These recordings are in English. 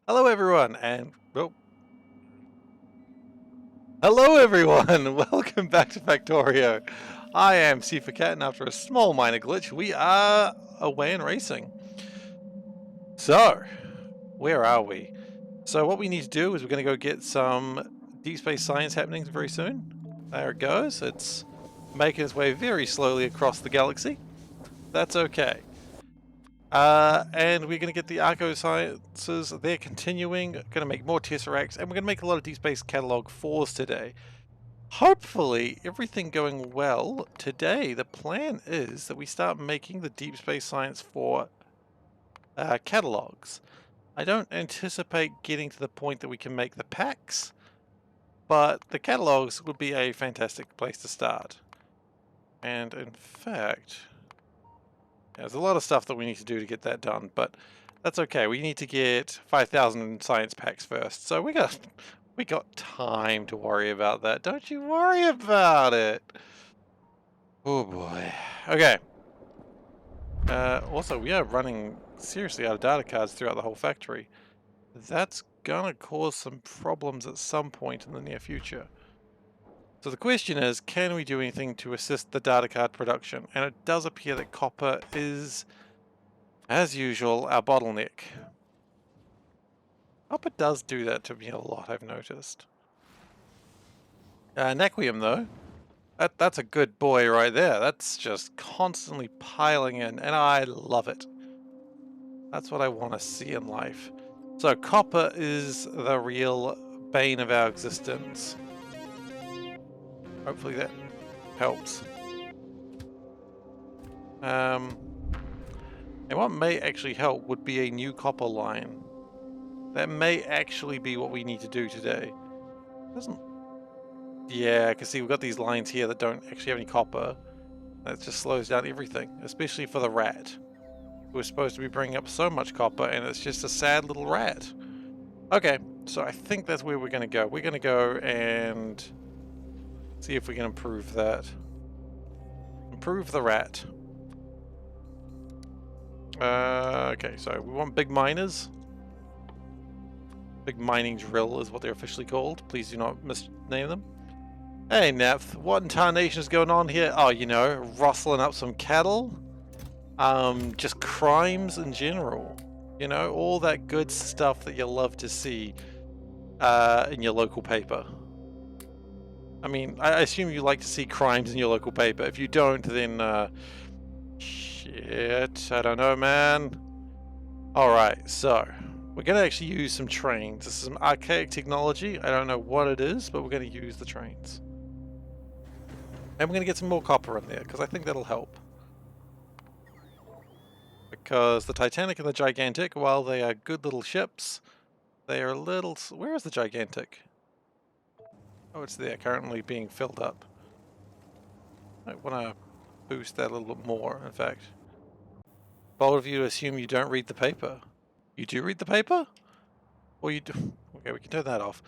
Hello everyone, and hello everyone! Welcome back to Factorio. I am SeiferKatt, and after a small minor glitch, we are away and racing. So, where are we? So what we need to do is we're going to go get some deep space science happening very soon. There it goes. It's making its way very slowly across the galaxy. That's okay. And we're going to get the Arco Sciences. They're continuing. Going to make more Tesseracts, and we're going to make a lot of Deep Space Catalog 4s today. Hopefully, everything going well today. The plan is that we start making the Deep Space Science 4 catalogs. I don't anticipate getting to the point that we can make the packs, but the catalogs would be a fantastic place to start. And in fact, there's a lot of stuff that we need to do to get that done, but that's okay. We need to get 5,000 science packs first, so we got time to worry about that. Don't you worry about it. Oh boy. Okay. Also, we are running seriously out of data cards throughout the whole factory. That's gonna cause some problems at some point in the near future. So the question is, can we do anything to assist the data card production? And it does appear that copper is, as usual, our bottleneck. Copper does do that to me a lot, I've noticed. Naquium, though, that's a good boy right there. That's just constantly piling in, and I love it. That's what I want to see in life. So copper is the real bane of our existence. Hopefully that helps. And what may actually help would be a new copper line. That may actually be what we need to do today. Doesn't... Yeah, because see, we've got these lines here that don't actually have any copper. That just slows down everything, especially for the rat. We're supposed to be bringing up so much copper, and it's just a sad little rat. Okay, so I think that's where we're going to go. We're going to go and see if we can improve that. Improve the rat. Okay, so we want big miners. Big mining drill is what they're officially called. Please do not misname them. Hey, Neph, what in tarnation is going on here? Oh, you know, rustling up some cattle. Just crimes in general. You know, all that good stuff that you love to see in your local paper. I mean, I assume you like to see crimes in your local paper. If you don't, then shit, I don't know, man. Alright, so we're going to actually use some trains. This is some archaic technology. I don't know what it is, but we're going to use the trains. And we're going to get some more copper in there, because I think that'll help. Because the Titanic and the Gigantic, while they are good little ships, they are a little... Where is the Gigantic? Oh, it's there, currently being filled up. I want to boost that a little bit more, in fact. Bold of you to assume you don't read the paper. You do read the paper? Or you do... Okay, we can turn that off.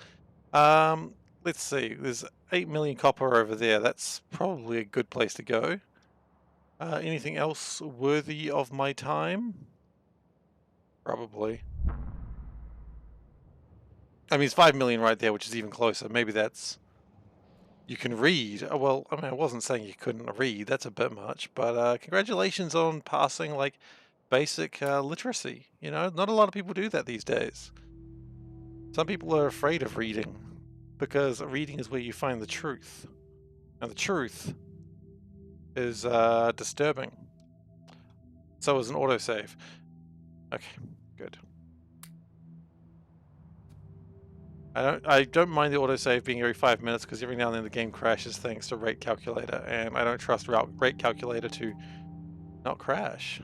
Let's see, there's 8 million copper over there. That's probably a good place to go. Anything else worthy of my time? Probably. I mean, it's 5 million right there, which is even closer. Maybe that's... You can read. Oh, well, I mean, I wasn't saying you couldn't read. That's a bit much. But congratulations on passing, like, basic literacy. You know, not a lot of people do that these days. Some people are afraid of reading, because reading is where you find the truth. And the truth is disturbing. So is an autosave. Okay, good. I don't mind the autosave being every 5 minutes, because every now and then the game crashes thanks to rate calculator, and I don't trust rate calculator to not crash.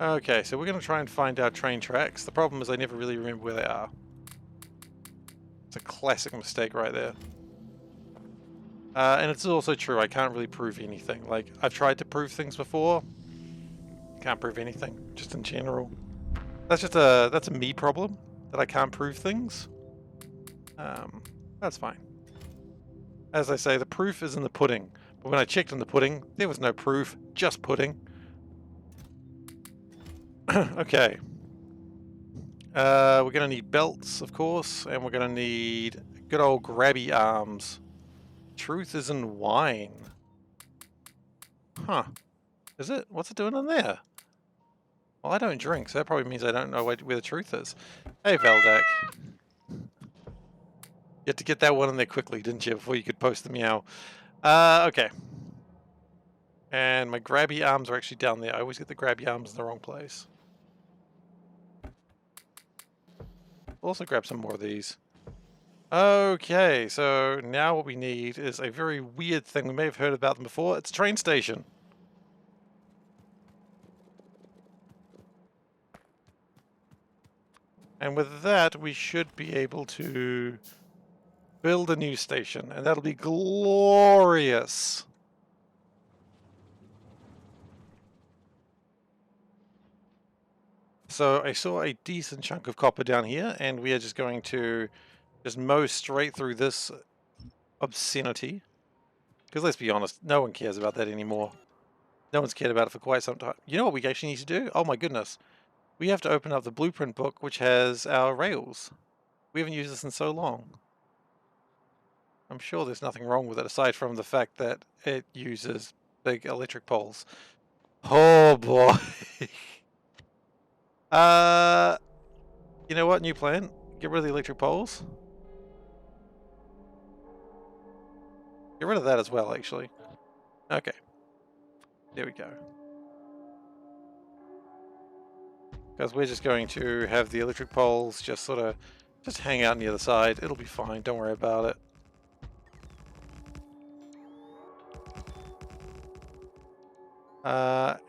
Okay, so we're going to try and find our train tracks. The problem is I never really remember where they are. It's a classic mistake right there. And it's also true, I can't really prove anything. Like, I've tried to prove things before. Can't prove anything, just in general. That's a me problem, that I can't prove things. That's fine. As I say, the proof is in the pudding. But when I checked in the pudding, there was no proof, just pudding. Okay. We're going to need belts, of course, and we're going to need good old grabby arms. Truth is in wine. Huh. Is it? What's it doing in there? Well, I don't drink, so that probably means I don't know where the truth is. Hey, Veldak. You had to get that one in there quickly, didn't you, before you could post the meow. Okay. And my grabby arms are actually down there. I always get the grabby arms in the wrong place. Also grab some more of these. Okay, so now what we need is a very weird thing. We may have heard about them before. It's a train station. And with that, we should be able to build a new station, and that'll be glorious. So I saw a decent chunk of copper down here, and we are just going to just mow straight through this obscenity. Because let's be honest, no one cares about that anymore. No one's cared about it for quite some time. You know what we actually need to do? Oh my goodness. We have to open up the blueprint book, which has our rails. We haven't used this in so long. I'm sure there's nothing wrong with it, aside from the fact that it uses big electric poles. Oh boy. You know what? New plan. Get rid of the electric poles. Get rid of that as well, actually. Okay. There we go. Because we're just going to have the electric poles just sort of just hang out near the side. It'll be fine. Don't worry about it.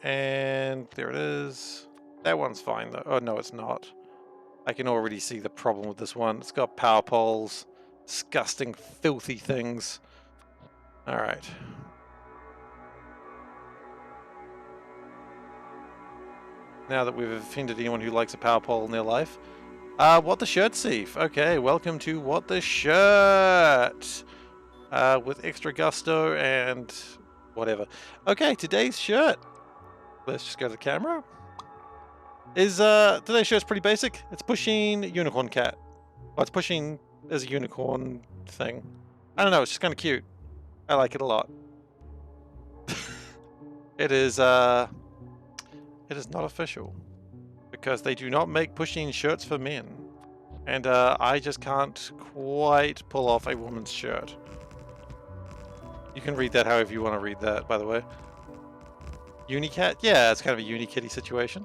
And there it is. That one's fine though. Oh no, it's not. I can already see the problem with this one. It's got power poles. Disgusting, filthy things. Alright. Now that we've offended anyone who likes a power pole in their life. What the Shirt Thief. Okay, welcome to What the Shirt. With extra gusto and whatever. Okay, today's shirt. Let's just go to the camera. Today's shirt's pretty basic. It's pushing unicorn cat. Well, it's pushing as a unicorn thing. I don't know, it's just kind of cute. I like it a lot. It is not official because they do not make pushing shirts for men. And I just can't quite pull off a woman's shirt. You can read that however you want to read that, by the way. Unicat? Yeah, it's kind of a Unikitty situation.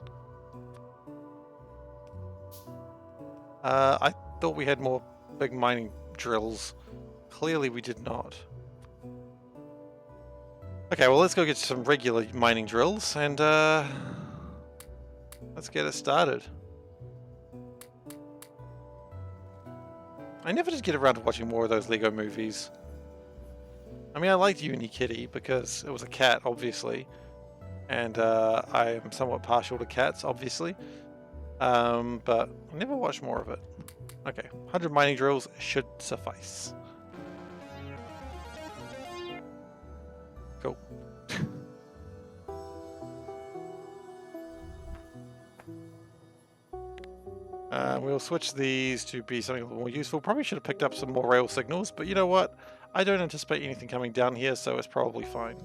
I thought we had more big mining drills. Clearly we did not. Okay, well let's go get some regular mining drills and let's get it started. I never did get around to watching more of those Lego movies. I mean, I liked Unikitty because it was a cat, obviously. And I am somewhat partial to cats, obviously. But I never watched more of it. Okay, 100 mining drills should suffice. Cool. We'll switch these to be something a little more useful. Probably should have picked up some more rail signals, but you know what? I don't anticipate anything coming down here, so it's probably fine.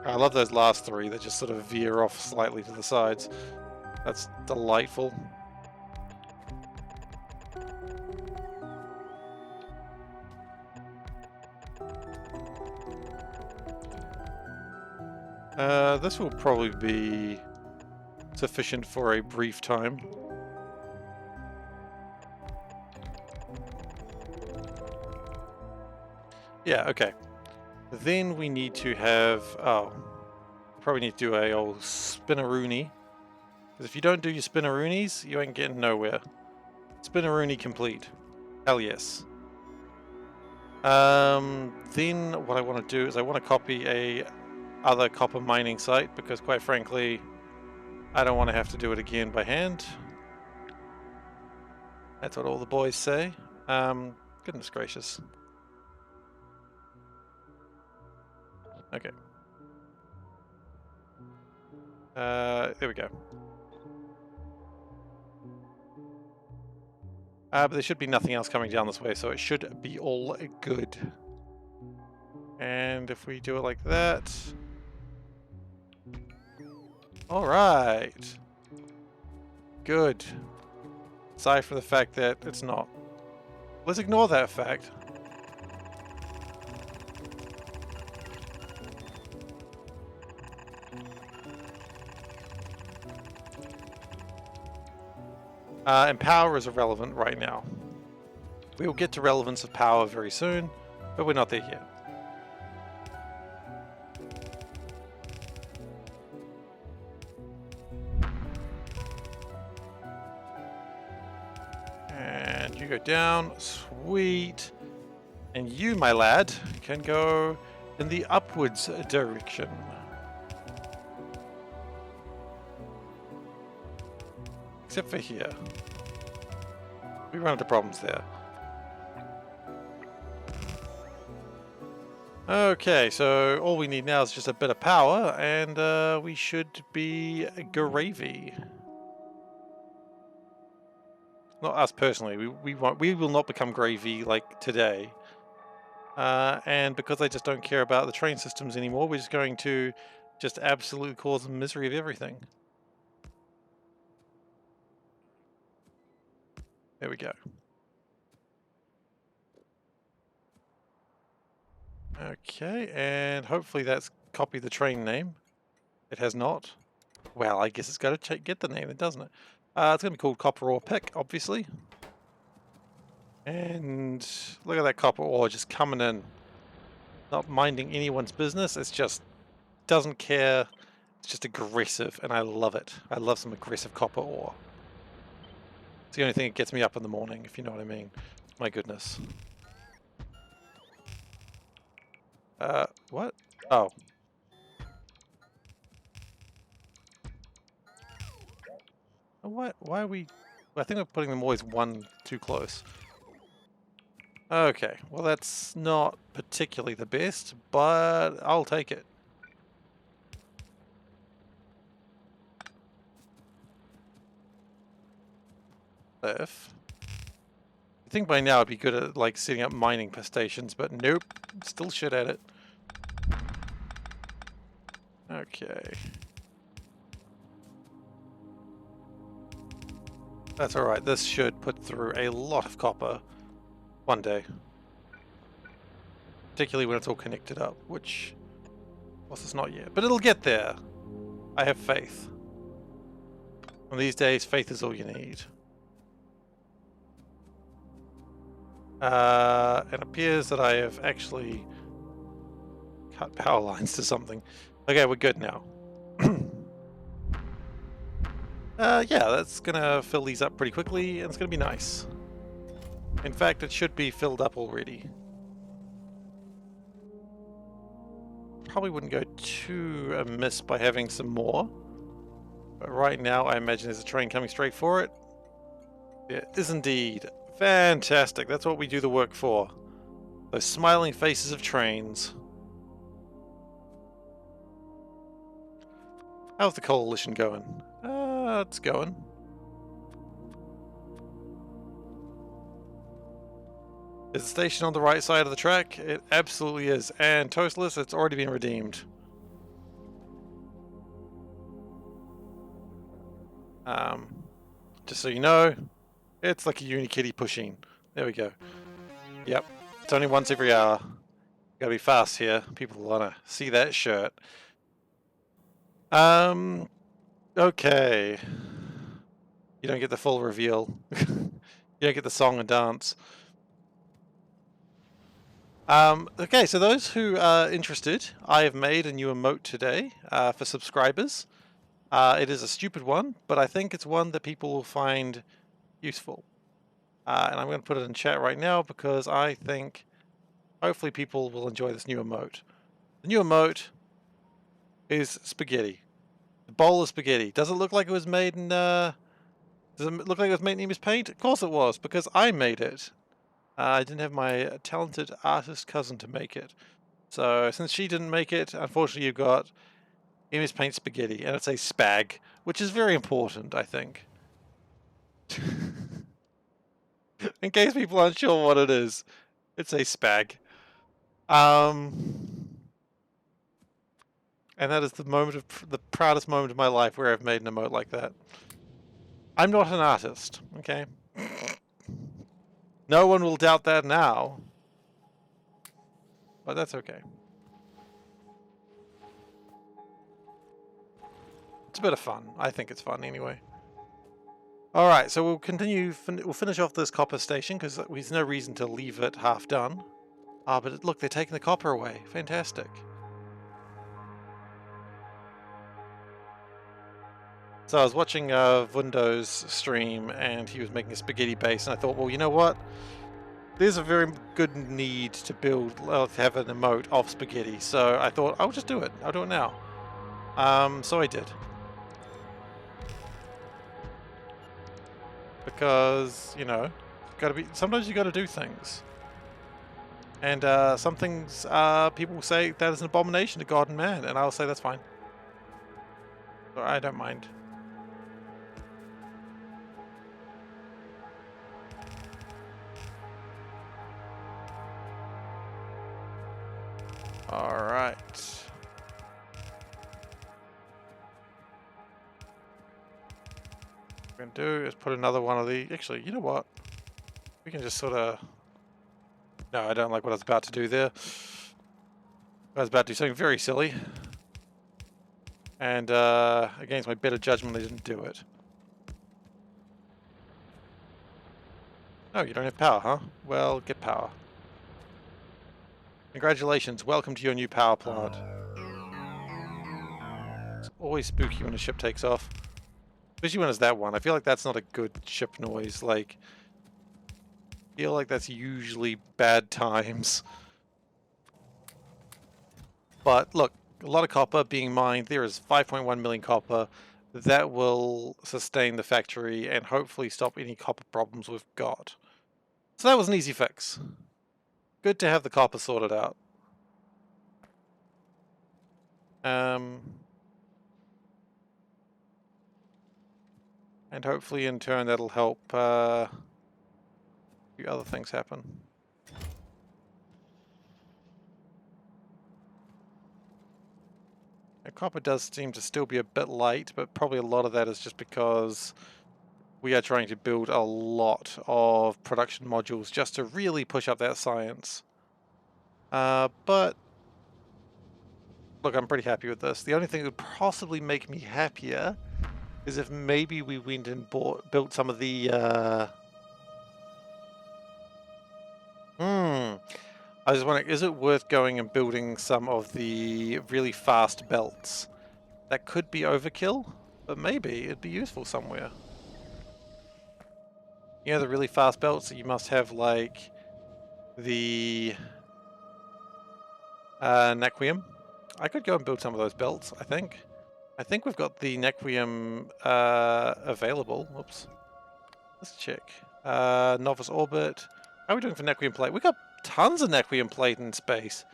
I love those last three that just sort of veer off slightly to the sides. That's delightful. This will probably be sufficient for a brief time. Yeah, okay. Then we need to have, probably need to do a old spinneroony. Because if you don't do your spinneroonies, you ain't getting nowhere. Spinneroony complete. Hell yes. Then what I want to do is I want to copy a other copper mining site because quite frankly, I don't want to have to do it again by hand. That's what all the boys say. Goodness gracious. Okay. There we go. But there should be nothing else coming down this way, so it should be all good. And if we do it like that... Alright. Good. Aside from the fact that it's not. Let's ignore that fact. And power is irrelevant right now. We will get to relevance of power very soon, but we're not there yet. And you go down, sweet. And you, my lad, can go in the upwards direction. Except for here. We run into problems there. Okay, so all we need now is just a bit of power, and we should be gravy. Not us personally. We will not become gravy like today. And because I just don't care about the train systems anymore, we're just going to just absolutely cause the misery of everything. There we go. Okay, and hopefully that's copied the train name. It has not. Well, I guess it's got to get the name, doesn't it? It's going to be called Copper Ore Pick, obviously. And look at that copper ore just coming in. Not minding anyone's business. It's just doesn't care. It's just aggressive, and I love it. I love some aggressive copper ore. It's the only thing that gets me up in the morning, if you know what I mean. My goodness. What? Oh. Why are we... I think we're putting them always one too close. Okay, well that's not particularly the best, but I'll take it. If... I think by now I'd be good at like setting up mining stations, but nope, still shit at it. Okay. That's alright, this should put through a lot of copper one day. Particularly when it's all connected up, which, well, it's not yet, but it'll get there. I have faith. And these days, faith is all you need. It appears that I have actually cut power lines to something. Okay, we're good now. Yeah, that's gonna fill these up pretty quickly, and it's gonna be nice. In fact, it should be filled up already. Probably wouldn't go too amiss by having some more. But right now, I imagine there's a train coming straight for it. There is indeed. Fantastic. That's what we do the work for. Those smiling faces of trains. How's the coalition going? It's going. Is the station on the right side of the track? It absolutely is. And Toastless, it's already been redeemed. Just so you know, it's like a Unikitty pushing. There we go. Yep. It's only once every hour. Gotta be fast here. People wanna see that shirt. Okay. You don't get the full reveal. You don't get the song and dance. Okay, so those who are interested, I have made a new emote today for subscribers. It is a stupid one, but I think it's one that people will find useful. And I'm going to put it in chat right now because I think hopefully people will enjoy this new emote. The new emote is spaghetti. The bowl of spaghetti. Does it look like it was made in... does it look like it was made in MS Paint? Of course it was, because I made it. I didn't have my talented artist cousin to make it. So since she didn't make it, unfortunately you've got MS Paint Spaghetti, and it's a spag, which is very important, I think. In case people aren't sure what it is, it's a spag. And that is the proudest moment of my life where I've made an emote like that. I'm not an artist, okay? No one will doubt that now. But that's okay. It's a bit of fun. I think it's fun anyway. Alright, so we'll continue, we'll finish off this copper station because there's no reason to leave it half done. Ah, but look, they're taking the copper away. Fantastic. So I was watching Vundo's stream and he was making a spaghetti base and I thought, well, you know what? There's a very good need to build, to have an emote of spaghetti. So I thought, I'll just do it. I'll do it now. So I did. Because, you know, sometimes you gotta do things. And some things people will say that is an abomination to God and man, and I'll say that's fine. So I don't mind. Alright. What we're going to do is put another one of the... Actually, you know what? We can just sort of... No, I don't like what I was about to do there. I was about to do something very silly. And against my better judgment, I didn't do it. Oh, you don't have power, huh? Well, get power. Congratulations, welcome to your new power plant. It's always spooky when a ship takes off. Especially when it's that one. I feel like that's not a good ship noise. Like, I feel like that's usually bad times. But look, a lot of copper being mined. There is 5.1 million copper. That will sustain the factory and hopefully stop any copper problems we've got. So that was an easy fix. Good to have the copper sorted out. And hopefully in turn that'll help a few other things happen. Now, copper does seem to still be a bit light, but probably a lot of that is just because we are trying to build a lot of production modules just to really push up that science. But look, I'm pretty happy with this. The only thing that would possibly make me happier is if maybe we went and built some of the I was wondering, is it worth going and building some of the really fast belts? That could be overkill, but maybe it'd be useful somewhere. You know, the really fast belts that you must have, like the Naquium. I could go and build some of those belts, I think. I think we've got the Naquium available. Whoops. Let's check. Novice Orbit. How are we doing for Naquium Plate? We've got tons of Naquium Plate in space.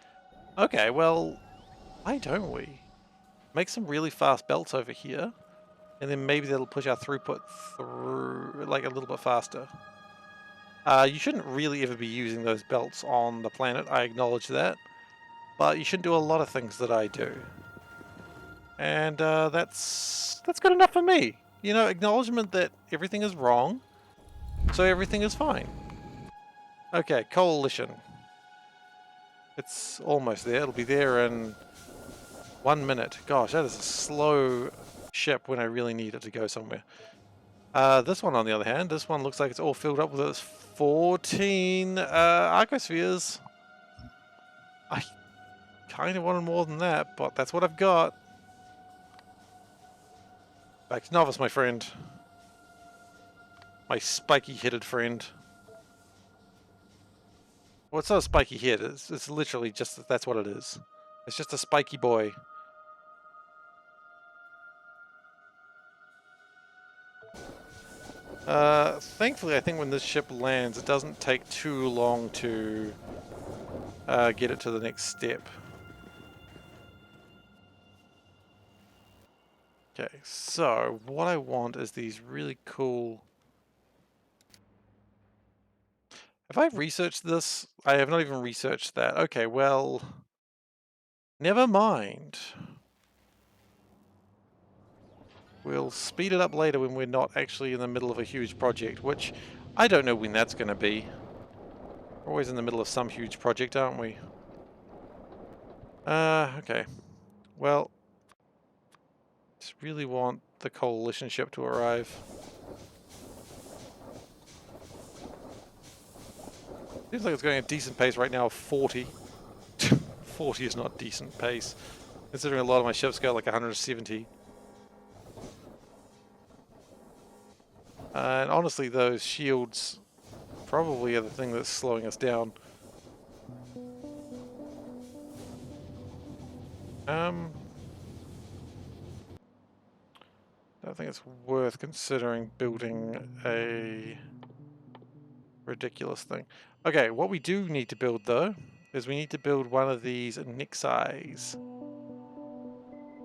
Okay, well, why don't we? Make some really fast belts over here. And then maybe that'll push our throughput through, like, a little bit faster. You shouldn't really ever be using those belts on the planet, I acknowledge that. But you shouldn't do a lot of things that I do. And that's good enough for me. You know, acknowledgement that everything is wrong, so everything is fine. Okay, coalition. It's almost there. It'll be there in 1 minute. Gosh, that is a slow ship when I really need it to go somewhere. This one, on the other hand, this one looks like it's all filled up with its 14 arcospheres. I kind of wanted more than that, but that's what I've got. Back to Novice, my friend. My spiky-headed friend. Well, it's not a spiky head. It's literally just, that's what it is. It's just a spiky boy. Thankfully, I think when this ship lands, it doesn't take too long to get it to the next step. Okay, so what I want is these really cool... Have I researched this? I have not even researched that. Okay, well... Never mind. We'll speed it up later when we're not actually in the middle of a huge project, which I don't know when that's going to be. We're always in the middle of some huge project, aren't we? Okay. Well, just really want the coalition ship to arrive. Seems like it's going at a decent pace right now of 40. 40 is not decent pace, considering a lot of my ships go like 170. And honestly, those shields probably are the thing that's slowing us down. I don't think it's worth considering building a ridiculous thing. Okay, what we do need to build though is we need to build one of these Nixeyes.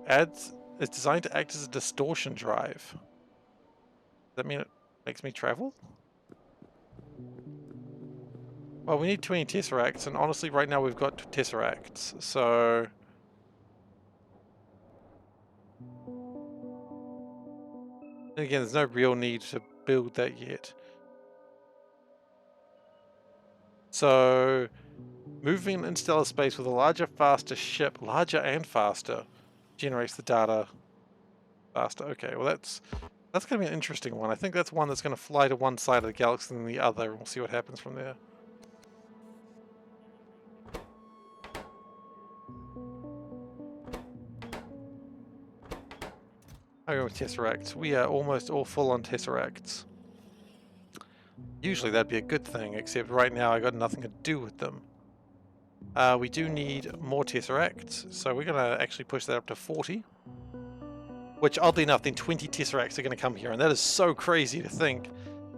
It's designed to act as a distortion drive. Does that mean it makes me travel? Well, we need 20 tesseracts, and honestly right now we've got tesseracts, so... And again, there's no real need to build that yet. So, moving in interstellar space with a larger, faster ship, larger and faster, generates the data faster. Okay, well that's going to be an interesting one. I think that's one that's going to fly to one side of the galaxy than the other, and we'll see what happens from there. I go with tesseracts. We are almost all full on tesseracts. Usually that'd be a good thing, except right now I got nothing to do with them. We do need more tesseracts, so we're going to actually push that up to 40. Which, oddly enough, then 20 tesseracts are going to come here, and that is so crazy to think.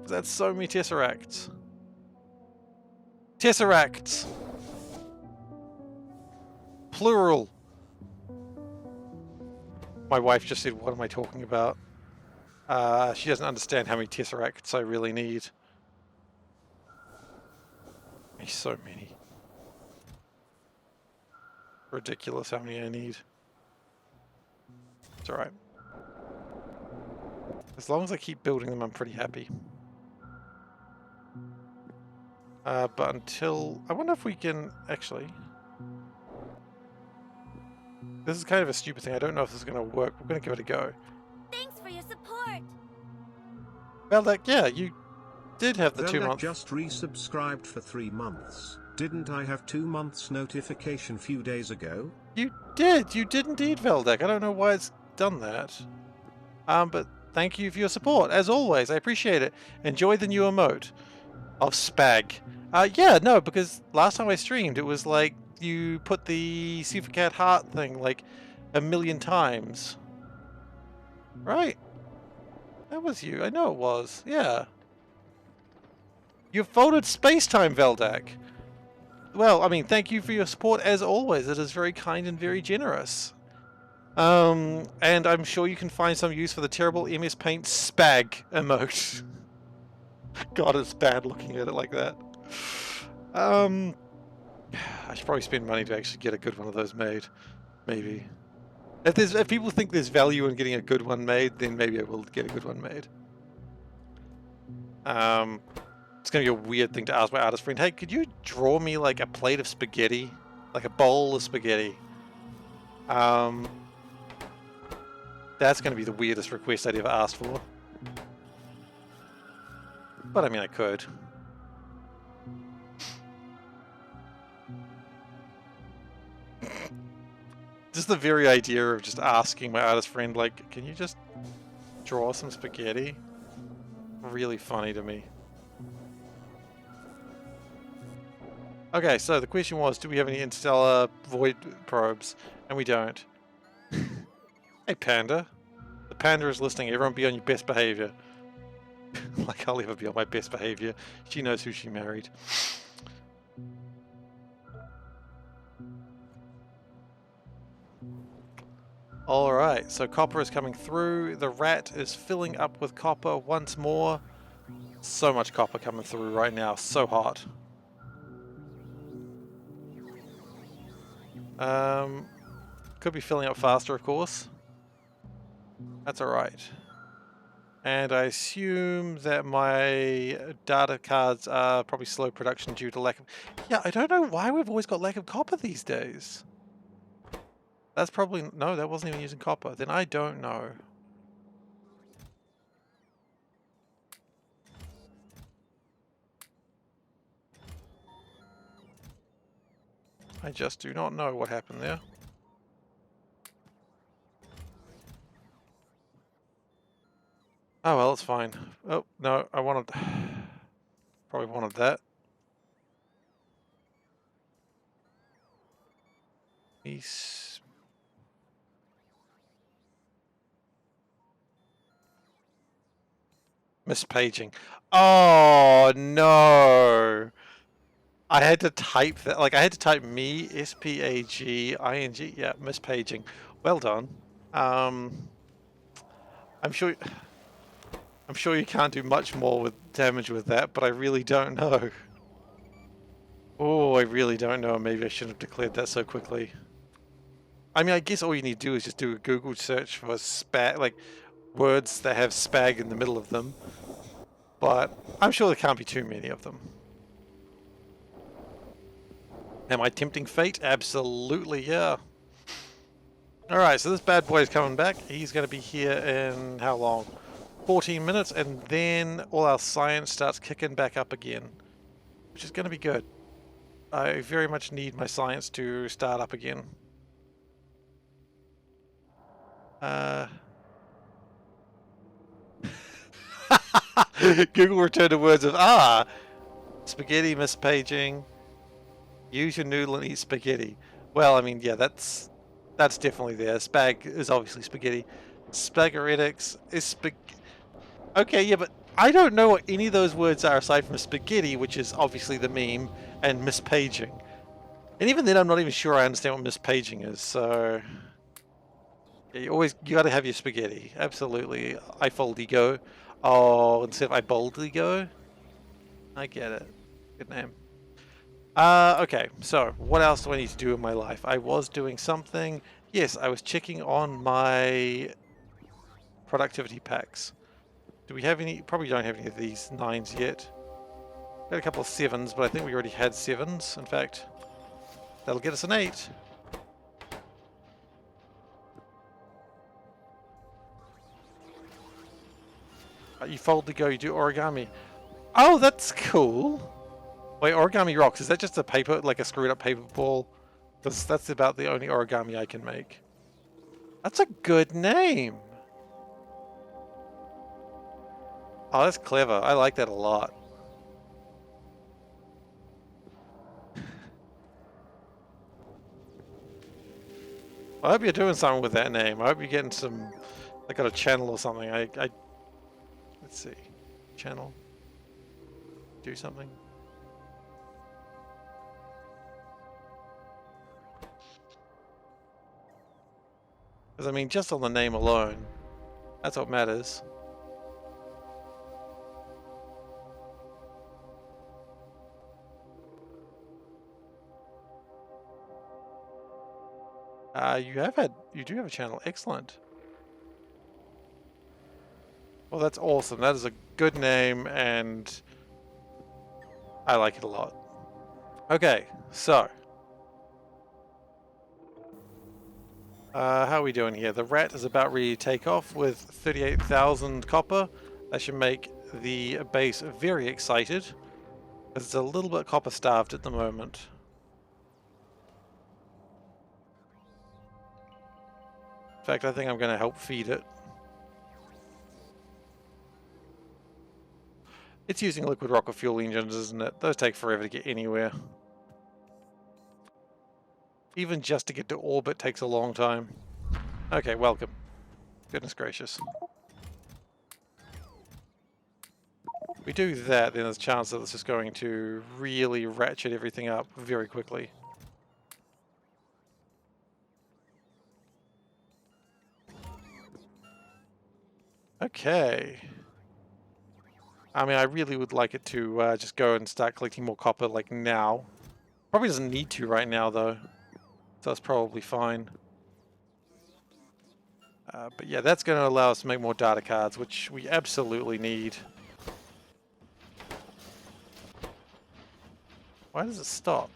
That's so many tesseracts. Tesseracts! Plural! My wife just said, what am I talking about? She doesn't understand how many tesseracts I really need. There's so many. Ridiculous how many I need. It's alright. As long as I keep building them, I'm pretty happy. But until... I wonder if we can... Actually... This is kind of a stupid thing. I don't know if this is going to work. We're going to give it a go. Thanks for your support. Veldak, yeah, you did have the Veldak 2 months. Just resubscribed for 3 months. Didn't I have 2 months notification few days ago? You did. You did indeed, Veldak. I don't know why it's done that. But thank you for your support. As always, I appreciate it. Enjoy the new emote of Spag. Yeah, no, because last time I streamed, it was like you put the SeiferKatt heart thing like a million times. Right? That was you. I know it was. Yeah. You folded space-time, Veldak. Well, I mean, thank you for your support as always. It is very kind and very generous. And I'm sure you can find some use for the terrible MS Paint Spag emote. God, it's bad looking at it like that. I should probably spend money to actually get a good one of those made. Maybe. If people think there's value in getting a good one made, then maybe I will get a good one made. It's gonna be a weird thing to ask my artist friend, hey, could you draw me like a plate of spaghetti? Like a bowl of spaghetti. That's gonna be the weirdest request I'd ever asked for. But I mean, I could. Just the very idea of just asking my artist friend, like, can you just draw some spaghetti? Really funny to me. Okay, so the question was, do we have any interstellar void probes? And we don't. Hey, Panda. The Panda is listening. Everyone be on your best behavior. Like, I'll ever be on my best behavior. She knows who she married. Alright, so copper is coming through. The rat is filling up with copper once more. So much copper coming through right now. So hot. Could be filling up faster, of course. That's alright. And I assume that my data cards are probably slow production due to lack of... Yeah, I don't know why we've always got lack of copper these days. That's probably... No, that wasn't even using copper. Then I don't know. I just do not know what happened there. Oh well, it's fine. Oh, no, I wanted... Probably wanted that. He's... Mispaging. Oh, no! I had to type that, like I had to type me, S-P-A-G-I-N-G, yeah, mispaging. Well done. I'm sure you can't do much more with damage with that, but I really don't know. Oh, I really don't know. Maybe I shouldn't have declared that so quickly. I mean, I guess all you need to do is just do a Google search for spag, like words that have spag in the middle of them. But I'm sure there can't be too many of them. Am I tempting fate? Absolutely, yeah. Alright, so this bad boy is coming back. He's going to be here in how long? 14 minutes, and then all our science starts kicking back up again, which is going to be good. I very much need my science to start up again. Google returned to words of, spaghetti mispaging, use your noodle and eat spaghetti. Well, I mean, yeah, that's definitely there. Spag is obviously spaghetti. Spagheretics is okay, yeah, but I don't know what any of those words are aside from spaghetti, which is obviously the meme, and mispaging. And even then, I'm not even sure I understand what mispaging is, so... Yeah, you gotta have your spaghetti. Absolutely. I foldy go. Oh, instead of I boldly go? I get it. Good name. Okay, so what else do I need to do in my life? I was doing something. Yes, I was checking on my productivity packs. Do we have any? Probably don't have any of these 9s yet. Got a couple of 7s, but I think we already had 7s. In fact, that'll get us an 8. You fold to go, you do origami. Oh, that's cool. Wait, origami rocks. Is that just a paper, like a screwed up paper ball? Because that's about the only origami I can make. That's a good name. Oh, that's clever. I like that a lot. I hope you're doing something with that name. I hope you're getting some, like, got a channel or something. Let's see. Channel. Do something. Because, I mean, just on the name alone, that's what matters. You do have a channel. Excellent. Well, that's awesome. That is a good name, and I like it a lot. Okay, so. How are we doing here? The rat is about ready to take off with 38,000 copper. That should make the base very excited. It's a little bit copper starved at the moment. In fact, I think I'm going to help feed it. It's using liquid rocket fuel engines, isn't it? Those take forever to get anywhere. Even just to get to orbit takes a long time. Okay, welcome. Goodness gracious. If we do that, then there's a chance that this is going to really ratchet everything up very quickly. Okay. I mean, I really would like it to just go and start collecting more copper, like, now. Probably doesn't need to right now, though. So that's probably fine. But yeah, that's going to allow us to make more data cards, which we absolutely need. Why does it stop?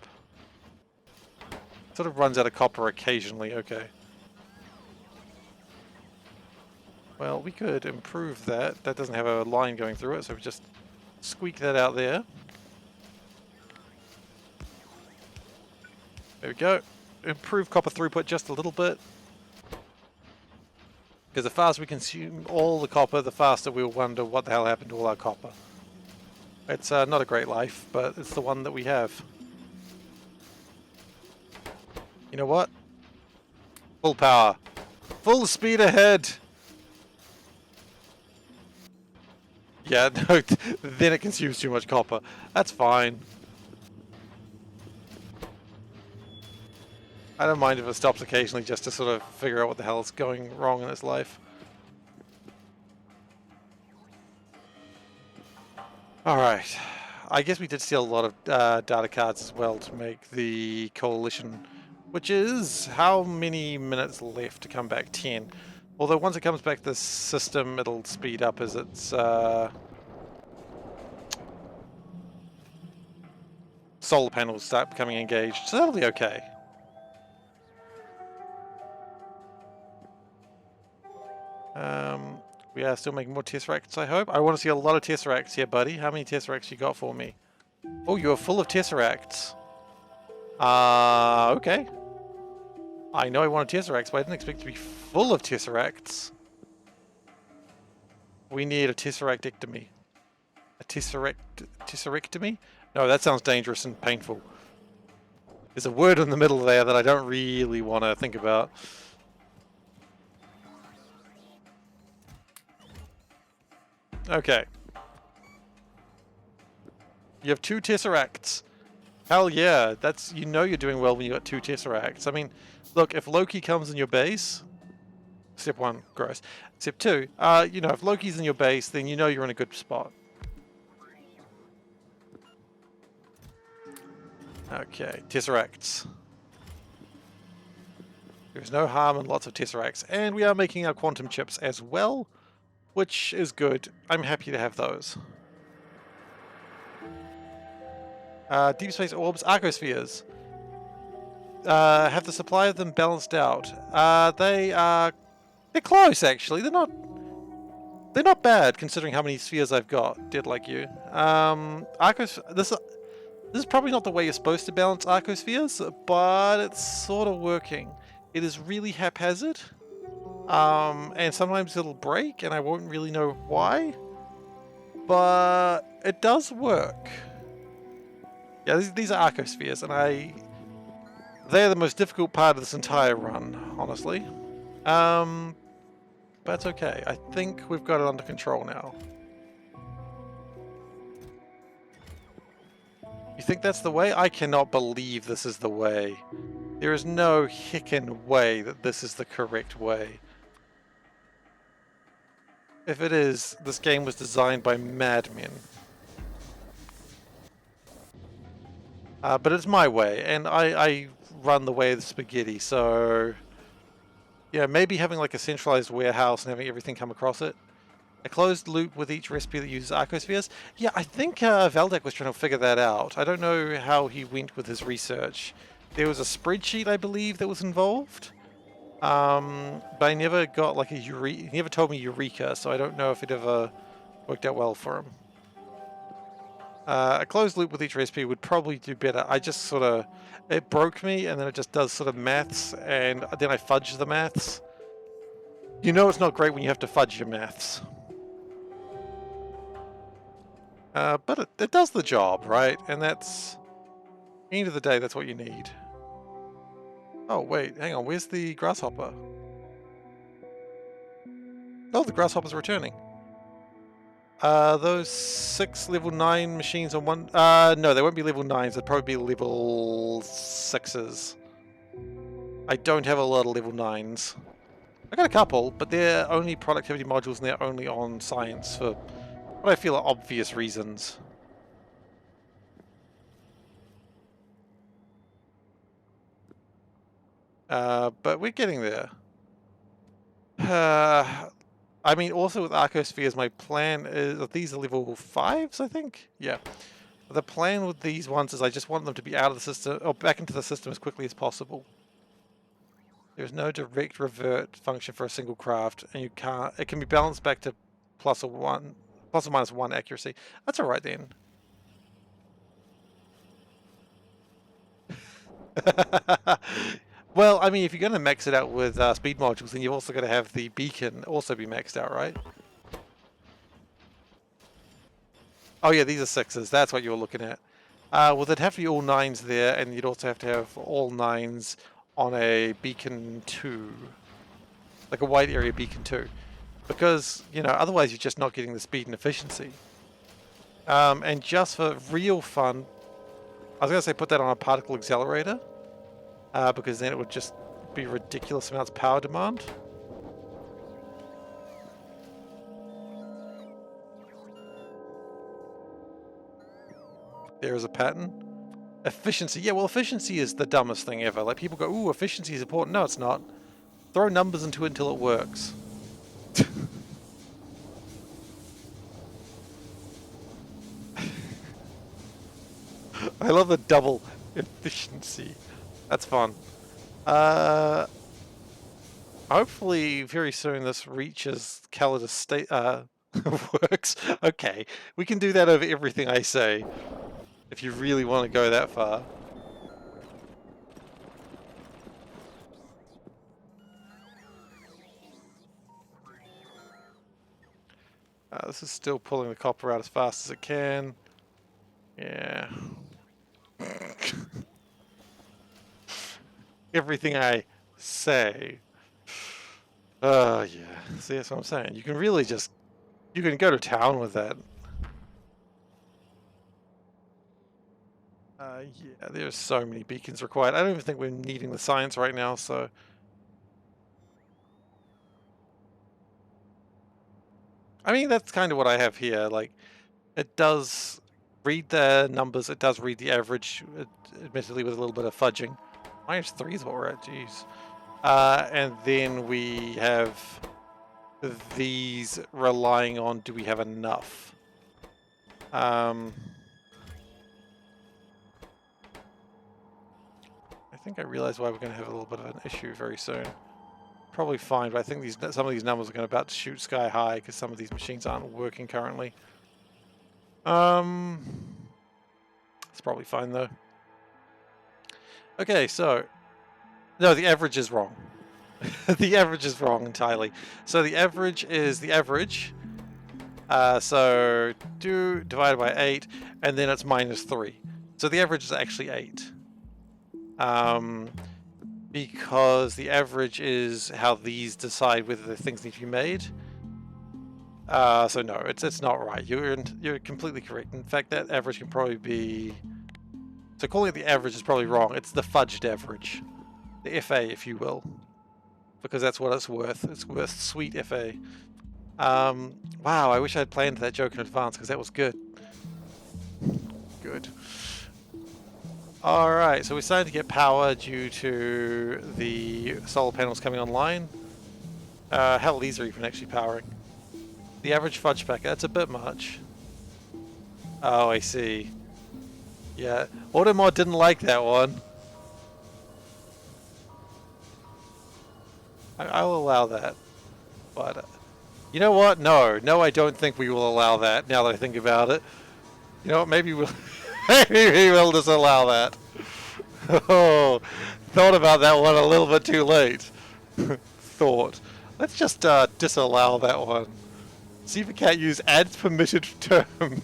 It sort of runs out of copper occasionally, okay. Well, we could improve that. That doesn't have a line going through it, so we just squeak that out there. There we go. Improve copper throughput just a little bit. Because the faster we consume all the copper, the faster we'll wonder what the hell happened to all our copper. It's not a great life, but it's the one that we have. You know what? Full power. Full speed ahead! Yeah, no, then it consumes too much copper. That's fine. I don't mind if it stops occasionally just to sort of figure out what the hell is going wrong in its life. Alright. I guess we did steal a lot of data cards as well to make the coalition, which is how many minutes left to come back? 10. Although once it comes back this system, it'll speed up as its solar panels start becoming engaged, so that'll be okay. We are still making more Tesseracts, I hope. I want to see a lot of Tesseracts here, buddy. How many Tesseracts you got for me? Oh, you are full of Tesseracts. Okay. I know I wanted Tesseracts, but I didn't expect to be full of Tesseracts. We need a Tesseractectomy. A Tesseractomy? No, that sounds dangerous and painful. There's a word in the middle there that I don't really want to think about. Okay. You have 2 Tesseracts. Hell yeah, that's, you know you're doing well when you got 2 Tesseracts. I mean, look, if Loki comes in your base, step 1, gross. Step 2, you know, if Loki's in your base, then you know you're in a good spot. Okay, Tesseracts. There's no harm in lots of Tesseracts, and we are making our quantum chips as well, which is good. I'm happy to have those. Deep space orbs, arcospheres. Have the supply of them balanced out. They're close actually. They're not bad considering how many spheres I've got. Dead like you. This is probably not the way you're supposed to balance arcospheres, but it's sort of working. It is really haphazard. And sometimes it'll break and I won't really know why, but it does work. Yeah, these are arcospheres, and they're the most difficult part of this entire run, honestly. But it's okay. I think we've got it under control now. You think that's the way? I cannot believe this is the way. There is no hickin' way that this is the correct way. If it is, this game was designed by madmen. But it's my way, and I run the way of the spaghetti, so... Yeah, maybe having like a centralized warehouse and having everything come across it. A closed loop with each recipe that uses arcospheres. Yeah, I think Valdek was trying to figure that out. I don't know how he went with his research. There was a spreadsheet, I believe, that was involved. But I never got like he never told me Eureka, so I don't know if it ever worked out well for him. A closed loop with each recipe would probably do better. I just sort of, it broke me, and then it just does sort of maths, and then I fudge the maths. You know it's not great when you have to fudge your maths. But it does the job, right? And that's, at the end of the day, that's what you need. Oh, wait, hang on, where's the grasshopper? Oh, the grasshopper's returning. Those 6 level 9 machines on one... no, they won't be level 9s, they'll probably be level 6s. I don't have a lot of level 9s. I got a couple, but they're only productivity modules and they're only on science for what I feel are obvious reasons. But we're getting there. I mean, also with Arcospheres, my plan is these are level 5s, I think. Yeah. The plan with these ones is I just want them to be out of the system or back into the system as quickly as possible. There's no direct revert function for a single craft, and you can't. It can be balanced back to plus or minus 1 accuracy. That's all right then. Well, I mean, if you're going to max it out with speed modules, then you've also got to have the beacon also be maxed out, right? Oh yeah, these are 6s. That's what you were looking at. Well, there'd have to be all 9s there, and you'd also have to have all 9s on a beacon 2. Like a wide area beacon 2. Because, you know, otherwise you're just not getting the speed and efficiency. And just for real fun, I was going to say put that on a particle accelerator. Because then it would just be ridiculous amounts of power demand. There is a pattern. Efficiency. Yeah, well, efficiency is the dumbest thing ever. Like, people go, ooh, efficiency is important. No, it's not. Throw numbers into it until it works. I love the double efficiency. That's fun. Hopefully very soon this reaches Calidus state works. Okay, we can do that over everything I say. If you really want to go that far. This is still pulling the copper out as fast as it can. Yeah. Everything I say. Yeah. See, that's what I'm saying. You can really just... You can go to town with that. Yeah, there's so many beacons required. I don't even think we're needing the science right now, so... I mean, that's kind of what I have here. Like, it does read the numbers, it does read the average, admittedly with a little bit of fudging. -3 is what we're at, jeez. And then we have these relying on, do we have enough? I think I realize why we're going to have a little bit of an issue very soon. Probably fine, but I think some of these numbers are going to about to shoot sky high because some of these machines aren't working currently. It's probably fine though. Okay, so no, the average is wrong. The average is wrong entirely. So the average is the average. So 2 divided by 8, and then it's -3. So the average is actually 8. Because the average is how these decide whether the things need to be made. So no, it's not right. You're completely correct. In fact, that average can probably be... So calling it the average is probably wrong. It's the fudged average. The FA, if you will. Because that's what it's worth. It's worth sweet FA. Wow, I wish I had planned that joke in advance because that was good. Good. Alright, so we're starting to get power due to the solar panels coming online. Hell, these are even actually powering. The average fudge packet, that's a bit much. Oh, I see. Yeah, Automod didn't like that one. I'll allow that. But, you know what? No, I don't think we will allow that, now that I think about it. You know what, maybe we'll... Maybe we will disallow that. Oh, thought about that one a little bit too late. Thought. Let's just disallow that one. SeiferKatt use adds permitted term.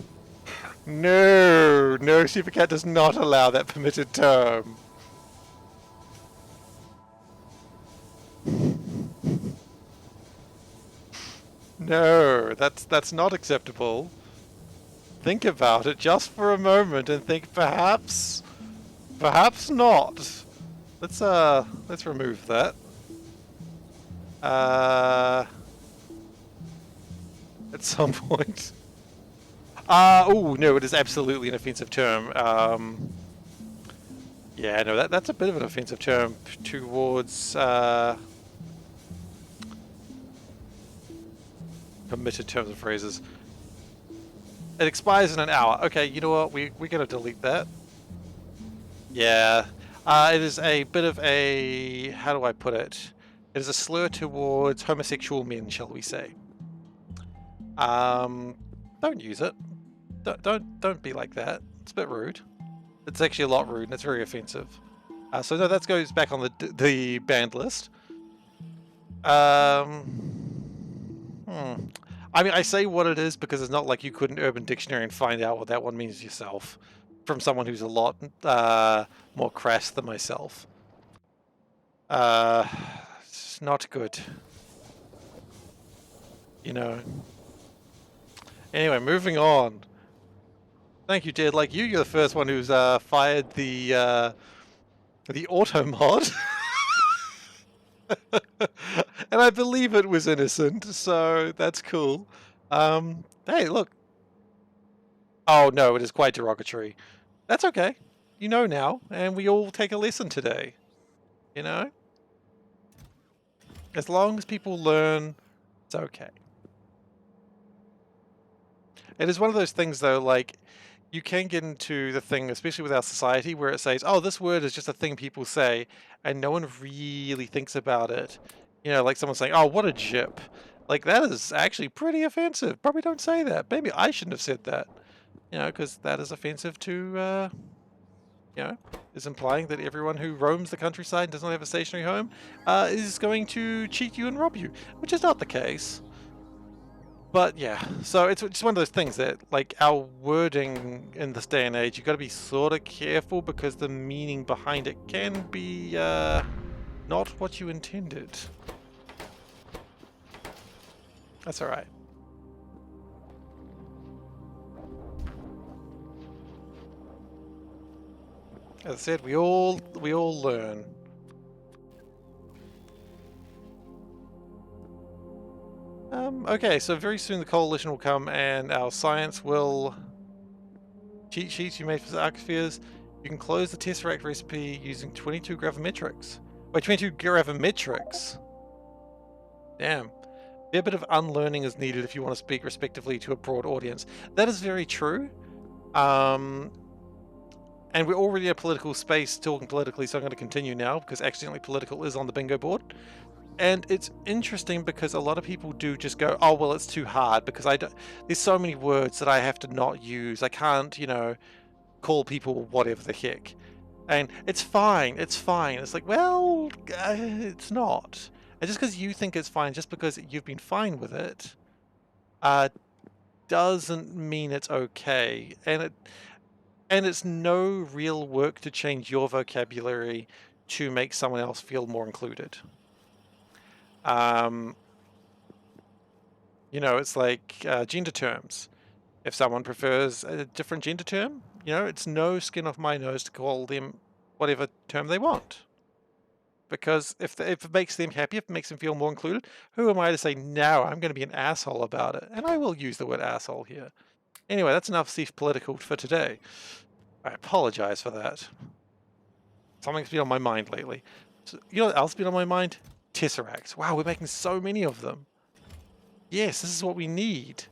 No, SeiferKatt does not allow that permitted term. No, that's not acceptable. Think about it just for a moment and think perhaps not. Let's remove that. At some point. Oh no, it is absolutely an offensive term. Yeah, no, that's a bit of an offensive term towards permitted terms and phrases. It expires in an hour. Okay, you know what? We're gonna delete that. Yeah, it is a bit of a, how do I put it? It is a slur towards homosexual men, shall we say? Don't use it. Don't be like that. It's a bit rude. It's actually a lot rude, and it's very offensive. So no, that goes back on the banned list. I mean, I say what it is because it's not like you could an Urban Dictionary and find out what that one means yourself from someone who's a lot more crass than myself. It's not good. You know. Anyway, moving on. Thank you, Jed. Like you're the first one who's fired the auto mod. And I believe it was innocent, so that's cool. Hey, look. Oh no, it is quite derogatory. That's okay. You know now, and we all take a lesson today. You know? As long as people learn, it's okay. It is one of those things though, like, you can get into the thing, especially with our society, where it says, oh, this word is just a thing people say, and no one really thinks about it. You know, like someone saying, oh, what a jip. Like, that is actually pretty offensive. Probably don't say that. Maybe I shouldn't have said that. You know, because that is offensive to, you know, is implying that everyone who roams the countryside and doesn't have a stationary home is going to cheat you and rob you, which is not the case. But yeah, so it's just one of those things that, like, our wording in this day and age, you've got to be sort of careful because the meaning behind it can be not what you intended. That's all right. As I said, we all learn. Okay, so very soon the coalition will come and our science will... Cheat sheets you made for the arcospheres. You can close the Tesseract recipe using 22 gravimetrics. Wait, 22 gravimetrics? Damn. A bit of unlearning is needed if you want to speak respectively to a broad audience. That is very true. And we're already in a political space talking politically, so I'm going to continue now because accidentally political is on the bingo board. And it's interesting because a lot of people do just go, oh, well, it's too hard because there's so many words that I have to not use. I can't, you know, call people whatever the heck. And it's fine. It's fine. It's like, well, it's not. And just because you think it's fine, just because you've been fine with it, doesn't mean it's okay. And it's no real work to change your vocabulary to make someone else feel more included. You know, it's like gender terms. If someone prefers a different gender term, you know, it's no skin off my nose to call them whatever term they want. Because if it makes them happy, if it makes them feel more included, who am I to say, no, I'm going to be an asshole about it? And I will use the word asshole here. Anyway, that's enough self-political for today. I apologize for that. Something's been on my mind lately. So, you know what else has been on my mind? Tesseracts. Wow, we're making so many of them. Yes, this is what we need.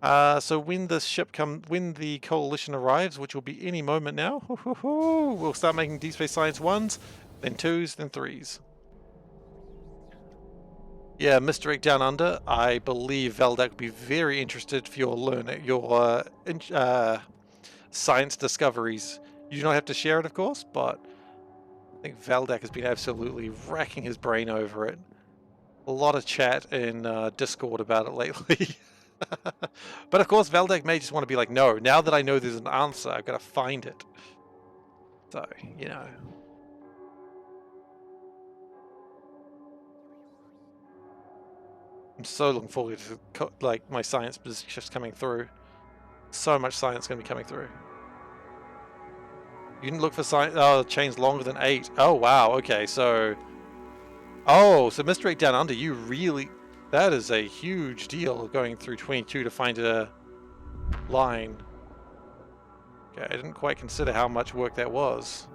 So when the coalition arrives, which will be any moment now, we'll start making Deep Space Science 1s, then 2s, then 3s. Yeah, Misdirect Down Under. I believe Veldak would be very interested for your science discoveries. You do not have to share it, of course, but I think Veldak has been absolutely racking his brain over it. A lot of chat in Discord about it lately. But of course, Veldak may just want to be like, no, now that I know there's an answer, I've got to find it. So, you know. I'm so looking forward to like my science shifts coming through. So much science going to be coming through. You didn't look for science. Oh, chains longer than 8. Oh, wow. Okay, so Oh, so Mystery 8 Down Under, you really... That is a huge deal, going through 22 to find a line. Okay, I didn't quite consider how much work that was.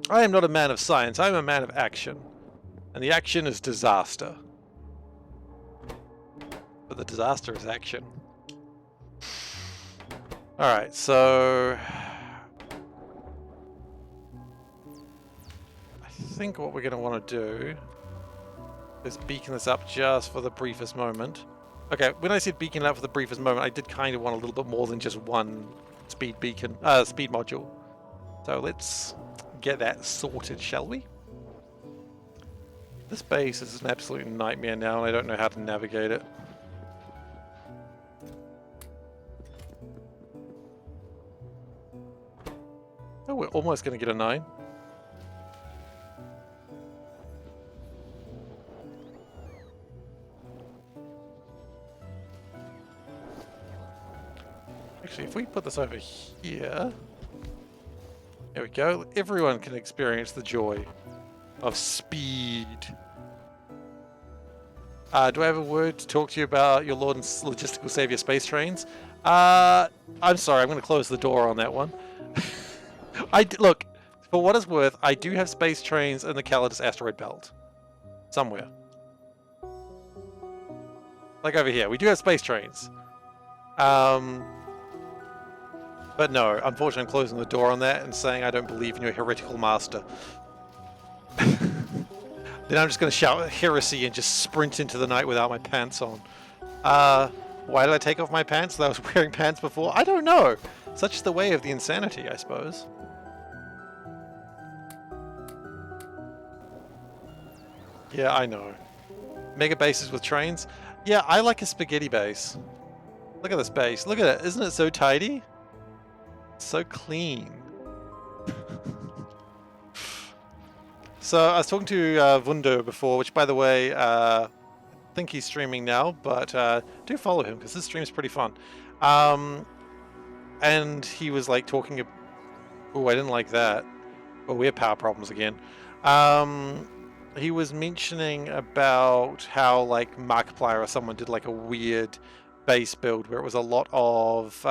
I am not a man of science, I am a man of action. And the action is disaster. But the disaster is action. Alright, so... I think what we're going to want to do is beacon this up just for the briefest moment. Okay, when I said beacon it up for the briefest moment, I did kind of want a little bit more than just one speed beacon, speed module. So let's get that sorted, shall we? This base is an absolute nightmare now, and I don't know how to navigate it. Oh, we're almost going to get a 9. Actually, if we put this over here... There we go. Everyone can experience the joy of speed. Do I have a word to talk to you about your Lord and Logistical Savior space trains? I'm sorry, I'm going to close the door on that one. Look, for what it's worth, I do have space trains in the Calidus asteroid belt. Somewhere. Like over here, we do have space trains. But no, unfortunately I'm closing the door on that and saying I don't believe in your heretical master. Then I'm just going to shout heresy and just sprint into the night without my pants on. Why did I take off my pants? I was wearing pants before? I don't know. Such is the way of the insanity, I suppose. Yeah, I know. Mega bases with trains? Yeah, I like a spaghetti base. Look at this base. Look at it. Isn't it so tidy? So clean. So I was talking to Vundo before, which by the way, I think he's streaming now, but do follow him because his stream is pretty fun. And he was like talking. Oh, I didn't like that. Oh, we have power problems again. He was mentioning about how like Markiplier or someone did like a weird base build where it was a lot of.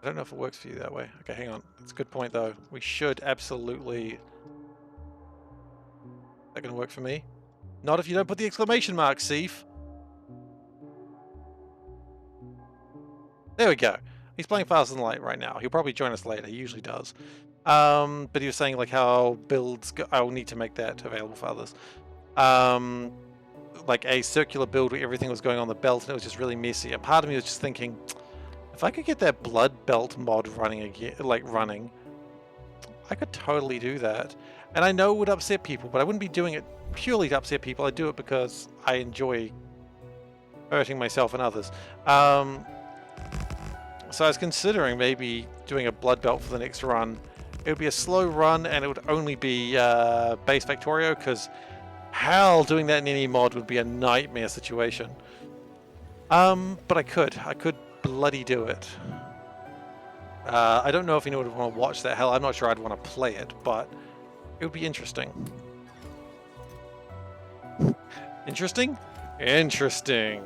I don't know if it works for you that way. Okay, hang on. That's a good point, though. We should absolutely... Is that going to work for me? Not if you don't put the exclamation mark, Seif. There we go. He's playing Faster Than Light right now. He'll probably join us later. He usually does. But he was saying like how builds... I'll need to make that available for others. Like a circular build where everything was going on the belt and it was just really messy. And part of me was just thinking... If I could get that blood belt mod running again, I could totally do that. And I know it would upset people, but I wouldn't be doing it purely to upset people. I do it because I enjoy hurting myself and others. So I was considering maybe doing a blood belt for the next run. It would be a slow run, and it would only be base Factorio, because hell, doing that in any mod would be a nightmare situation. But I could bloody do it. I don't know if anyone would want to watch that. Hell, I'm not sure I'd want to play it, but it would be interesting. Interesting? Interesting.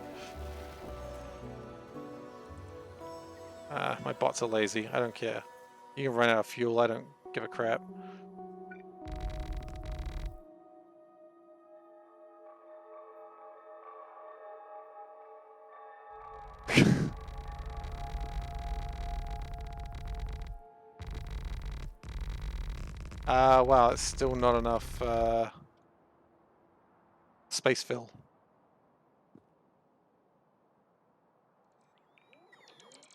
My bots are lazy. I don't care. You can run out of fuel. I don't give a crap. Wow, it's still not enough space fill.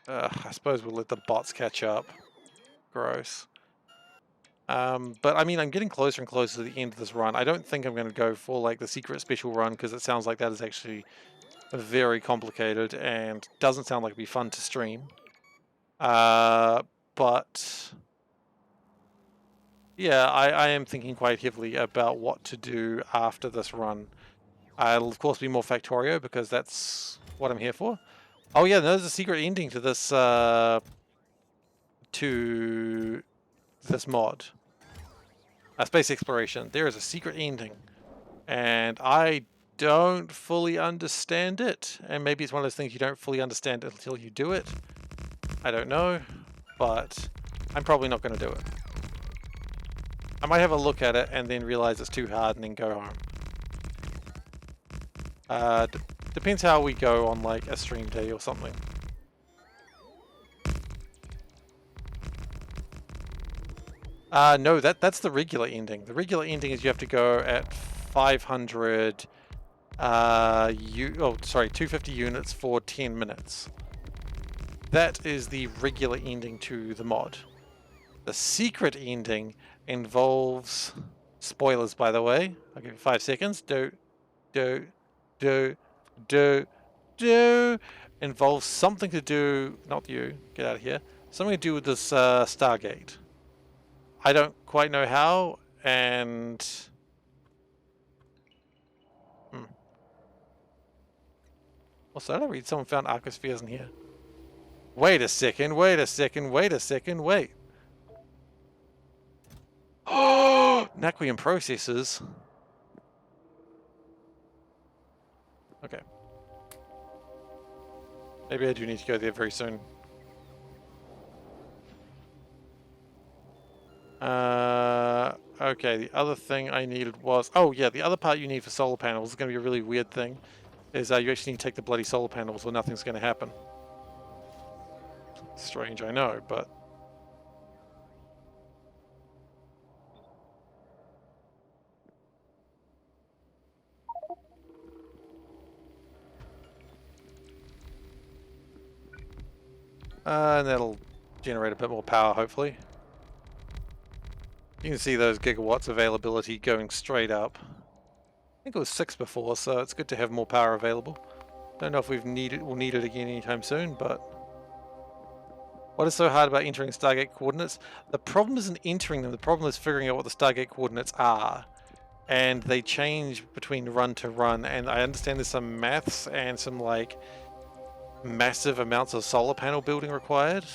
I suppose we'll let the bots catch up. Gross. But I mean, I'm getting closer and closer to the end of this run. I don't think I'm going to go for like the secret special run because it sounds like that is actually very complicated and doesn't sound like it'd be fun to stream. But yeah, I am thinking quite heavily about what to do after this run. It'll of course be more Factorio because that's what I'm here for. Oh yeah, there's a secret ending to this mod. Space exploration. There is a secret ending, and I don't fully understand it. And maybe it's one of those things you don't fully understand until you do it. I don't know, but I'm probably not going to do it. I might have a look at it and then realize it's too hard and then go home. Depends how we go on like a stream day or something. No, that's the regular ending. The regular ending is you have to go at 500 250 units for 10 minutes. That is the regular ending to the mod. The secret ending involves spoilers, by the way. I'll give you 5 seconds. Involves something to do, not you, get out of here. Something to do with this Stargate. I don't quite know how, and also, did I read someone found arcospheres in here? Wait a second, wait a second, wait a second, wait. Oh, Naquium processors. Okay. Maybe I do need to go there very soon. Okay, the other thing I needed was... Oh, yeah, the other part you need for solar panels is going to be a really weird thing. Is you actually need to take the bloody solar panels or nothing's going to happen. Strange, I know, but... and that'll generate a bit more power, hopefully. You can see those gigawatts availability going straight up. I think it was 6 before, so it's good to have more power available. Don't know if we'll need it again anytime soon, but... What is so hard about entering Stargate coordinates? The problem isn't entering them, the problem is figuring out what the Stargate coordinates are. And they change between run to run, and I understand there's some maths and some, like, massive amounts of solar panel building required.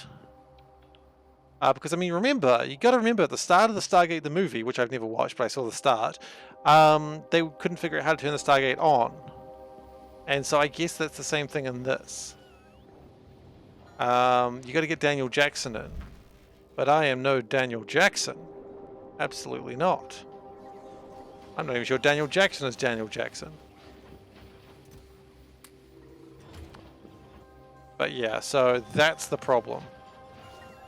Because, I mean, remember, you gotta remember, at the start of the Stargate, the movie, which I've never watched, but I saw the start, they couldn't figure out how to turn the Stargate on. And so I guess that's the same thing in this. You gotta get Daniel Jackson in. But I am no Daniel Jackson. Absolutely not. I'm not even sure Daniel Jackson is Daniel Jackson. But yeah, so that's the problem.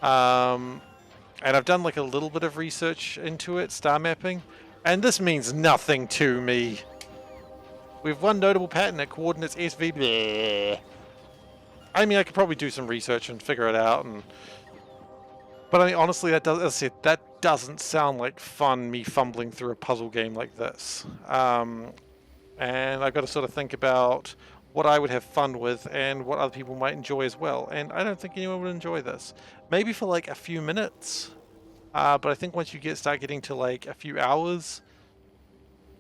And I've done like a little bit of research into it, star mapping, and this means nothing to me. We have one notable pattern at coordinates SV. Bleh. I mean, I could probably do some research and figure it out, but I mean, honestly, that doesn't sound like fun. Me fumbling through a puzzle game like this, and I've got to sort of think about what I would have fun with and what other people might enjoy as well. And I don't think anyone would enjoy this. Maybe for like a few minutes, but I think once you start getting to like a few hours,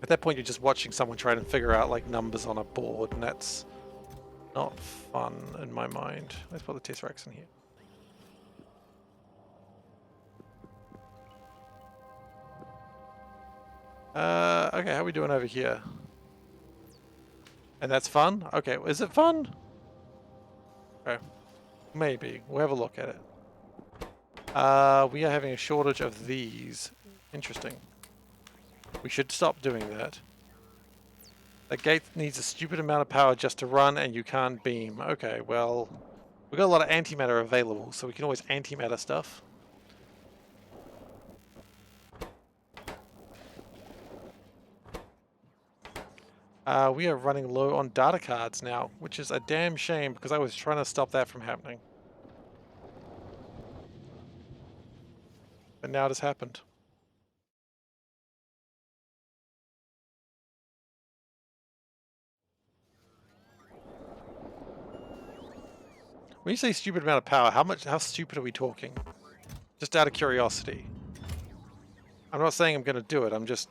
at that point you're just watching someone try to figure out like numbers on a board, and that's not fun in my mind. Let's put the Tesseracts in here. Okay, how are we doing over here? And that's fun? Okay, is it fun? Okay, maybe. We'll have a look at it. We are having a shortage of these. Interesting. We should stop doing that. The gate needs a stupid amount of power just to run, and you can't beam. Okay, well, we've got a lot of antimatter available, so we can always antimatter stuff. We are running low on data cards now, which is a damn shame because I was trying to stop that from happening. But now it has happened. When you say stupid amount of power, how stupid are we talking? Just out of curiosity. I'm not saying I'm going to do it, I'm just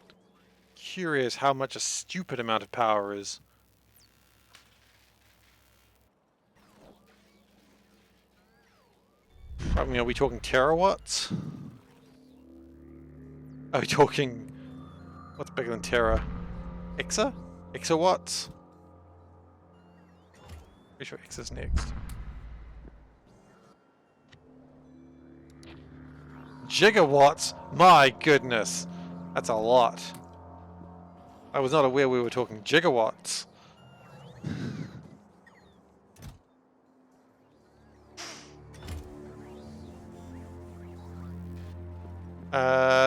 curious how much a stupid amount of power is. I mean, are we talking terawatts? Are we talking... What's bigger than tera? Exa? Exawatts? Pretty sure Exa's next. Gigawatts? My goodness. That's a lot. I was not aware we were talking gigawatts.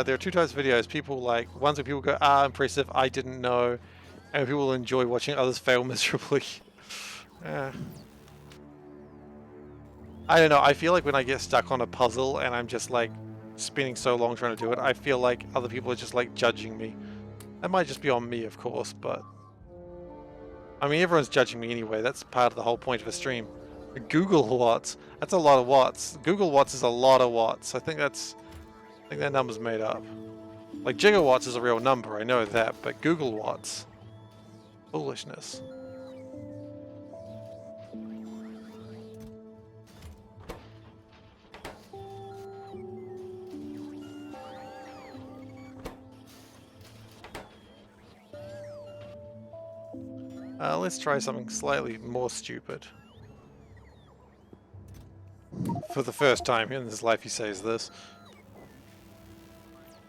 There are two types of videos. People like ones where people go, "Ah, impressive, I didn't know," and people enjoy watching others fail miserably. I don't know. I feel like when I get stuck on a puzzle and I'm just like spending so long trying to do it, I feel like other people are just like judging me. That might just be on me, of course, but I mean, everyone's judging me anyway. That's part of the whole point of a stream. Google watts. That's a lot of watts. Google watts is a lot of watts. I think that number's made up. Like gigawatts is a real number, I know that, but Google watts. Foolishness. Let's try something slightly more stupid. For the first time in his life he says this.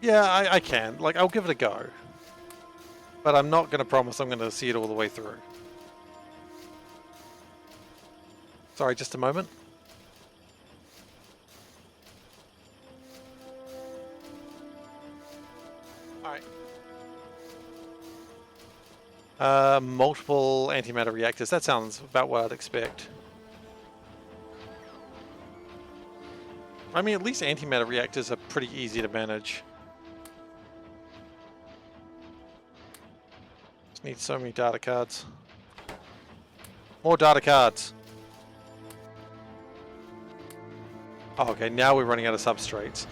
Yeah, I can. Like, I'll give it a go. But I'm not going to promise I'm going to see it all the way through. Sorry, just a moment. Alright. Multiple antimatter reactors. That sounds about what I'd expect. I mean, at least antimatter reactors are pretty easy to manage. Just need so many data cards. More data cards. Oh, okay, now we're running out of substrates.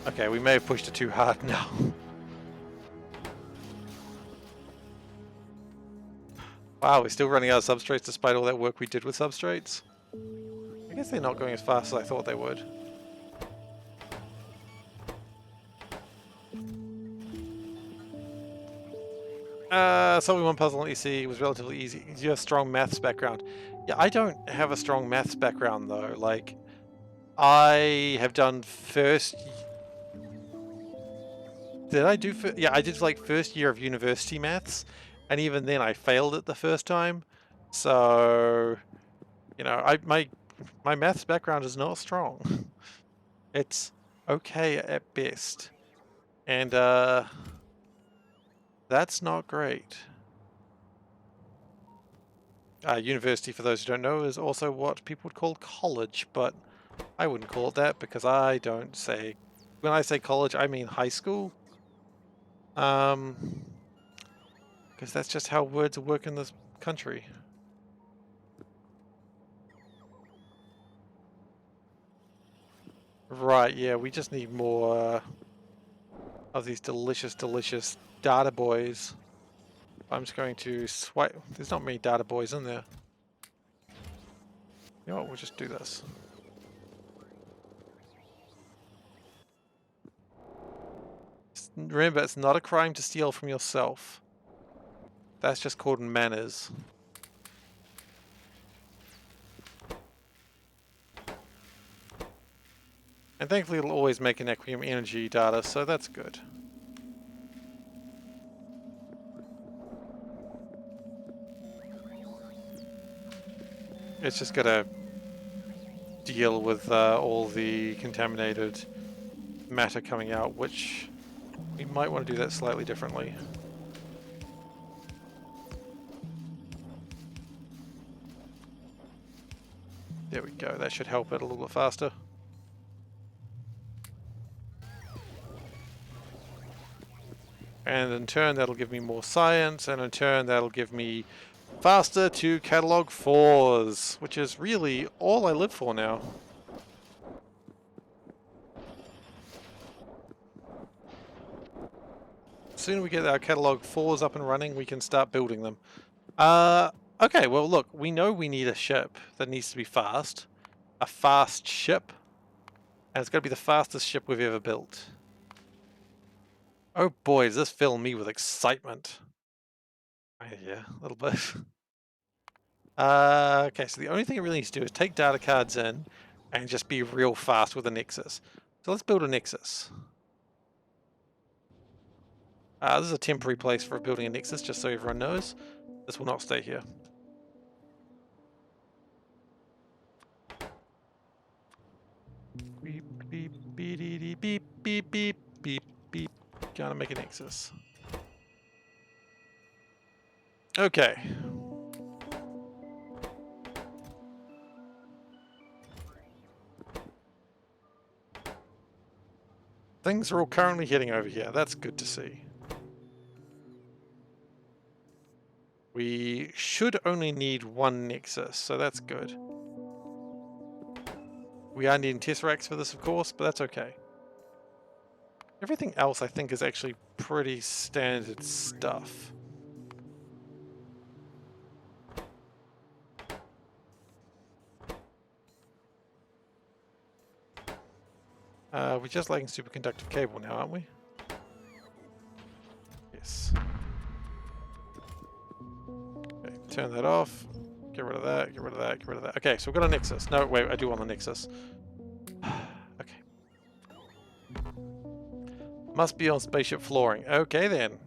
Okay, we may have pushed it too hard now. Wow, we're still running out of substrates despite all that work we did with substrates. I guess they're not going as fast as I thought they would. Solving one puzzle on EC was relatively easy. Do you have a strong maths background? Yeah, I don't have a strong maths background though. Like, I have done first... Did I do... Yeah, I did like first year of university maths. And even then I failed it the first time. So, you know, my maths background is not strong. It's okay at best. And, that's not great. University, for those who don't know, is also what people would call college, but I wouldn't call it that because I don't say... When I say college, I mean high school. Because that's just how words work in this country. Right, yeah, we just need more of these delicious, delicious data boys. I'm just going to swipe. There's not many data boys in there. You know what, we'll just do this. Remember, it's not a crime to steal from yourself. That's just called manners. And thankfully it'll always make an Equium energy data, so that's good. It's just gotta deal with all the contaminated matter coming out, which we might want to do that slightly differently. There we go, that should help it a little bit faster. And in turn that'll give me more science, and in turn that'll give me faster to catalog 4s, which is really all I live for now. As soon as we get our catalog 4s up and running, we can start building them. Okay, well look, we know we need a ship that needs to be fast. A fast ship. And it's going to be the fastest ship we've ever built. Oh boy, does this fill me with excitement. Yeah, a little bit. Okay, so the only thing it really needs to do is take data cards in and just be real fast with a Nexus. So let's build a Nexus. This is a temporary place for building a Nexus, just so everyone knows. This will not stay here. Beep, beep, beep, beep, beep, beep, beep, beep, beep. Gotta make a Nexus. Okay. Things are all currently heading over here. That's good to see. We should only need one Nexus, so that's good. We are needing Tesseracts for this, of course, but that's okay. Everything else, I think, is actually pretty standard stuff. We're just lacking superconductive cable now, aren't we? Yes. Okay, turn that off. Get rid of that, get rid of that, get rid of that. Okay, so we've got a Nexus. No, wait, I do want the Nexus. Okay. Must be on spaceship flooring. Okay, then.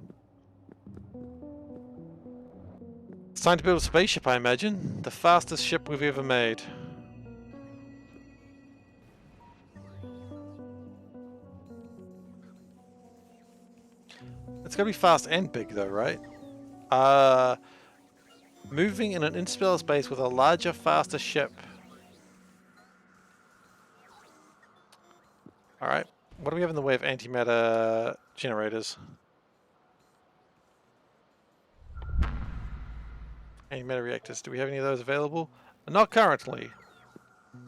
It's time to build a spaceship, I imagine. The fastest ship we've ever made. It's gonna be fast and big though, right? Moving in an interstellar space with a larger, faster ship. Alright. What do we have in the way of antimatter generators? Antimatter reactors. Do we have any of those available? Not currently.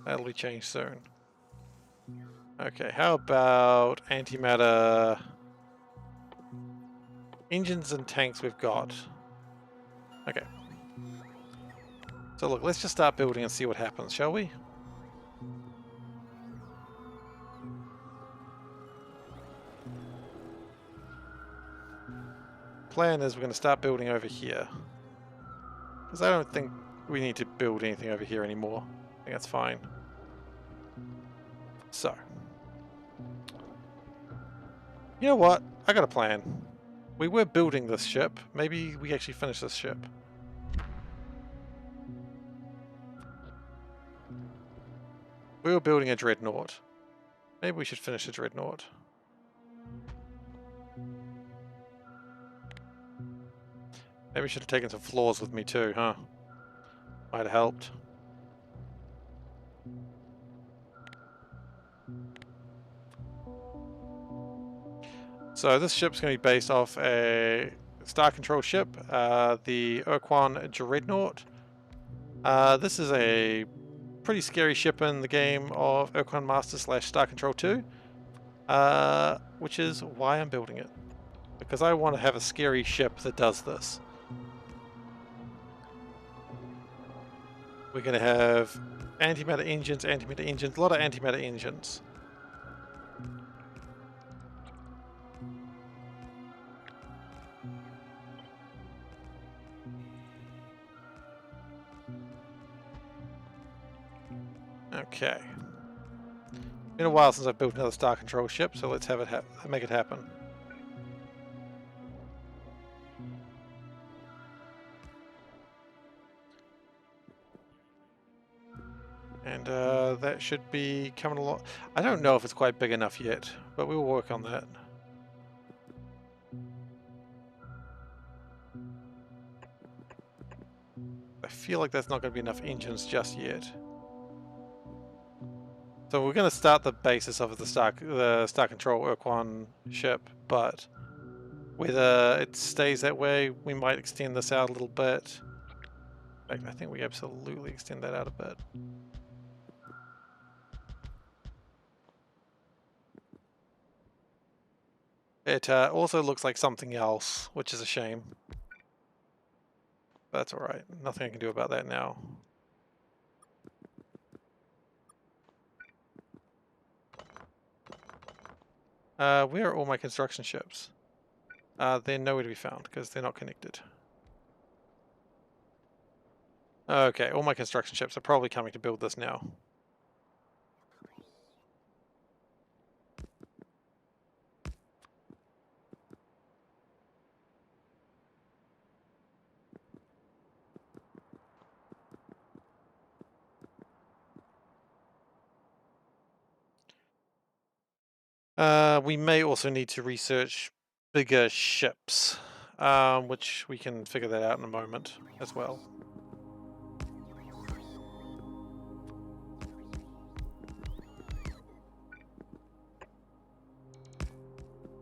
That'll be changed soon. Okay, how about antimatter engines and tanks we've got? Okay. So look, let's just start building and see what happens, shall we? Plan is we're going to start building over here. Because I don't think we need to build anything over here anymore. I think that's fine. So. You know what? I got a plan. We were building this ship. Maybe we actually finish this ship. We were building a dreadnought. Maybe we should finish the dreadnought. Maybe I should have taken some floors with me too, huh? Might have helped. So this ship's going to be based off a Star Control ship, the Urquan Dreadnought. This is a pretty scary ship in the game of Urquan Master / Star Control 2, which is why I'm building it. Because I want to have a scary ship that does this. We're going to have antimatter engines, a lot of antimatter engines. Okay. Been a while since I've built another Star Control ship, so let's have it make it happen. And that should be coming along. I don't know if it's quite big enough yet, but we'll work on that. I feel like that's not going to be enough engines just yet. So we're going to start the basis of the Star Control Urquan ship, but whether it stays that way, we might extend this out a little bit. In fact, I think we absolutely extend that out a bit. It also looks like something else, which is a shame. That's alright. Nothing I can do about that now. Where are all my construction ships? They're nowhere to be found because they're not connected. Okay, all my construction ships are probably coming to build this now. We may also need to research bigger ships, which we can figure that out in a moment as well.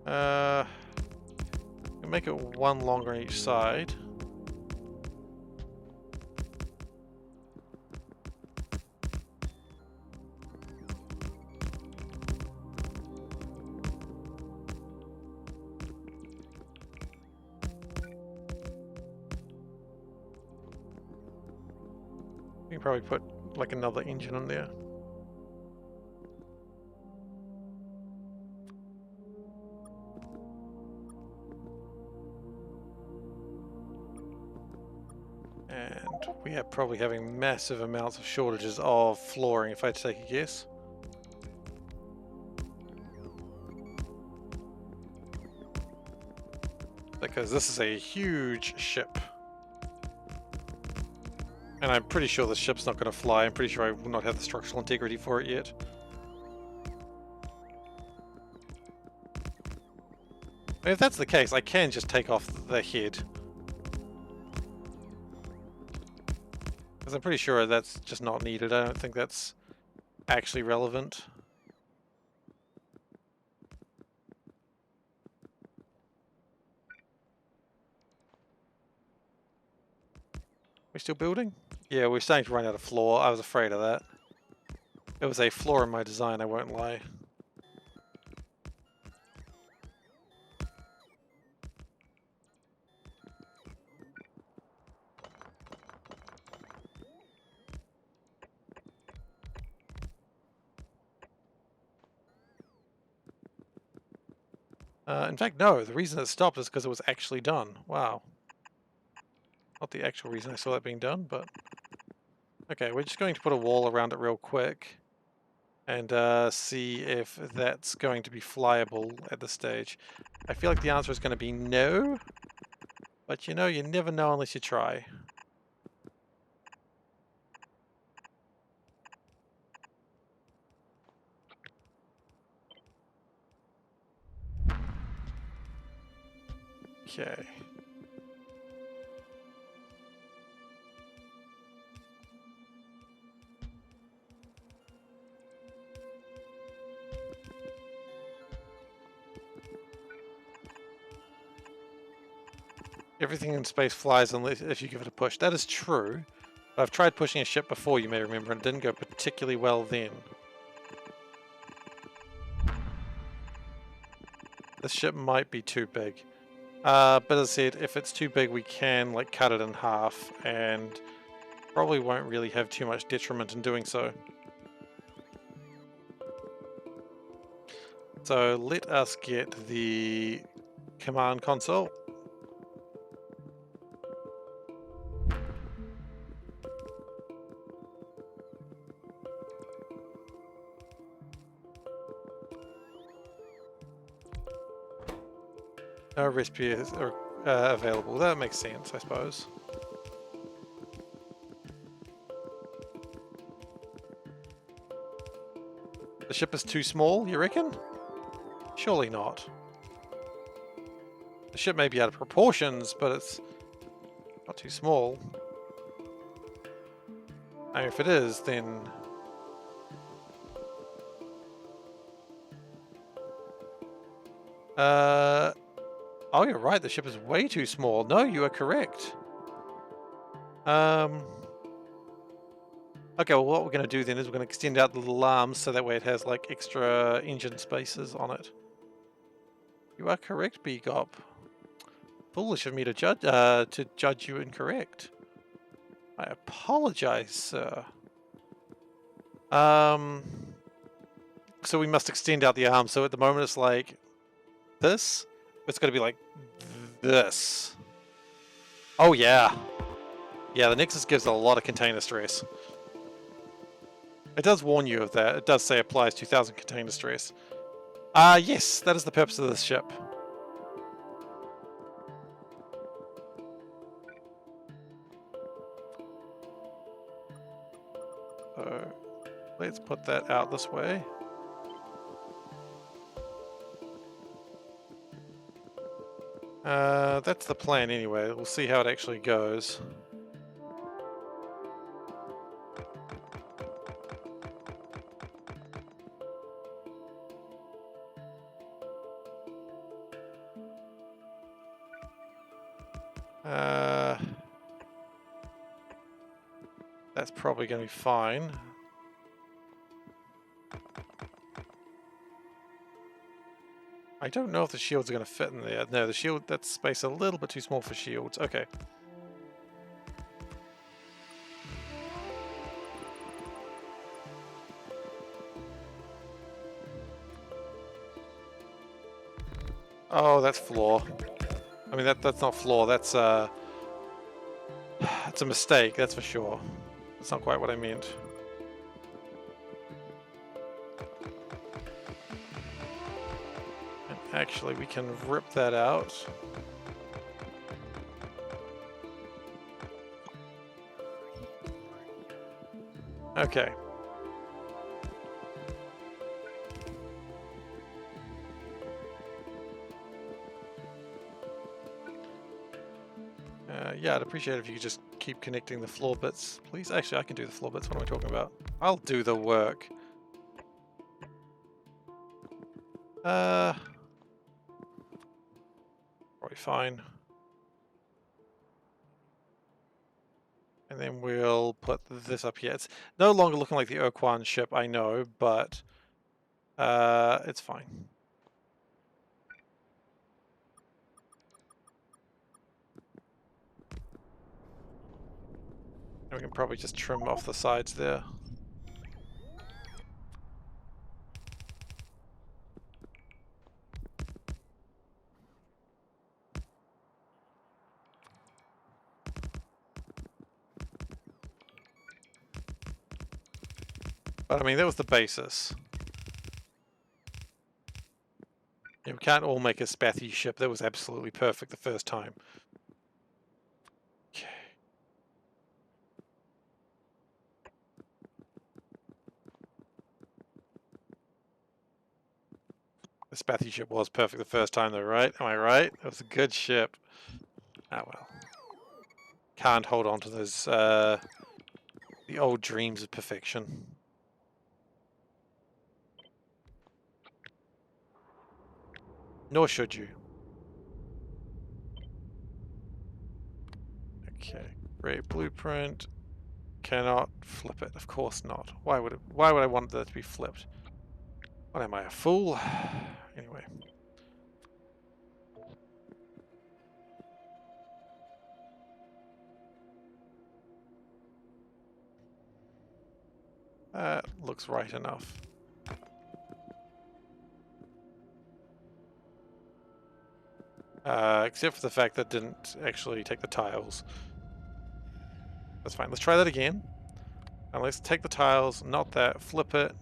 We'll make it one longer on each side. We can probably put like another engine in there. And we are probably having massive amounts of shortages of flooring, if I had to take a guess. Because this is a huge ship. And I'm pretty sure the ship's not going to fly. I'm pretty sure I will not have the structural integrity for it yet. If that's the case, I can just take off the head. Because I'm pretty sure that's just not needed. I don't think that's actually relevant. We still building? Yeah, we're starting to run out of floor. I was afraid of that. It was a flaw in my design, I won't lie. In fact, no, the reason it stopped is because it was actually done. Wow. Not the actual reason I saw that being done, but... Okay, we're just going to put a wall around it real quick and see if that's going to be flyable at this stage. I feel like the answer is going to be no, but you know, you never know unless you try. Okay. Everything in space flies unless if you give it a push. That is true. I've tried pushing a ship before, you may remember, and it didn't go particularly well then. This ship might be too big. But as I said, if it's too big, we can like cut it in half, and probably won't really have too much detriment in doing so. So let us get the command console. No recipes are available. That makes sense, I suppose. The ship is too small, you reckon? Surely not. The ship may be out of proportions, but it's not too small. I mean, if it is, then... Oh, you're right, the ship is way too small. No, you are correct. Okay, well, what we're going to do then is we're going to extend out the little arms so that way it has, like, extra engine spaces on it. You are correct, Begop. Foolish of me to judge you incorrect. I apologize, sir. So we must extend out the arms. So at the moment it's like this. It's going to be like this. Oh yeah. Yeah, the Nexus gives a lot of container stress. It does warn you of that. It does say applies 2000 container stress. Yes, that is the purpose of this ship. So let's put that out this way. That's the plan anyway. We'll see how it actually goes. That's probably going to be fine. I don't know if the shields are going to fit in there. No, the shield, that's space a little bit too small for shields. Okay. Oh, that's flaw. I mean, that's not flaw. That's it's a mistake. That's for sure. That's not quite what I meant. And actually, we can rip that out. Okay. Yeah, I'd appreciate it if you could just keep connecting the floor bits, please. Actually, I can do the floor bits. What am I talking about? I'll do the work. Probably fine. And then we'll put this up here. It's no longer looking like the Urquan ship, I know, but it's fine. And we can probably just trim off the sides there. But I mean, that was the basis. Yeah, we can't all make a spathy ship. That was absolutely perfect the first time. Okay. The spathy ship was perfect the first time though, right? Am I right? That was a good ship. Ah well. Can't hold on to those, the old dreams of perfection. Nor should you. Okay, great blueprint. Cannot flip it. Of course not. Why would I want that to be flipped? What am I, a fool? Anyway. That looks right enough. Except for the fact that it didn't actually take the tiles. That's fine. Let's try that again. And let's take the tiles, not that, flip it.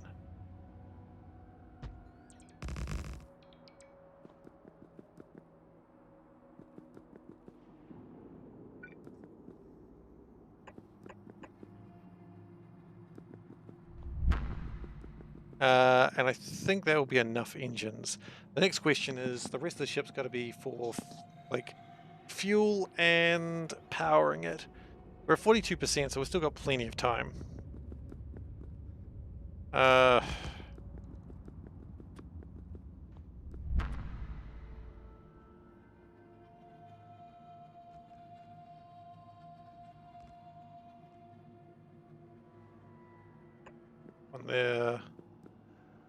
And I think that will be enough engines. The next question is, the rest of the ship's got to be for, like, fuel and powering it. We're at 42%, so we've still got plenty of time. One there.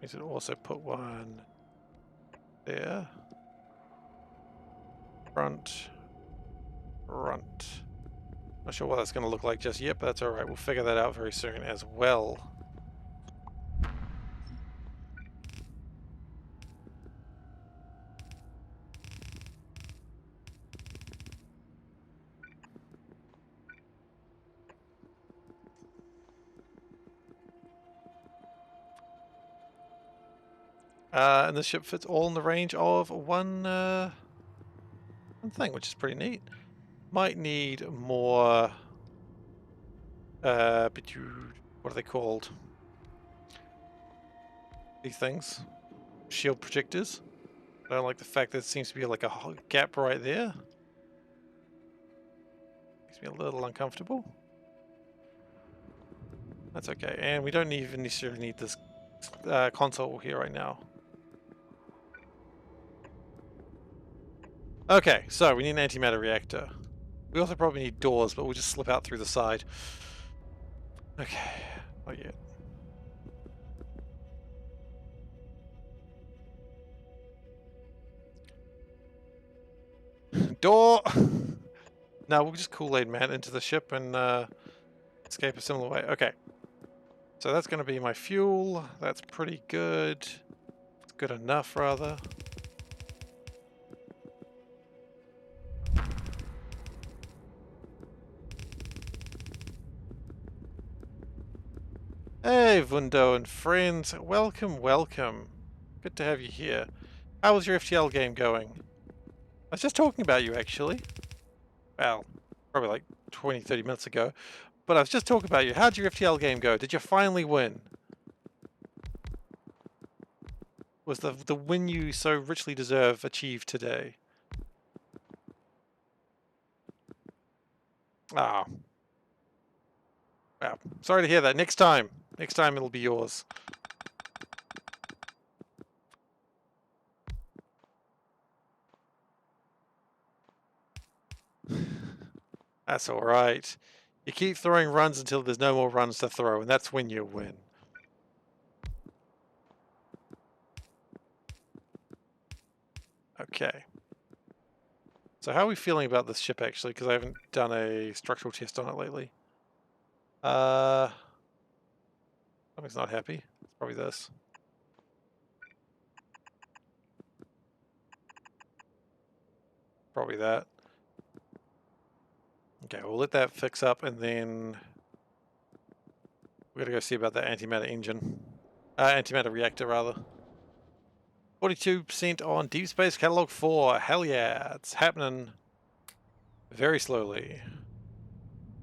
We should also put one there. Front. Not sure what that's going to look like just yet, but that's alright. We'll figure that out very soon as well. And the ship fits all in the range of one thing, which is pretty neat. Might need more. What are they called? These things, shield projectors. I don't like the fact that it seems to be like a gap right there. Makes me a little uncomfortable. That's okay, and we don't even necessarily need this console here right now. Okay, so we need an antimatter reactor. We also probably need doors, but we'll just slip out through the side. Okay, not yet. Door! No, we'll just Kool-Aid Man into the ship and escape a similar way. Okay. So that's going to be my fuel. That's pretty good. It's good enough, rather. Hey, Vundo and friends. Welcome, welcome. Good to have you here. How was your FTL game going? I was just talking about you, actually. Well, probably like 20, 30 minutes ago. But I was just talking about you. How'd your FTL game go? Did you finally win? Was the win you so richly deserve achieved today? Ah. Wow. Sorry to hear that. Next time it'll be yours. That's alright. You keep throwing runs until there's no more runs to throw, and that's when you win. Okay. So how are we feeling about this ship, actually? Because I haven't done a structural test on it lately. Something's not happy. It's probably this. Probably that. Okay, we'll let that fix up, and then we gotta go see about that antimatter engine. Antimatter reactor, rather. 42% on Deep Space Catalog 4. Hell yeah, it's happening very slowly.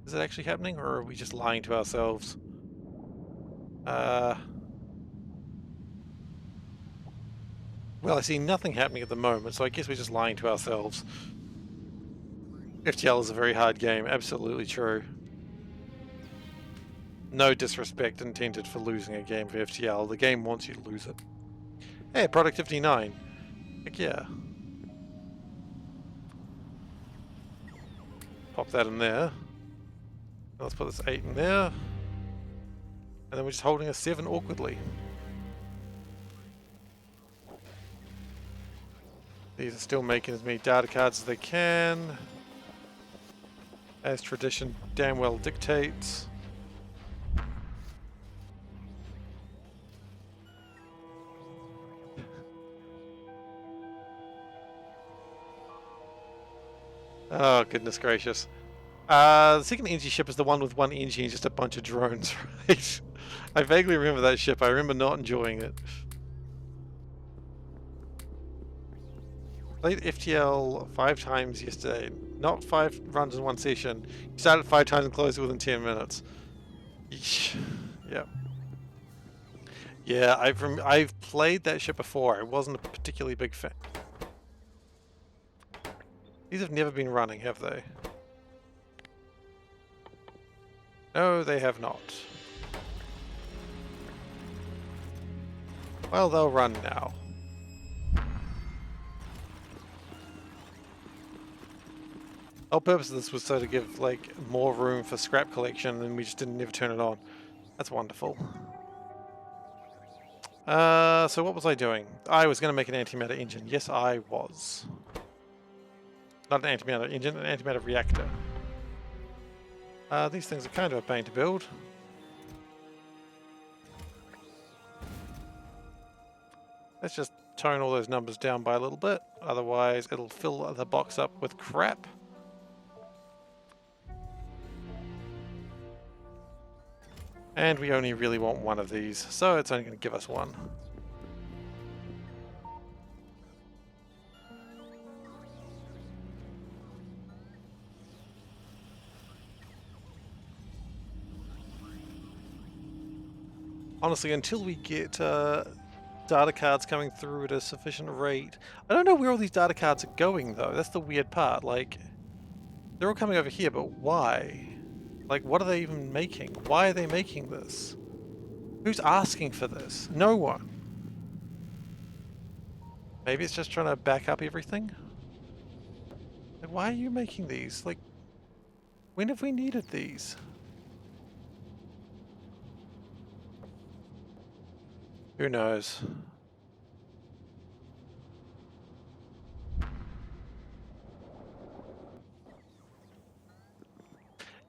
Is it actually happening, or are we just lying to ourselves? Well, I see nothing happening at the moment, so I guess we're just lying to ourselves. FTL is a very hard game, absolutely true. No disrespect intended for losing a game for FTL. The game wants you to lose it. Hey, productivity 9. Heck yeah. Pop that in there. Let's put this 8 in there. And then we're just holding a 7 awkwardly. These are still making as many data cards as they can, as tradition damn well dictates. Oh, goodness gracious. The second energy ship is the one with one engine and just a bunch of drones, right? I vaguely remember that ship. I remember not enjoying it. Played FTL 5 times yesterday. Not 5 runs in one session. You started 5 times and closed it within 10 minutes. Yeesh. Yeah. Yeah, I've played that ship before. I wasn't a particularly big fan. These have never been running, have they? No, they have not. Well, they'll run now. The whole purpose of this was so to give, like, more room for scrap collection, and we just didn't ever turn it on. That's wonderful. So what was I doing? I was going to make an antimatter engine. Yes, I was. Not an antimatter engine, an antimatter reactor. These things are kind of a pain to build. Let's just tone all those numbers down by a little bit, otherwise it'll fill the box up with crap. And we only really want one of these, so it's only going to give us one. honestly, until we get data cards coming through at a sufficient rate, I don't know where all these data cards are going though. That's the weird part. Like, they're all coming over here, but why? Like, what are they even making? Why are they making this? Who's asking for this? No one. Maybe it's just trying to back up everything? Like, why are you making these? Like, when have we needed these? Who knows?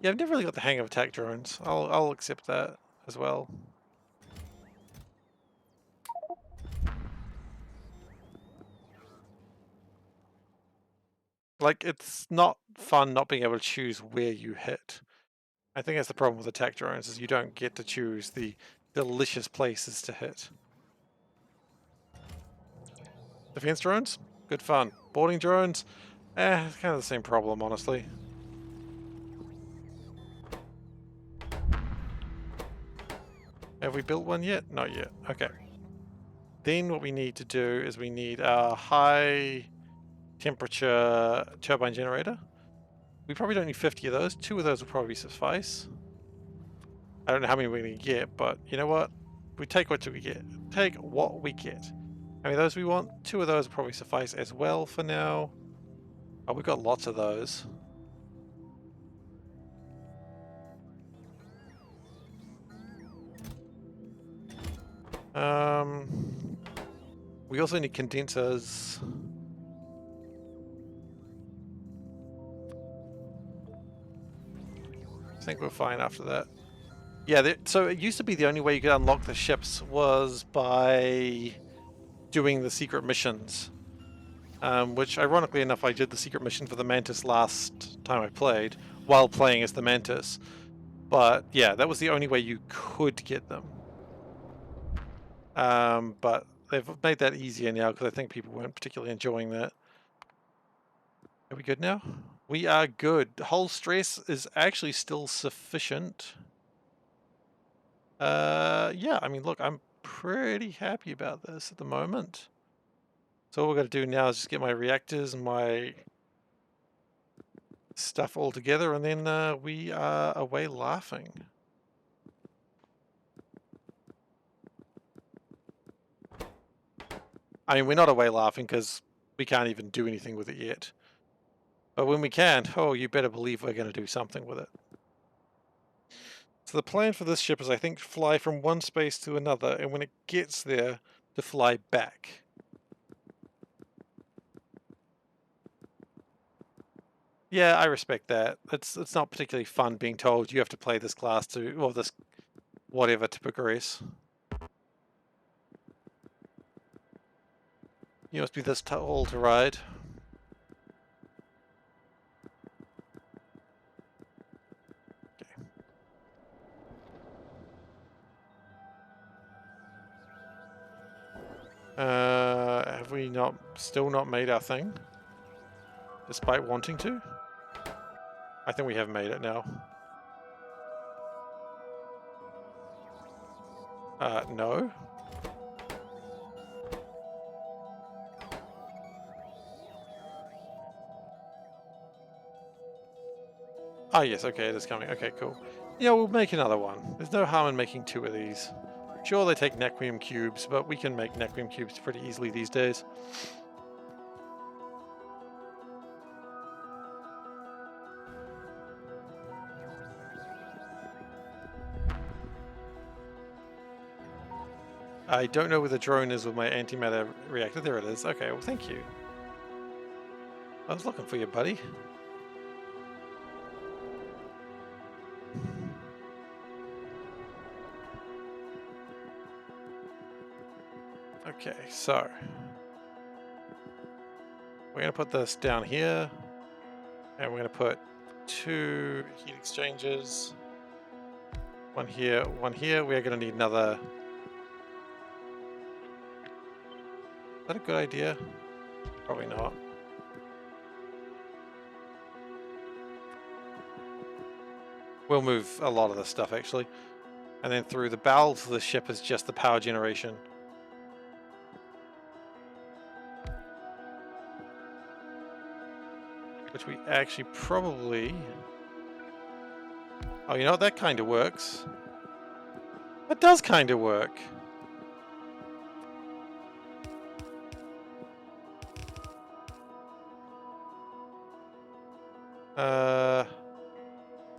Yeah, I've never really got the hang of attack drones. I'll accept that as well. Like, it's not fun not being able to choose where you hit. I think that's the problem with attack drones, is you don't get to choose the delicious places to hit. Defense drones? Good fun. Boarding drones? It's kind of the same problem, honestly. Have we built one yet? Not yet. Okay. Then what we need to do is we need a high temperature turbine generator. We probably don't need 50 of those. 2 of those will probably suffice. I don't know how many we're going to get, but you know what? We take what we get. Take what we get. How many of those we want? 2 of those will probably suffice as well for now. Oh, we've got lots of those. We also need condensers. I think we're fine after that. Yeah, so it used to be the only way you could unlock the ships was by doing the secret missions. Which, ironically enough, I did the secret mission for the Mantis last time I played, while playing as the Mantis. But yeah, that was the only way you could get them. But they've made that easier now because I think people weren't particularly enjoying that. Are we good now? We are good. Hull stress is actually still sufficient. Yeah, I mean, look, I'm pretty happy about this at the moment. So all we're going to do now is just get my reactors and my stuff all together, and then we are away laughing. I mean, we're not away laughing because we can't even do anything with it yet. But when we can, oh, you better believe we're going to do something with it. So the plan for this ship is, I think, fly from one space to another, and when it gets there, to fly back. Yeah, I respect that. It's not particularly fun being told you have to play this class to, or this whatever to progress. You must be this tall to ride. Have we still not made our thing? Despite wanting to? I think we have made it now. No. Ah, yes, okay, it is coming. Okay, cool. Yeah, we'll make another one. There's no harm in making 2 of these. Sure, they take Naquium cubes, but we can make Naquium cubes pretty easily these days. I don't know where the drone is with my antimatter reactor. There it is. Okay, well, thank you. I was looking for you, buddy. Okay, so we're going to put this down here, and we're going to put 2 heat exchangers. One here, one here. We're going to need another. Is that a good idea? Probably not. We'll move a lot of this stuff, actually. And then through the bowels of the ship is just the power generation. Which we actually probably... Oh, you know what? That kind of works. That does kind of work.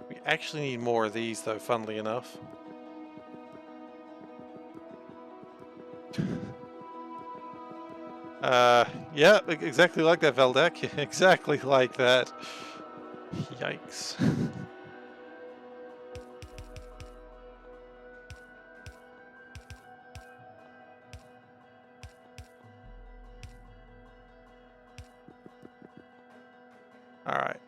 We actually need more of these, though, funnily enough. Yeah, exactly like that, Veldek. Exactly like that. Yikes. Alright.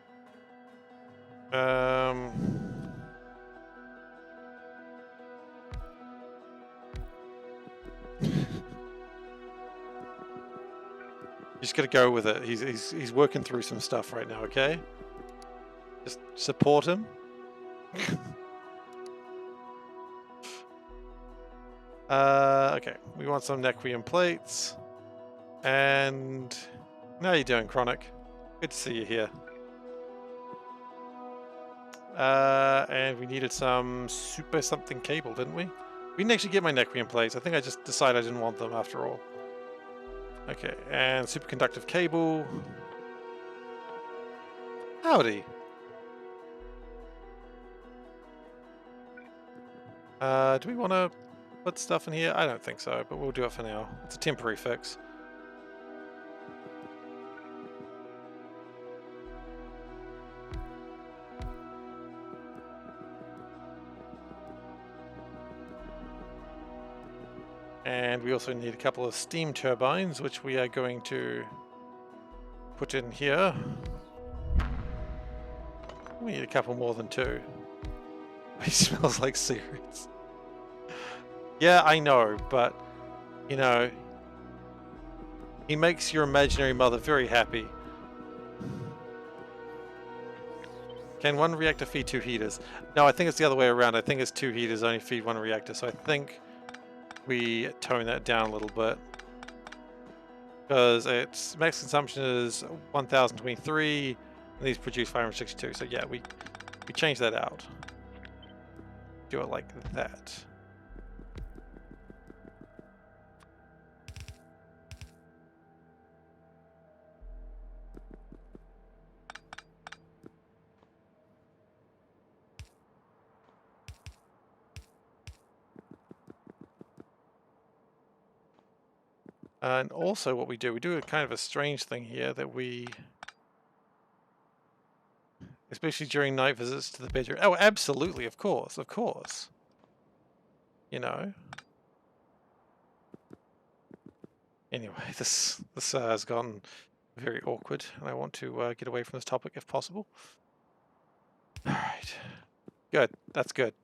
Just gotta go with it. He's working through some stuff right now, okay? Just support him. Okay. We want some Nequium plates. And how you doing, Chronic? Good to see you here. And we needed some super something cable, didn't we? We didn't actually get my Nequium plates. I think I just decided I didn't want them after all. Okay, and superconductive cable. Howdy. Do we want to put stuff in here? I don't think so, but we'll do it for now. It's a temporary fix. And we also need a couple of steam turbines, which we are going to put in here. We need a couple more than two. He smells like cigarettes. Yeah, I know, but, you know, he makes your imaginary mother very happy. Can one reactor feed two heaters? No, I think it's the other way around. I think it's two heaters only feed one reactor, so I think we tone that down a little bit. Because its max consumption is 1023, and these produce 562, so yeah, we change that out. Do it like that. And also what we do a kind of a strange thing here that we, especially during night visits to the bedroom. Oh, absolutely, of course, of course. You know. Anyway, this has gotten very awkward, and I want to get away from this topic if possible. All right, good. That's good.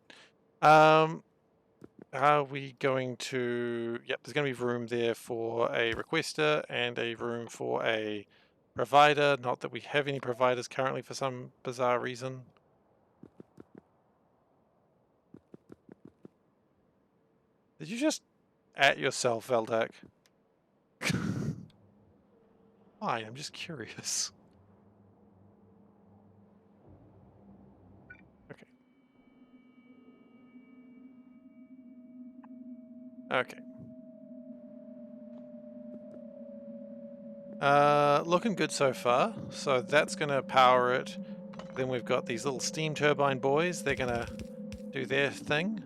Are we going to... Yep, there's going to be room there for a requester and a room for a provider. Not that we have any providers currently for some bizarre reason. Did you just at yourself, Veldak? Why? I'm just curious. Okay. Okay. Looking good so far. So that's going to power it. Then we've got these little steam turbine boys. They're going to do their thing.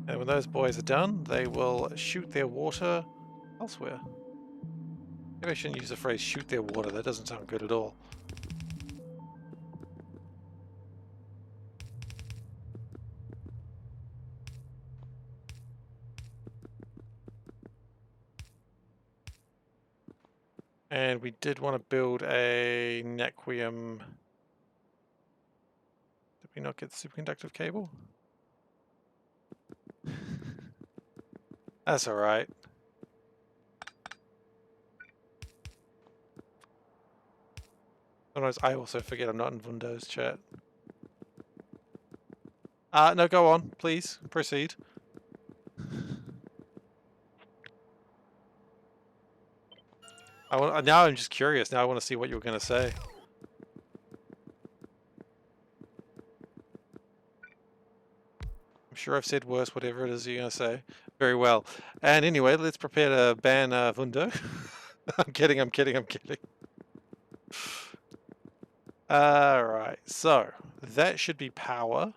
And when those boys are done, they will shoot their water elsewhere. Maybe I shouldn't use the phrase shoot their water. That doesn't sound good at all. And we did want to build a Nequium. Did we not get the superconductive cable? That's alright. Sometimes I also forget I'm not in Windows chat. No, go on, please. Proceed. Now I'm just curious. Now I want to see what you were going to say. I'm sure I've said worse, whatever it is you're going to say. Very well. And anyway, let's prepare to ban Vundo. I'm kidding, I'm kidding, I'm kidding. Alright, so that should be power.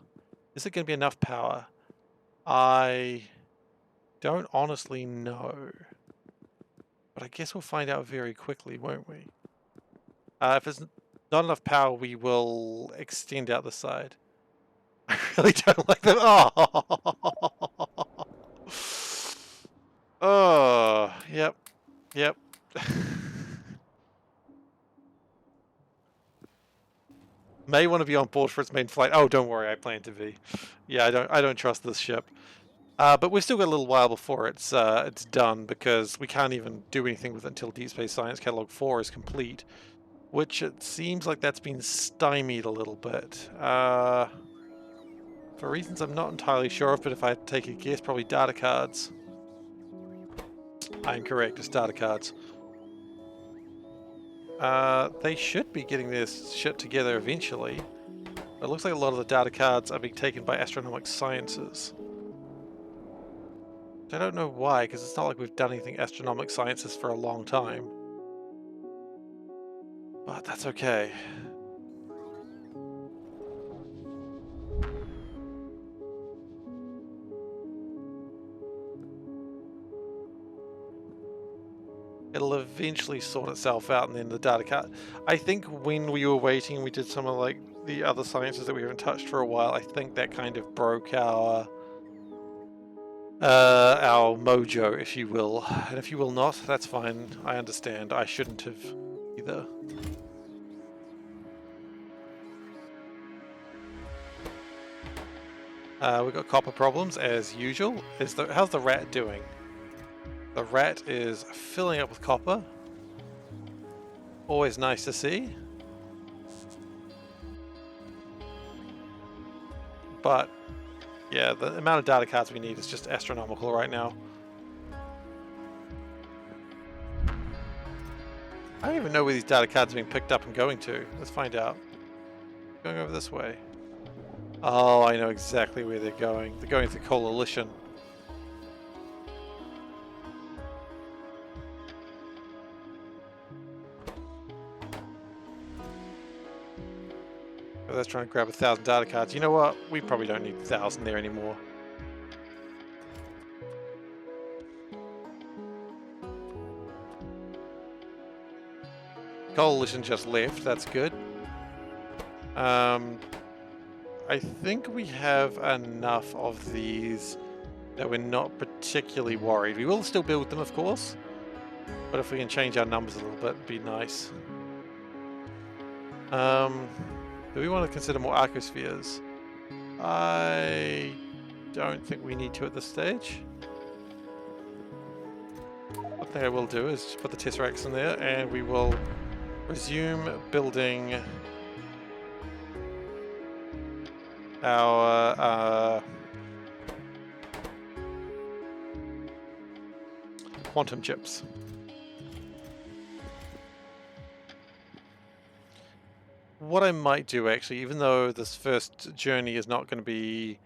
Is it going to be enough power? I don't honestly know. But I guess we'll find out very quickly, won't we? If it's not enough power, we will extend out the side. I really don't like that. Oh, oh, yep, yep. May want to be on board for its main flight. Oh, don't worry, I plan to be. Yeah, I don't trust this ship. But we've still got a little while before it's done, because we can't even do anything with it until Deep Space Science Catalog 4 is complete, which it seems like that's been stymied a little bit. For reasons I'm not entirely sure of, but if I had to take a guess, probably data cards. I'm correct, it's data cards. They should be getting their shit together eventually. It looks like a lot of the data cards are being taken by Astronomic Sciences. I don't know why, because it's not like we've done anything Astronomic Sciences for a long time. But that's okay. It'll eventually sort itself out, and then the data card. I think when we were waiting, we did some of like the other sciences that we haven't touched for a while. I think that kind of broke our mojo, if you will. And if you will not, that's fine. I understand. I shouldn't have either. We've got copper problems as usual. How's the rat doing? The rat is filling up with copper. Always nice to see. But yeah, the amount of data cards we need is just astronomical right now. I don't even know where these data cards are being picked up and going to. Let's find out. Going over this way. Oh, I know exactly where they're going. They're going to Coalition. Let's try and grab 1,000 data cards. You know what? We probably don't need 1,000 there anymore. Coalition just left. That's good. I think we have enough of these that we're not particularly worried. We will still build them, of course. But if we can change our numbers a little bit, it'd be nice. Do we want to consider more arcospheres? I don't think we need to at this stage. One thing I will do is just put the Tesseracts in there, and we will resume building our quantum chips. What I might do, actually, even though this first journey is not going to be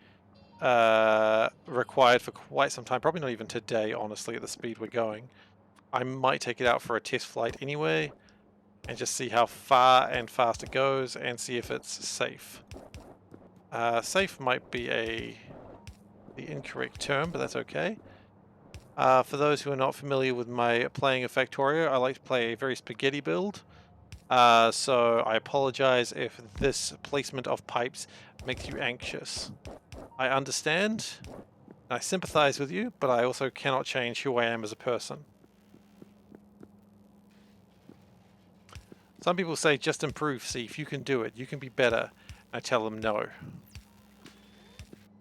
required for quite some time, probably not even today, honestly, at the speed we're going, I might take it out for a test flight anyway, and just see how far and fast it goes, and see if it's safe. Safe might be the incorrect term, but that's okay. For those who are not familiar with my playing of Factorio, I like to play a very spaghetti build. So I apologize if this placement of pipes makes you anxious. I understand, I sympathize with you, but I also cannot change who I am as a person. Some people say, just improve, Seif, you can do it, you can be better. I tell them no.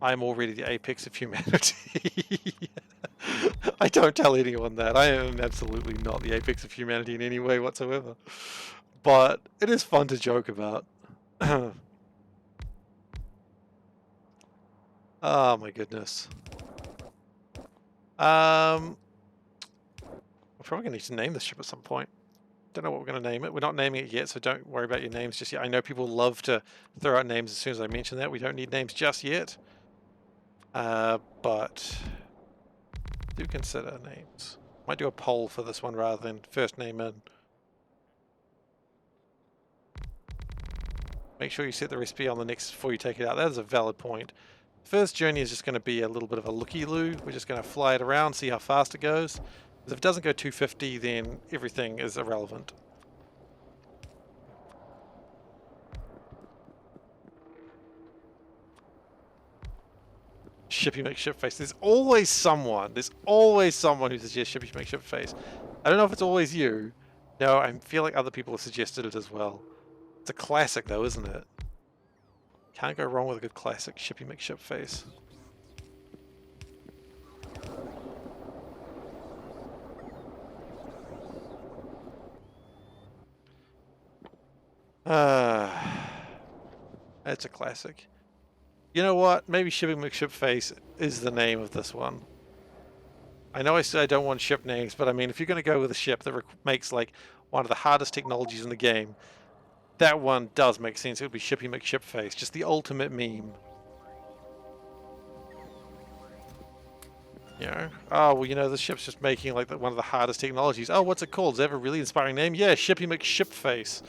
I'm already the apex of humanity. I don't tell anyone that. I am absolutely not the apex of humanity in any way whatsoever. But it is fun to joke about. Oh my goodness. We're probably going to need to name this ship at some point. Don't know what we're going to name it. We're not naming it yet, so don't worry about your names just yet. I know people love to throw out names as soon as I mention that. We don't need names just yet. But do consider names. Might do a poll for this one rather than first name in. Make sure you set the recipe on the next before you take it out. That is a valid point. First journey is just going to be a little bit of a looky-loo. We're just going to fly it around, see how fast it goes. Because if it doesn't go 250, then everything is irrelevant. Shippy McShipface. There's always someone who suggests Shippy McShipface. I don't know if it's always you. No, I feel like other people have suggested it as well. It's a classic though, isn't it? Can't go wrong with a good classic Shippy McShipface. That's a classic. You know what? Maybe Shipping McShipface is the name of this one. I know I said I don't want ship names, but I mean, if you're going to go with a ship that makes like one of the hardest technologies in the game, that one does make sense. It would be Shippy McShipface, just the ultimate meme. You know? Oh, well, you know, this ship's just making like one of the hardest technologies. Oh, what's it called? Does it have a really inspiring name? Yeah, Shippy McShipface.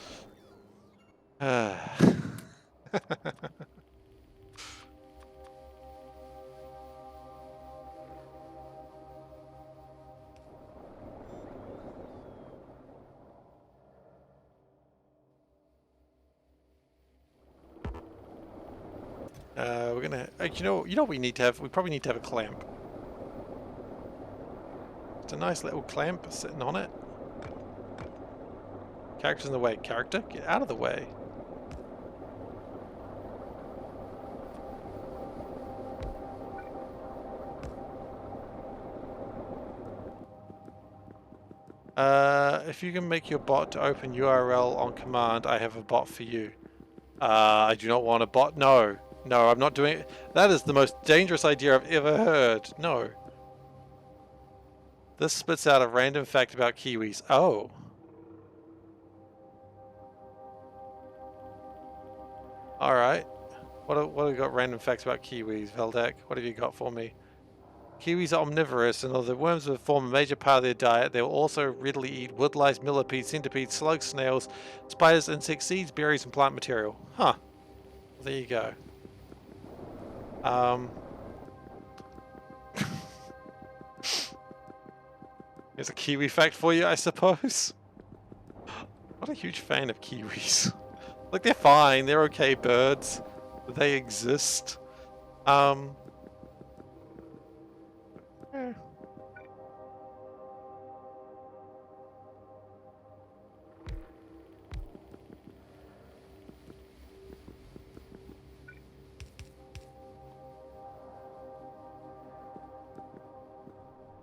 We're gonna, you know what we need to have? We probably need to have a clamp. It's a nice little clamp sitting on it. Character's in the way. Character, get out of the way. If you can make your bot to open URL on command, I have a bot for you. I do not want a bot. No. No, I'm not doing it. That is the most dangerous idea I've ever heard. No. This spits out a random fact about Kiwis. Oh. Alright. What have we got random facts about Kiwis, Veldak? What have you got for me? Kiwis are omnivorous, and although worms will form a major part of their diet, they will also readily eat wood lice, millipedes, centipedes, slugs, snails, spiders, insects, seeds, berries, and plant material. Huh. Well, there you go. Here's a Kiwi fact for you, I suppose. Not a huge fan of Kiwis. Like, they're fine, they're okay birds. They exist.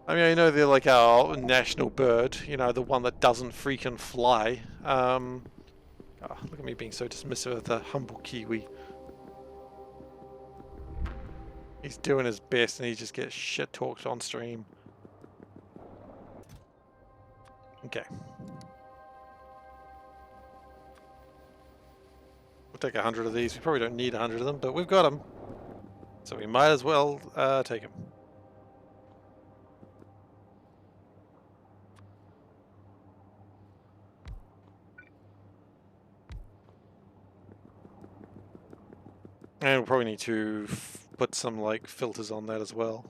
I mean, I know they're like our national bird, you know, the one that doesn't freaking fly. Oh, look at me being so dismissive of the humble Kiwi. He's doing his best and he just gets shit talked on stream. Okay. We'll take 100 of these. We probably don't need 100 of them, but we've got them. So we might as well take them. And we'll probably need to put some like filters on that as well.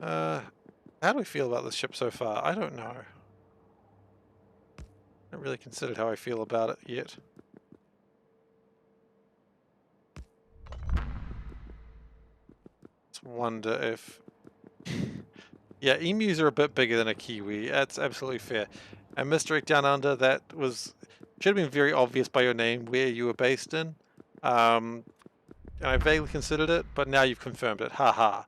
How do we feel about this ship so far? I don't know. I haven't really considered how I feel about it yet. Let's wonder if... Yeah, emus are a bit bigger than a kiwi. That's absolutely fair. And Misdirect Down Under, that was... should have been very obvious by your name where you were based in. And I vaguely considered it, but now you've confirmed it. Haha.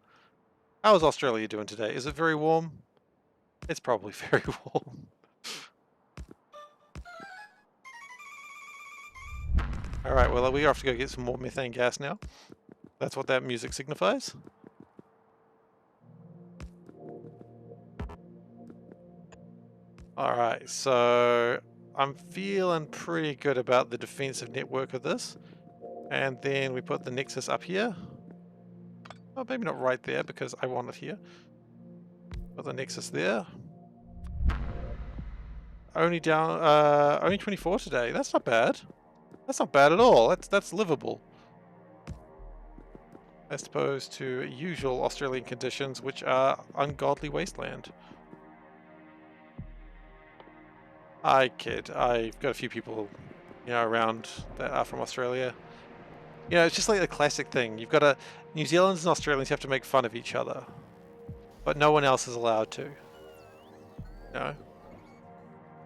How is Australia doing today? Is it very warm? It's probably very warm. Alright, well, we have to go get some more methane gas now. That's what that music signifies. Alright, so I'm feeling pretty good about the defensive network of this. And then we put the nexus up here. Oh, maybe not right there because I want it here. Put the nexus there. Only 24 today. That's not bad. That's not bad at all. That's livable. As opposed to usual Australian conditions, which are ungodly wasteland. I kid. I've got a few people, around that are from Australia. It's just like the classic thing. You've got New Zealanders and Australians have to make fun of each other, but no one else is allowed to. No.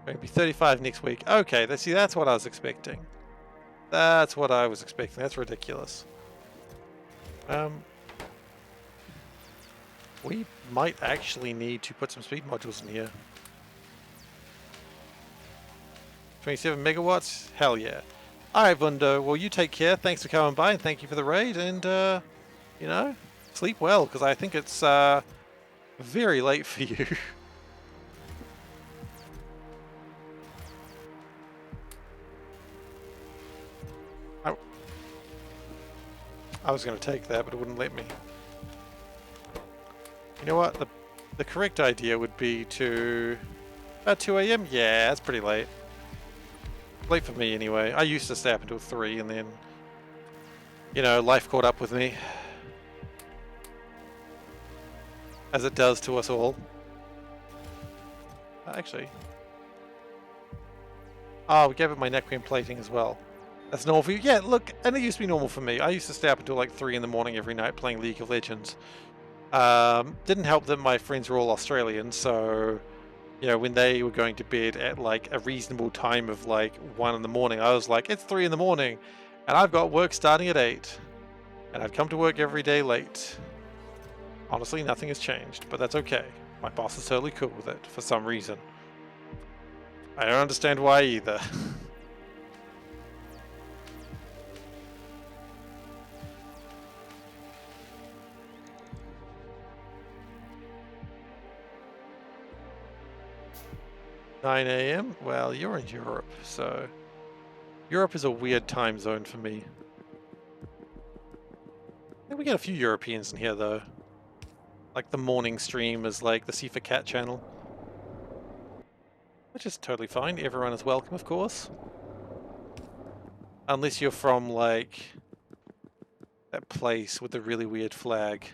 Going to be 35 next week. Okay, that's what I was expecting. That's what I was expecting. That's ridiculous. We might actually need to put some speed modules in here. 27 megawatts? Hell yeah. Alright, Vundo. Well, you take care. Thanks for coming by, and thank you for the raid. And, sleep well, because I think it's very late for you. I was going to take that, but it wouldn't let me. You know what? The correct idea would be to... About 2 AM? Yeah, that's pretty late. Late for me anyway. I used to stay up until 3 and then, life caught up with me. As it does to us all. Actually. Oh, we gave it my neck cream plating as well. That's normal for you? Yeah, look, and it used to be normal for me. I used to stay up until like 3 in the morning every night playing League of Legends. Didn't help that my friends were all Australian, so... when they were going to bed at like a reasonable time of like 1 in the morning, I was like, it's 3 in the morning and I've got work starting at 8 and I'd come to work every day late. Honestly, nothing has changed, but that's okay. My boss is totally cool with it for some reason. I don't understand why either. 9 AM? Well, you're in Europe, so... Europe is a weird time zone for me. I think we get a few Europeans in here, though. Like the morning stream is like the SeiferKatt channel. Which is totally fine. Everyone is welcome, of course. Unless you're from, like... that place with the really weird flag.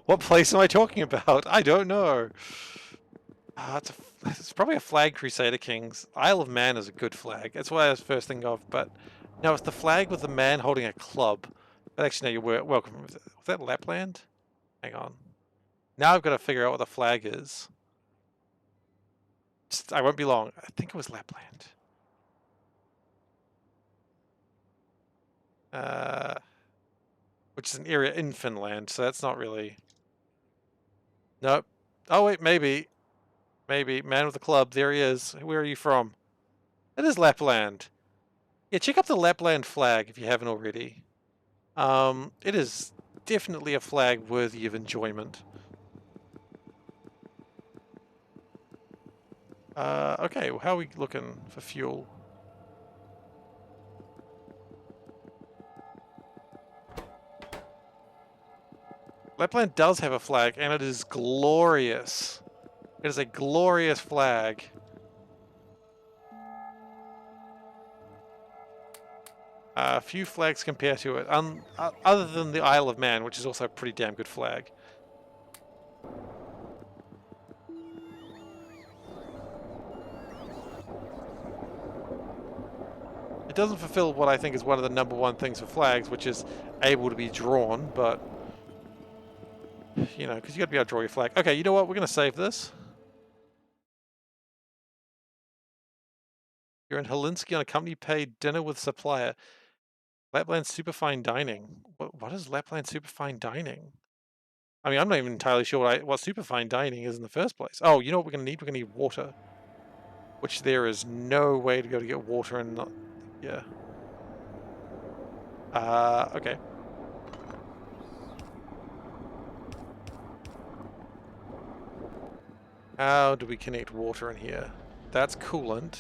What place am I talking about? I don't know. It's probably a flag, Crusader Kings. Isle of Man is a good flag. That's what I was first thinking of, but no, it's the flag with the man holding a club. But actually, no, you're welcome. Was that Lapland? Hang on. Now I've got to figure out what the flag is. I won't be long. I think it was Lapland. Which is an area in Finland, so that's not really... Nope. Oh wait, maybe. Maybe. Man with the club. There he is. Where are you from? It is Lapland. Yeah, check out the Lapland flag if you haven't already. It is definitely a flag worthy of enjoyment. Okay, well, how are we looking for fuel? Lapland does have a flag, and it is glorious. It is a glorious flag. Few flags compare to it, other than the Isle of Man, which is also a pretty damn good flag. It doesn't fulfill what I think is one of the #1 things for flags, which is able to be drawn, but... because you got to be able to draw your flag. Okay, you know what? We're going to save this. You're in Helsinki on a company-paid dinner with supplier. Lapland Superfine Dining. What is Lapland Superfine Dining? I mean, I'm not even entirely sure what Superfine Dining is in the first place. Oh, you know what we're going to need? We're going to need water. Which there is no way to go to get water in Yeah. Okay. How do we connect water in here? That's coolant.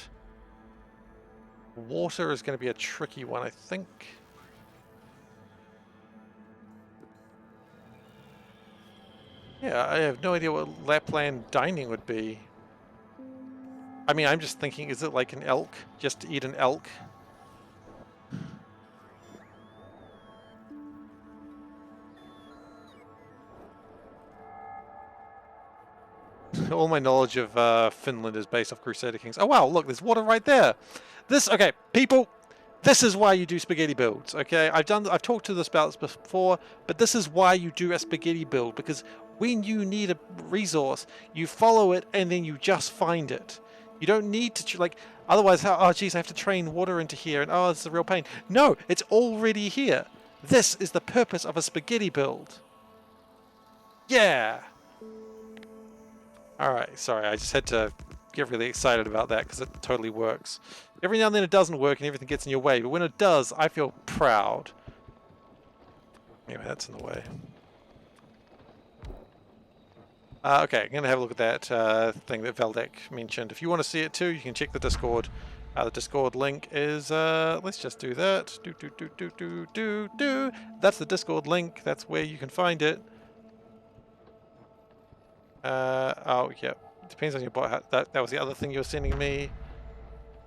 Water is going to be a tricky one, I think. Yeah, I have no idea what Lapland dining would be. I mean, I'm just thinking, is it like an elk? Just to eat an elk? All my knowledge of Finland is based off Crusader Kings. Oh wow, look, there's water right there. Okay, people, this is why you do spaghetti builds, okay? I've talked to this about this before, but this is why you do a spaghetti build, because when you need a resource, you follow it and then you just find it. You don't need to, like, otherwise, oh geez, I have to train water into here, and oh, this is a real pain. No, it's already here. This is the purpose of a spaghetti build. Yeah! Alright, sorry, I just had to get really excited about that because it totally works. Every now and then it doesn't work and everything gets in your way, but when it does, I feel proud. Anyway, that's in the way. Okay, I'm going to have a look at that thing that Valdek mentioned. If you want to see it too, you can check the Discord. The Discord link is, let's just do that. That's the Discord link. That's where you can find it. Oh, yeah. Depends on your bot. That was the other thing you were sending me.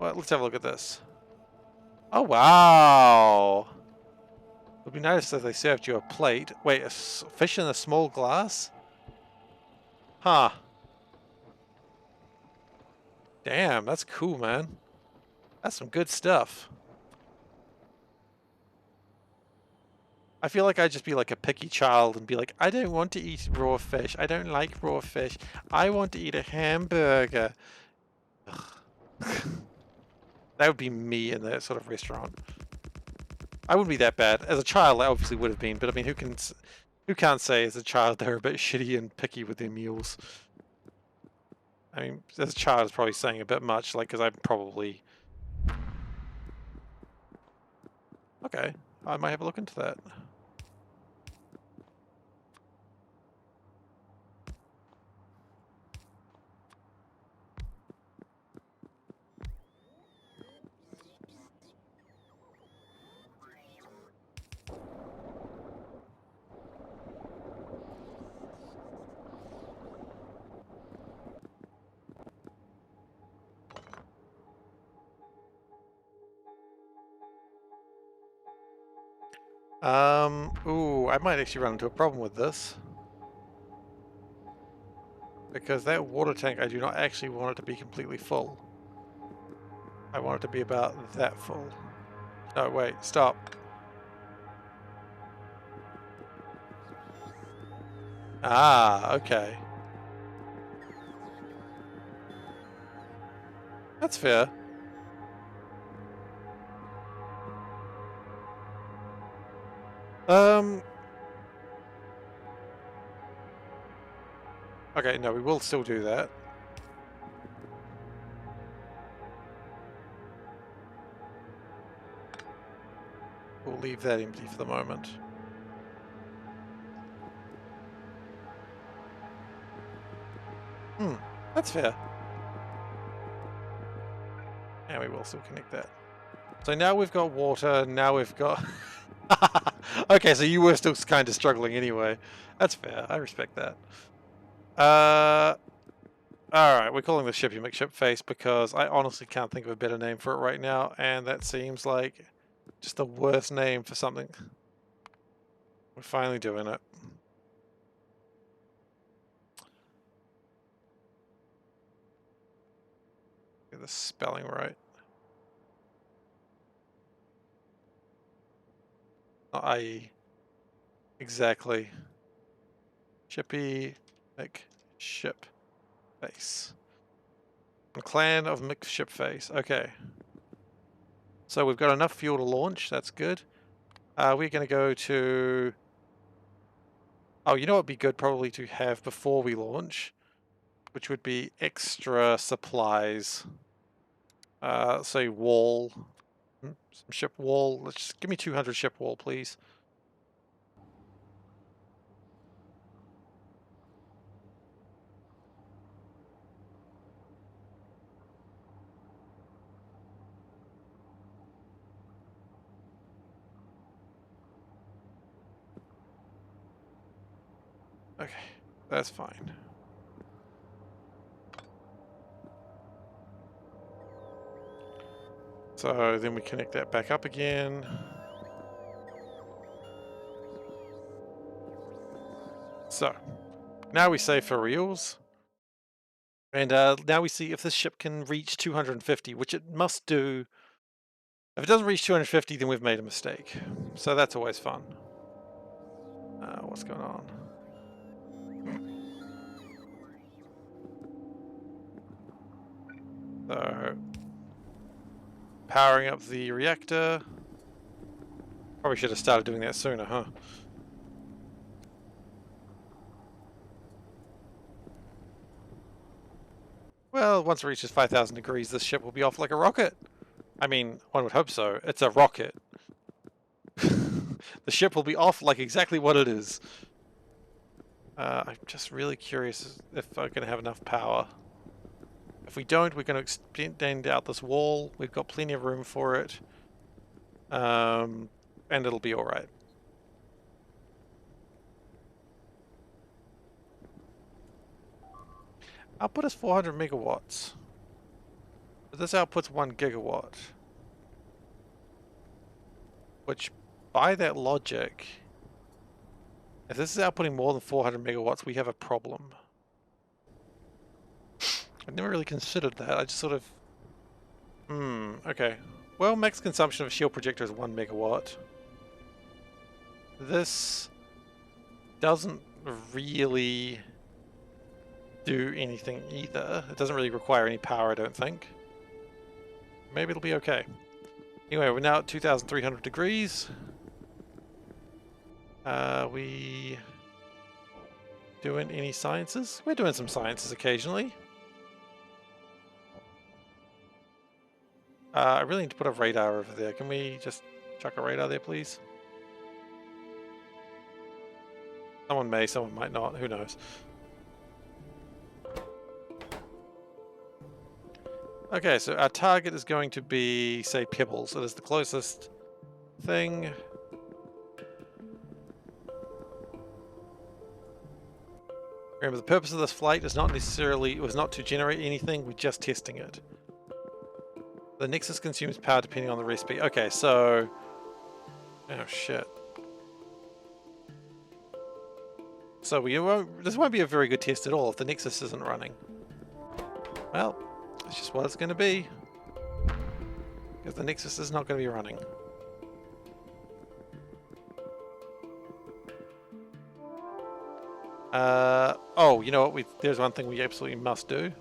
Well, let's have a look at this. Oh, wow. It would be nice if they served you a plate. Wait, a fish in a small glass? Huh. Damn, that's cool, man. That's some good stuff. I feel like I'd just be like a picky child and be like, I don't want to eat raw fish. I don't like raw fish. I want to eat a hamburger. That would be me in that sort of restaurant. I wouldn't be that bad. As a child, I obviously would have been, but I mean, who can't say as a child they're a bit shitty and picky with their meals? I mean, as a child, it's probably saying a bit much, like, because I'm probably... Okay, I might have a look into that. Ooh, I might actually run into a problem with this. Because that water tank, I do not actually want it to be completely full. I want it to be about that full. No, wait, stop. Ah, okay. That's fair. Okay, no, we will still do that. We'll leave that empty for the moment. That's fair. And we will still connect that. So now we've got water, now we've got... Okay, so you were still kind of struggling anyway. That's fair, I respect that. Alright, we're calling the ship your McShip face because I honestly can't think of a better name for it right now, and that seems like just the worst name for something. We're finally doing it. Get the spelling right. Not IE. Exactly. Shippy McShip face. Clan of McShip face. Okay. So we've got enough fuel to launch. That's good. We're going to go to... Oh, you know what would be good probably to have before we launch? Which would be extra supplies. Say wall, Some ship wall. Let's just give me 200 ship wall, please. Okay, that's fine. So then we connect that back up again. So now we save for reals. And now we see if this ship can reach 250, which it must do. If it doesn't reach 250, then we've made a mistake. So that's always fun. What's going on? So, powering up the reactor. Probably should have started doing that sooner, huh? Well, once it reaches 5,000 degrees, this ship will be off like a rocket. I mean, one would hope so. It's a rocket. The ship will be off like exactly what it is. I'm just really curious if I'm going to have enough power. If we don't, we're going to extend out this wall. We've got plenty of room for it. And it'll be alright. Output is 400 megawatts. But this outputs 1 gigawatt. Which, by that logic, if this is outputting more than 400 megawatts, we have a problem. I've never really considered that. I just sort of... okay. Well, max consumption of a shield projector is 1 megawatt. This doesn't really do anything either. It doesn't really require any power, I don't think. Maybe it'll be okay. Anyway, we're now at 2,300 degrees. We doing any sciences? We're doing some sciences occasionally. I really need to put a radar over there. Can we just chuck a radar there, please? Someone may, someone might not. Who knows? Okay, so our target is going to be, say, Pebbles. It is the closest thing. Remember, the purpose of this flight is not necessarily, it was not to generate anything, we're just testing it. The Nexus consumes power depending on the recipe. Okay, so... oh, shit. So this won't be a very good test at all if the Nexus isn't running. Well, it's just what it's going to be. Because the Nexus is not going to be running. Oh, you know what? There's one thing we absolutely must do.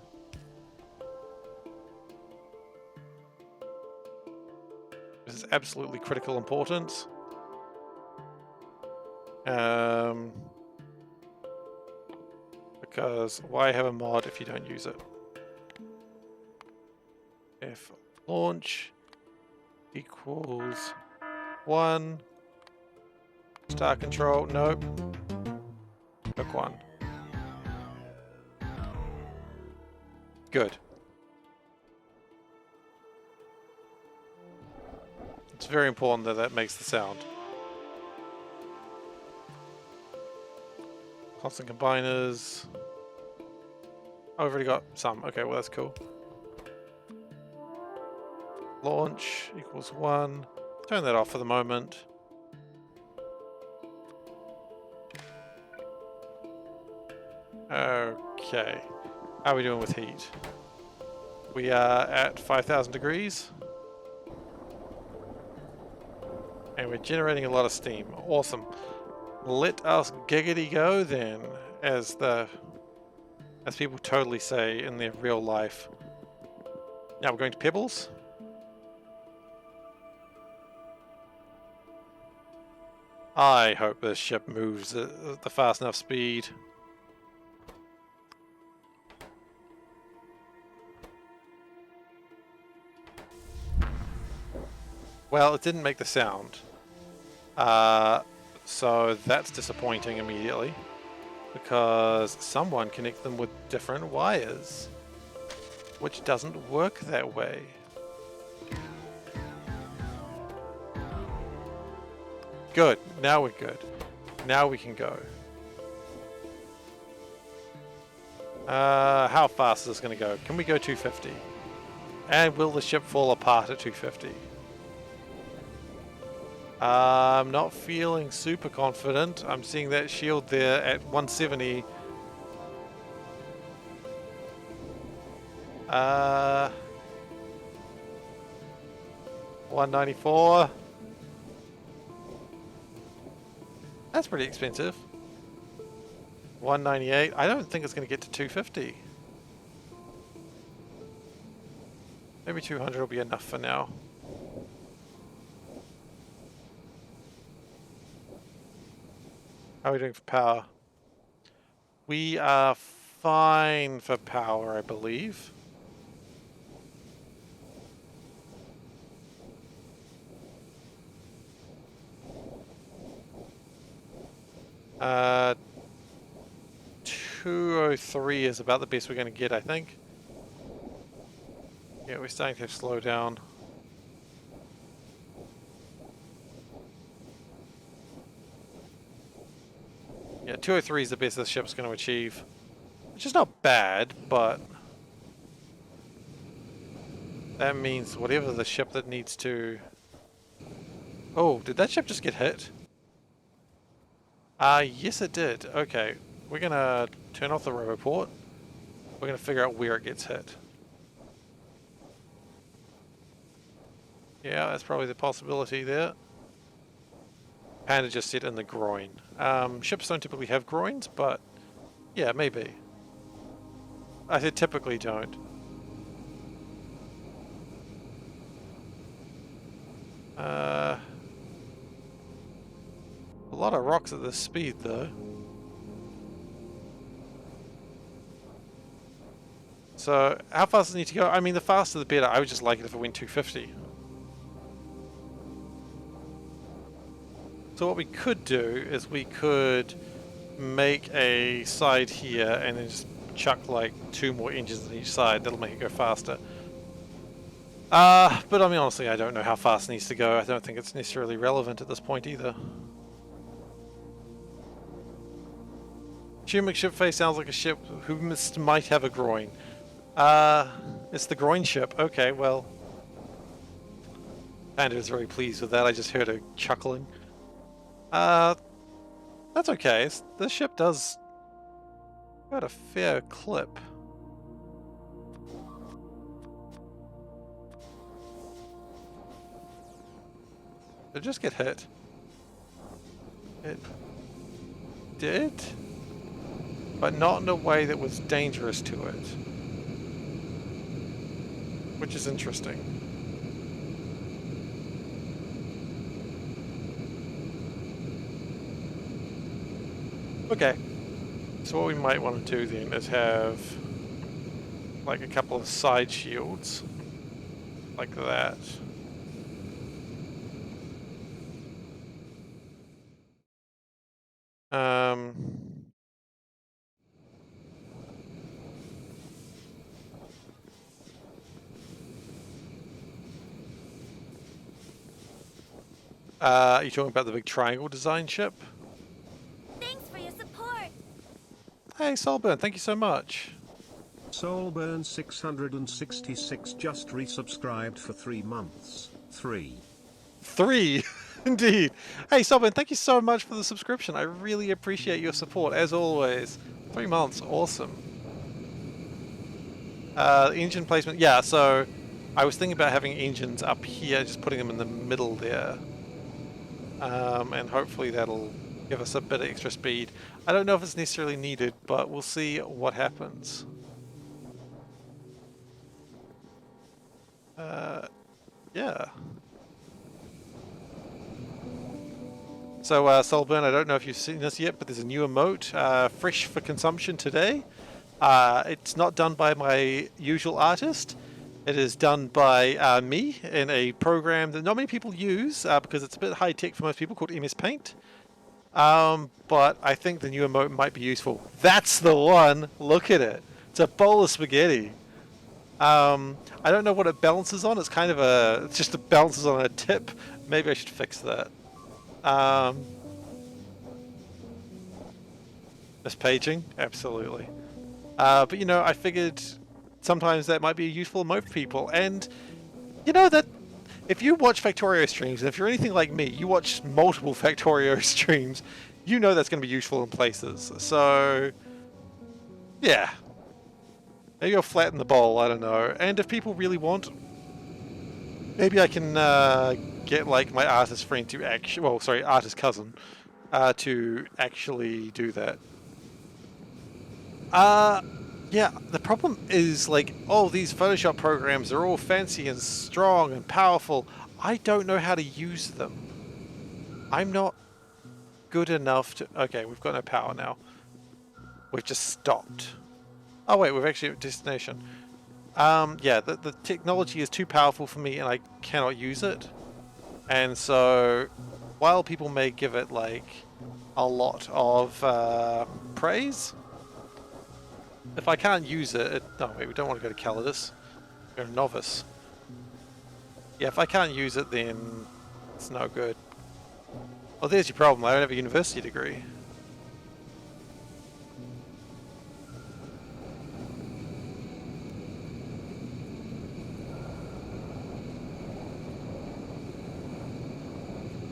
This is absolutely critical importance. Because why have a mod if you don't use it? If launch equals 1, star control, nope. Pick 1. Good. It's very important that that makes the sound. Constant combiners. Oh, I've already got some. Okay, well that's cool. Launch equals 1. Turn that off for the moment. Okay. How are we doing with heat? We are at 5,000 degrees. And we're generating a lot of steam. Awesome. Let us giggity go then, as people totally say in their real life. Now we're going to Pebbles. I hope this ship moves at the fast enough speed. Well, it didn't make the sound. So that's disappointing immediately. Because someone connected them with different wires. Which doesn't work that way. Good. Now we're good. Now we can go. How fast is this going to go? Can we go 250? And will the ship fall apart at 250? I'm not feeling super confident. I'm seeing that shield there at 170. 194. That's pretty expensive. 198. I don't think it's going to get to 250. Maybe 200 will be enough for now. How are we doing for power? We are fine for power, I believe. Uh, 203 is about the best we're going to get, I think. Yeah, we're starting to slow down. Yeah, 203 is the best this ship's going to achieve. Which is not bad, but that means whatever the ship that needs to... Oh, did that ship just get hit? Yes it did. Okay, we're going to turn off the roboport. We're going to figure out where it gets hit. Yeah, that's probably the possibility there. Panda just said in the groin. Ships don't typically have groins, but yeah, maybe. I said typically don't. A lot of rocks at this speed though. So how fast does it need to go? I mean, the faster the better. I would just like it if it went 250. So what we could do is we could make a side here and then just chuck like 2 more engines on each side. That'll make it go faster. But I mean, honestly, I don't know how fast it needs to go. I don't think it's necessarily relevant at this point either. Humic ship face sounds like a ship who might have a groin. It's the groin ship. Okay, well. Panda is very pleased with that. I just heard her chuckling. That's okay. This ship does got a fair clip. Did it just get hit? It did? But not in a way that was dangerous to it. Which is interesting. Okay. So what we might want to do then is have like a couple of side shields. Like that. Are you talking about the big triangle design ship? Thanks for your support. Hey, Soulburn, thank you so much. Soulburn 666 just resubscribed for 3 months. 3. 3, indeed. Hey, Soulburn, thank you so much for the subscription. I really appreciate your support, as always. 3 months, awesome. Engine placement, yeah, so I was thinking about having engines up here, just putting them in the middle there. And hopefully that'll give us a bit of extra speed. I don't know if it's necessarily needed, but we'll see what happens. Yeah. So, Soulburn, I don't know if you've seen this yet, but there's a new emote, fresh for consumption today. It's not done by my usual artist. It is done by me in a program that not many people use because it's a bit high tech for most people, called MS Paint. But I think the newer mode might be useful. That's the one! Look at it! It's a bowl of spaghetti. I don't know what it balances on. It's kind of it's just it balances on a tip. Maybe I should fix that. Mispaging? Absolutely. But you know, I figured sometimes that might be a useful emote for people. And you know that if you watch Factorio streams, and if you're anything like me, you watch multiple Factorio streams, you know that's going to be useful in places. So, yeah. Maybe I'll flatten the bowl, I don't know. And if people really want, maybe I can get like my artist friend to actually, well, sorry, artist cousin, to actually do that. Yeah, the problem is like, oh, these Photoshop programs are all fancy and strong and powerful. I don't know how to use them. I'm not good enough to... Okay, we've got no power now. We've just stopped. Oh wait, we've actually at destination. Yeah, the technology is too powerful for me and I cannot use it. And so, while people may give it like a lot of praise, if I can't use it... No, wait, we don't want to go to Calidus. We're a novice. Yeah, if I can't use it, then it's no good. Well, there's your problem. I don't have a university degree.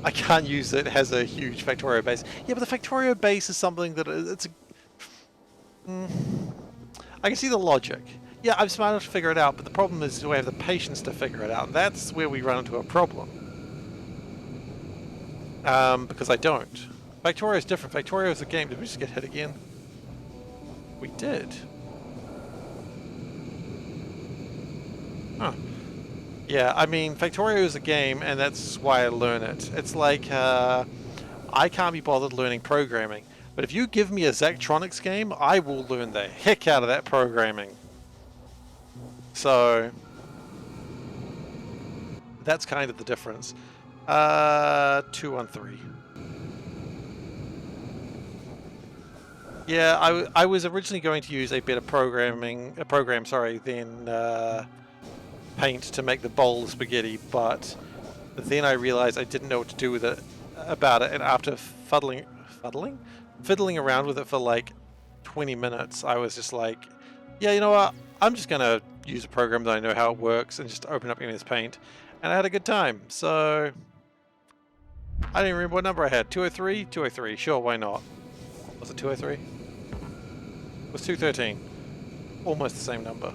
I can't use it. It has a huge Factorio base. Yeah, but the Factorio base is something that it's a... I can see the logic. Yeah, I'm smart enough to figure it out, but the problem is, do I have the patience to figure it out? And that's where we run into a problem. Because I don't. Factorio is different. Factorio is a game. Did we just get hit again? We did. Huh. Yeah, I mean, Factorio is a game, and that's why I learn it. It's like, I can't be bothered learning programming. But if you give me a Zachtronics game, I will learn the heck out of that programming. So, that's kind of the difference. 213. Yeah, I was originally going to use a better program, than Paint to make the bowl of spaghetti, but then I realized I didn't know what to do with it about it, and after fiddling around with it for like 20 minutes, I was just like, yeah, you know what? I'm just gonna use a program that I know how it works and just open up MS Paint, and I had a good time. So I don't even remember what number I had. 203? 203. Sure, why not? Was it 203? It was 213. Almost the same number.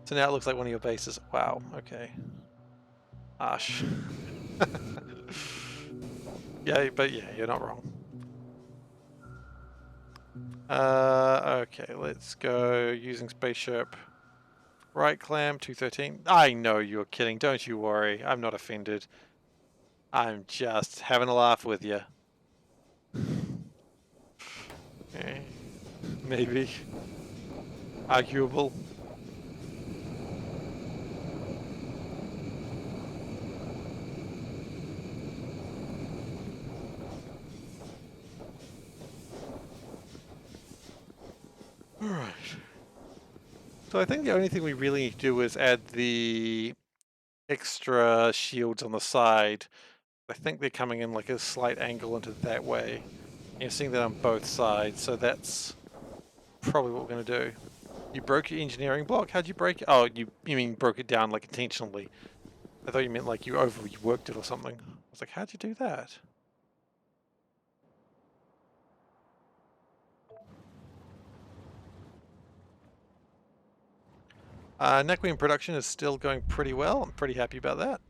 So now it looks like one of your bases. Wow, okay. Ash. Yeah, but yeah, you're not wrong. Okay, let's go using spaceship. Right clam, 213. I know you're kidding, don't you worry. I'm not offended. I'm just having a laugh with you. Okay. Maybe. Arguable. Alright. So I think the only thing we really need to do is add the extra shields on the side. I think they're coming in like a slight angle into that way. And you're seeing that on both sides, so that's probably what we're going to do. You broke your engineering block? How'd you break it? Oh, you mean broke it down like intentionally. I thought you meant like you overworked it or something. I was like, how'd you do that? Neckweave production is still going pretty well. I'm pretty happy about that.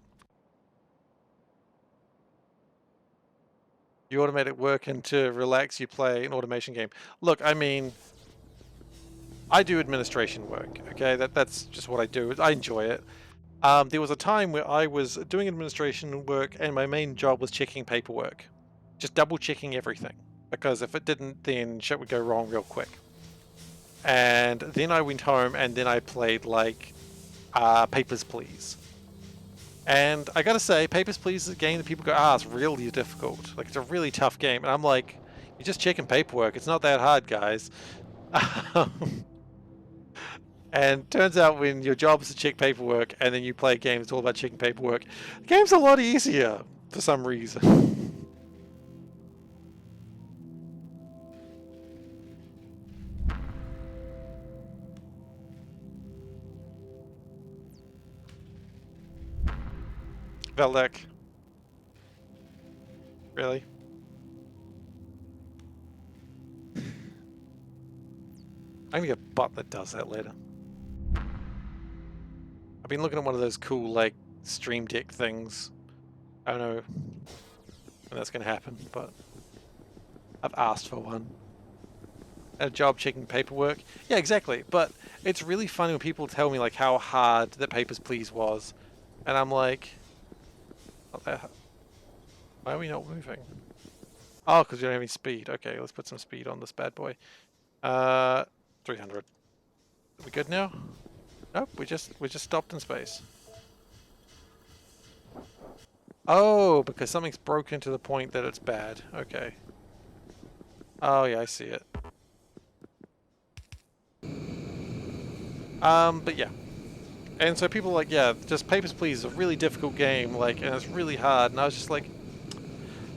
You automate it work and to relax you play an automation game. Look, I mean, I do administration work, okay? That's just what I do. I enjoy it. There was a time where I was doing administration work and my main job was checking paperwork. just double checking everything, because if it didn't, then shit would go wrong real quick. And then I went home and then I played like Papers, Please. And I gotta say, Papers, Please is a game that people go, it's really difficult. Like, it's a really tough game. And I'm like, you're just checking paperwork. It's not that hard, guys. And turns out when your job is to check paperwork and then you play a game that's all about checking paperwork, the game's a lot easier for some reason. Veldek. Really? I'm gonna get a bot that does that later. I've been looking at one of those cool, like, Stream Deck things. I don't know when that's gonna happen, but I've asked for one. A job checking paperwork. Yeah, exactly. But it's really funny when people tell me, like, how hard that Papers, Please was. And I'm like, why are we not moving? Oh, because we don't have any speed. Okay, let's put some speed on this bad boy. 300. Are we good now? Nope, we just stopped in space. Oh, because something's broken to the point that it's bad. Okay. Oh yeah, I see it. But yeah. And so people are like, yeah, just Papers, Please is a really difficult game, like, and it's really hard. And I was just like,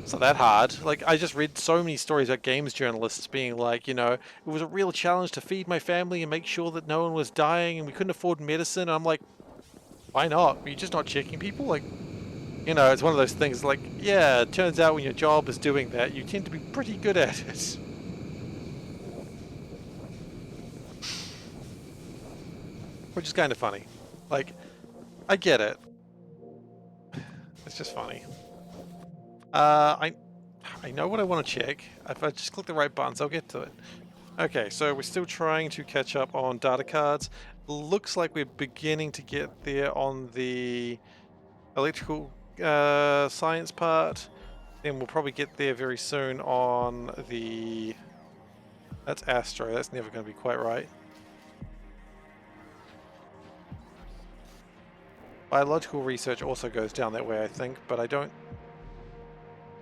it's not that hard. Like, I just read so many stories about games journalists being like, you know, it was a real challenge to feed my family and make sure that no one was dying and we couldn't afford medicine. And I'm like, why not? Are you just not checking people? Like, you know, it's one of those things like, yeah, it turns out when your job is doing that, you tend to be pretty good at it. Which is kind of funny. Like, I get it. It's just funny. I know what I want to check. If I just click the right buttons, I'll get to it. Okay, so we're still trying to catch up on data cards. Looks like we're beginning to get there on the electrical science part. Then we'll probably get there very soon on the... That's Astro. That's never going to be quite right. Biological research also goes down that way, I think, but I don't...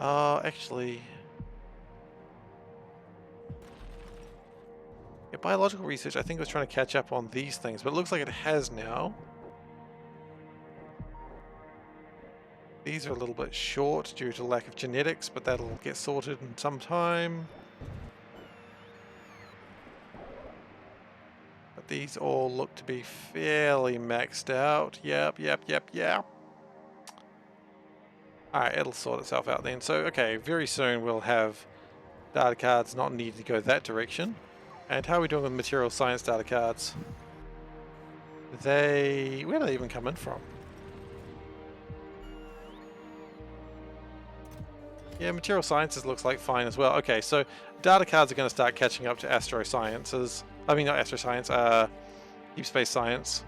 actually... Yeah, biological research, I think it was trying to catch up on these things, but it looks like it has now. These are a little bit short due to lack of genetics, but that'll get sorted in some time. But these all look to be fairly maxed out. Yep. Alright, it'll sort itself out then. So, okay, very soon we'll have data cards not needing to go that direction. And how are we doing with material science data cards? Where do they even come in from? Yeah, material sciences looks like fine as well. Okay, so data cards are going to start catching up to astro sciences. I mean, not astro science, deep space science.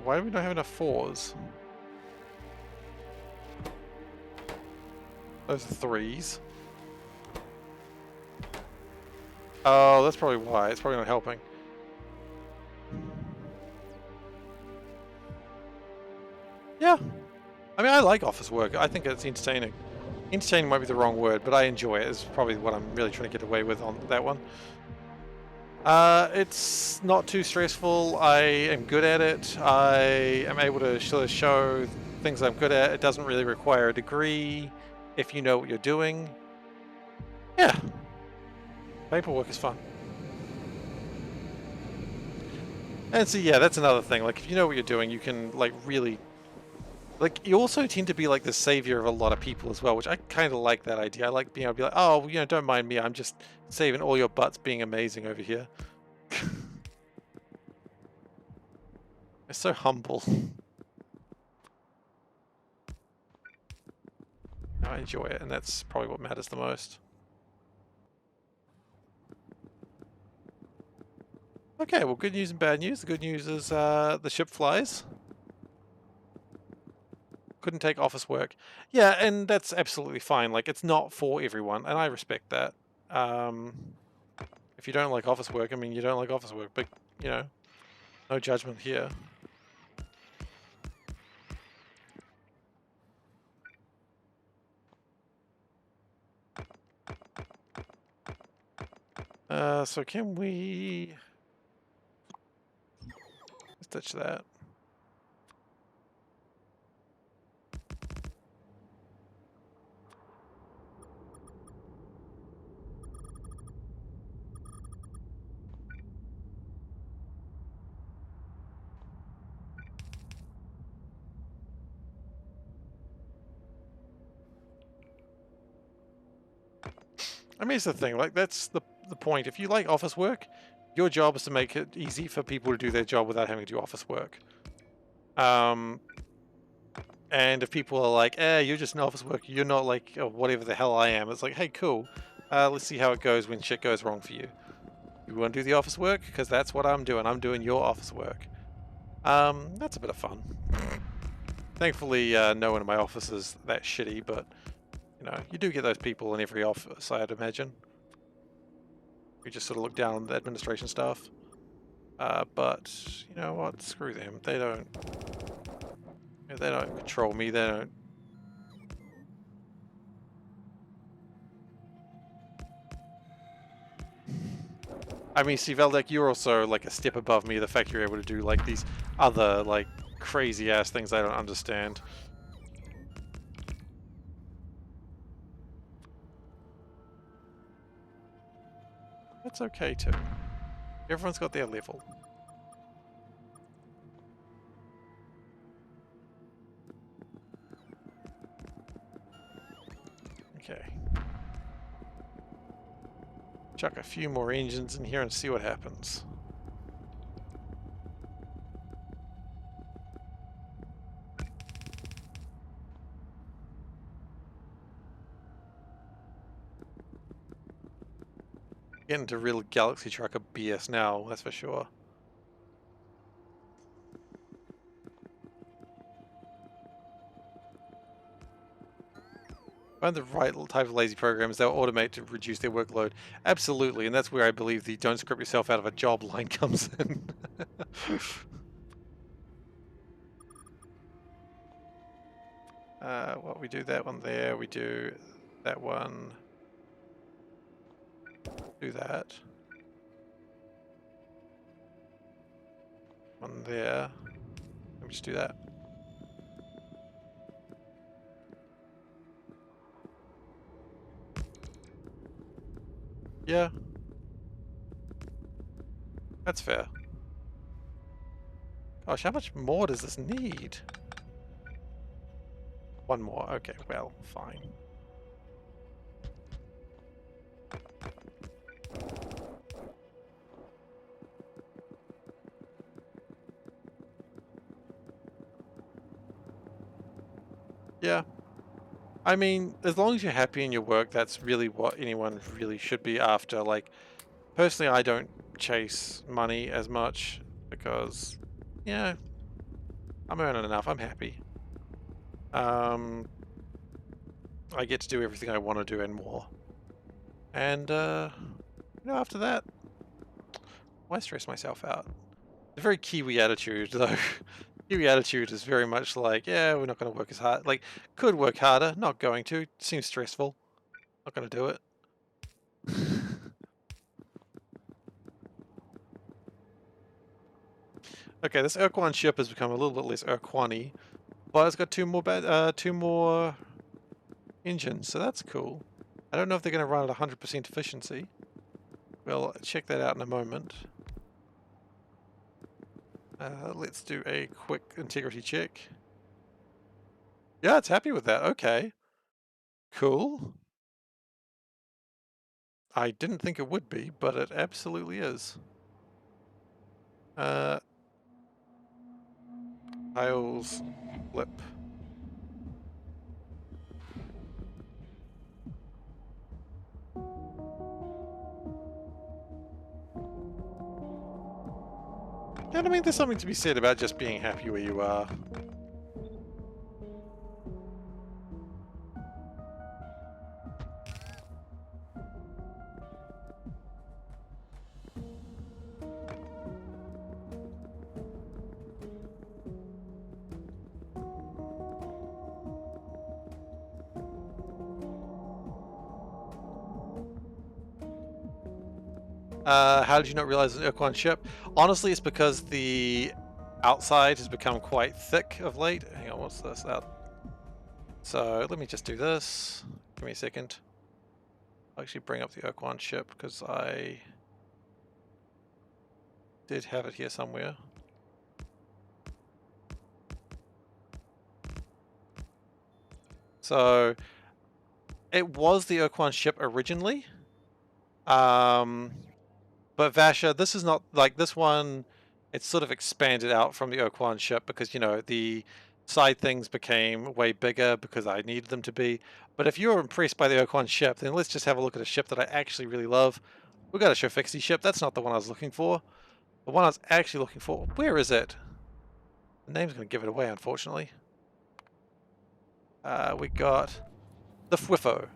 Why do we not have enough fours? Those are threes. Oh, that's probably why. It's probably not helping. Yeah. I mean, I like office work. I think it's entertaining. Entertaining might be the wrong word, but I enjoy it. Is probably what I'm really trying to get away with on that one. It's not too stressful. I am good at it. I am able to show things I'm good at. It doesn't really require a degree if you know what you're doing. Yeah. Paperwork is fun. And so yeah, that's another thing. Like, if you know what you're doing, you can, like, really... Like, you also tend to be, like, the savior of a lot of people as well, which I kind of like that idea. I like being able to be like, oh, you know, don't mind me. I'm just saving all your butts being amazing over here. It's so humble. I enjoy it, and that's probably what matters the most. Okay, well, good news and bad news. The good news is the ship flies. Couldn't take office work. Yeah, and that's absolutely fine. Like, it's not for everyone, and I respect that. If you don't like office work, I mean, you don't like office work, but, you know, no judgment here. So can we stitch that? I mean, it's the thing, like, that's the point. If you like office work, your job is to make it easy for people to do their job without having to do office work. And if people are like, you're just an office worker, you're not like whatever the hell I am, it's like, hey, cool. Let's see how it goes when shit goes wrong for you. You want to do the office work? Because that's what I'm doing. I'm doing your office work. That's a bit of fun. Thankfully, no one in my office is that shitty, but, you know, you do get those people in every office, I'd imagine. We just sort of look down on the administration staff. But, you know what? Screw them. They don't control me. They don't. I mean, see, Valdek, you're also like a step above me. The fact you're able to do like these other like crazy ass things I don't understand. That's okay too. Everyone's got their level. Okay. Chuck a few more engines in here and see what happens. Getting into real Galaxy Trucker BS now, that's for sure. Find the right type of lazy programs, they'll automate to reduce their workload. Absolutely, and that's where I believe the don't script yourself out of a job line comes in. Well, we do that one there, we do that one. Do that. One there. Let me just do that. Yeah. That's fair. Gosh, how much more does this need? One more. Okay, well, fine. Yeah. I mean, as long as you're happy in your work, that's really what anyone really should be after. Like, personally, I don't chase money as much because, yeah, I'm earning enough. I'm happy. I get to do everything I want to do and more. And, after that, why stress myself out? A very Kiwi attitude, though. Kiwi attitude is very much like, yeah, we're not going to work as hard. Like, could work harder, not going to. Seems stressful. Not going to do it. Okay, this Urquan ship has become a little bit less Urquan-y, but it's got two more engines, so that's cool. I don't know if they're going to run at 100% efficiency. We'll check that out in a moment. Let's do a quick integrity check. Yeah, it's happy with that. Okay. Cool. I didn't think it would be, but it absolutely is. Tiles flip. And I mean, there's something to be said about just being happy where you are. How did you not realize it's an Urquan ship? Honestly, it's because the outside has become quite thick of late. Hang on, what's this out? So let me just do this. Give me a second. I'll actually bring up the Urquan ship because I did have it here somewhere. So it was the Urquan ship originally. But Vasha, this is not like this one. It's sort of expanded out from the Urquan ship because, you know, the side things became way bigger because I needed them to be. But if you're impressed by the Urquan ship, then let's just have a look at a ship that I actually really love. We got a Shofixi ship. That's not the one I was looking for. The one I was actually looking for. Where is it? The name's going to give it away, unfortunately. We got the Fwifo.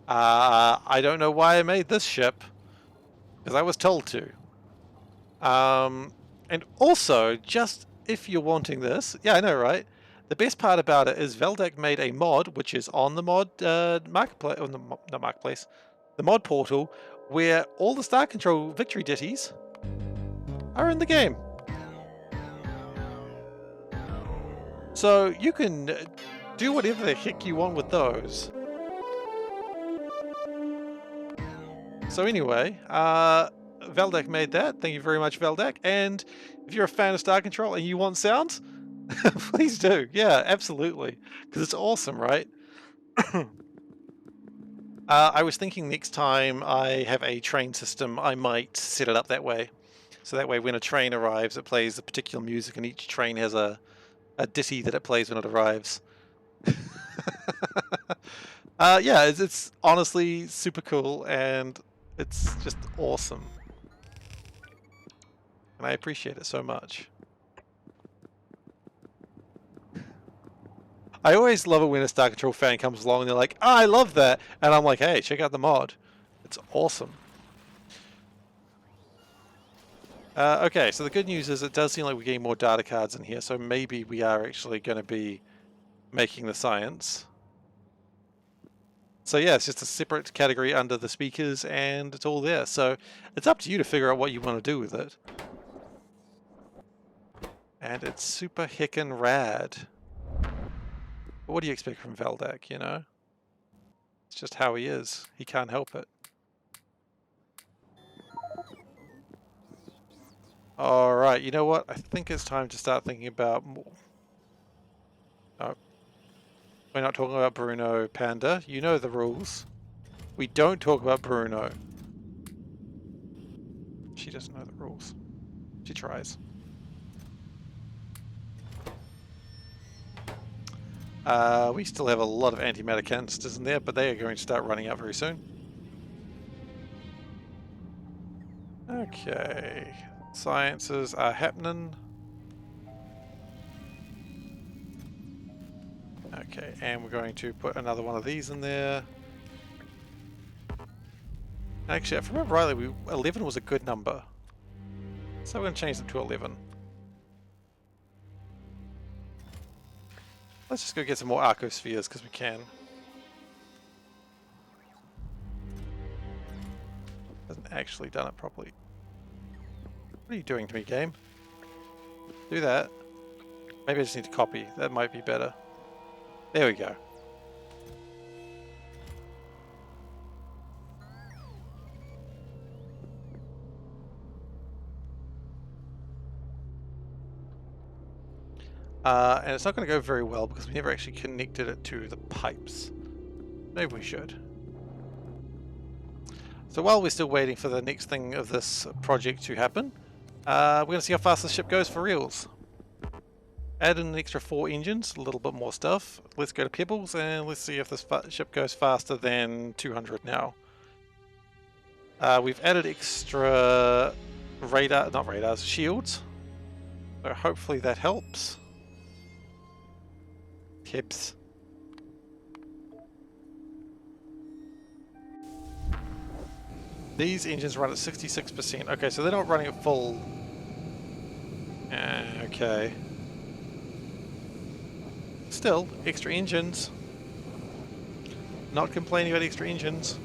I don't know why I made this ship, because I was told to. And also, just if you're wanting this, yeah, I know, right? The best part about it is Veldek made a mod, which is on the mod marketplace, not marketplace, the mod portal, where all the Star Control victory ditties are in the game. So you can do whatever the heck you want with those. So anyway, Veldek made that. Thank you very much, Veldek. And if you're a fan of Star Control and you want sounds, please do. Yeah, absolutely. Because it's awesome, right? I was thinking next time I have a train system, I might set it up that way. So that way when a train arrives, it plays a particular music and each train has a ditty that it plays when it arrives. Yeah, it's honestly super cool and it's just awesome. And I appreciate it so much. I always love it when a Star Control fan comes along and they're like, oh, I love that. And I'm like, hey, check out the mod. It's awesome. Okay, so the good news is it does seem like we're getting more data cards in here. So maybe we are actually going to be making the science. So yeah, it's just a separate category under the speakers and it's all there. So it's up to you to figure out what you want to do with it. And it's super heckin' rad. But what do you expect from Veldek, you know? It's just how he is. He can't help it. Alright, you know what? I think it's time to start thinking about more. No. We're not talking about Bruno, Panda. You know the rules. We don't talk about Bruno. She doesn't know the rules. She tries. We still have a lot of antimatter canisters in there, but they are going to start running out very soon. Okay. Sciences are happening. Okay, and we're going to put another one of these in there. Actually, if I remember rightly, 11 was a good number. So we're going to change them to 11. Let's just go get some more arcospheres because we can. Hasn't actually done it properly. What are you doing to me, game? Do that. Maybe I just need to copy. That might be better. There we go. And it's not going to go very well because we never actually connected it to the pipes. Maybe we should. So while we're still waiting for the next thing of this project to happen, we're going to see how fast the ship goes for reals. Add in an extra 4 engines, a little bit more stuff. Let's go to Pebbles and let's see if this ship goes faster than 200 now. We've added extra radar, not radars, shields. So hopefully that helps. Tips. These engines run at 66%. Okay, so they're not running at full. Okay. Still, extra engines. Not complaining about extra engines.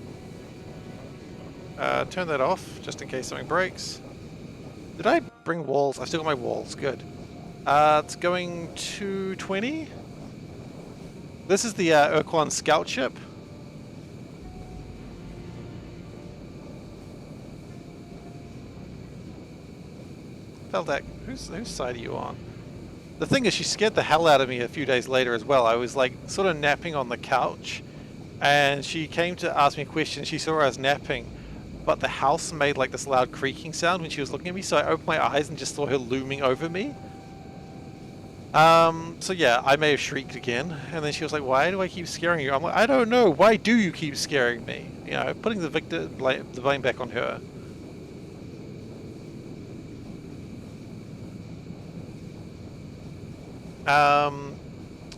Turn that off, just in case something breaks. Did I bring walls? I still got my walls, good. It's going to 20. This is the Urquan scout ship. Veldak, whose side are you on? The thing is, she scared the hell out of me a few days later as well. I was like sort of napping on the couch, and she came to ask me a question. She saw I was napping, but the house made like this loud creaking sound when she was looking at me, so I opened my eyes and just saw her looming over me. So yeah, I may have shrieked again, and then she was like, "Why do I keep scaring you?" I'm like, "I don't know. Why do you keep scaring me?" You know, putting the blame back on her.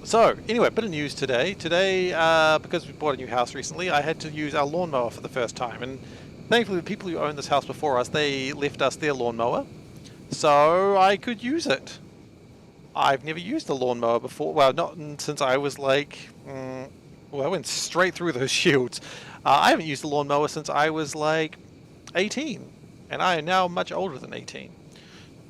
So anyway, bit of news today. Today, because we bought a new house recently, I had to use our lawnmower for the first time, and thankfully the people who owned this house before us, they left us their lawnmower, so I could use it. I've never used a lawnmower before. Well, not since I was like, well, I went straight through those shields. I haven't used a lawnmower since I was like 18, and I am now much older than 18.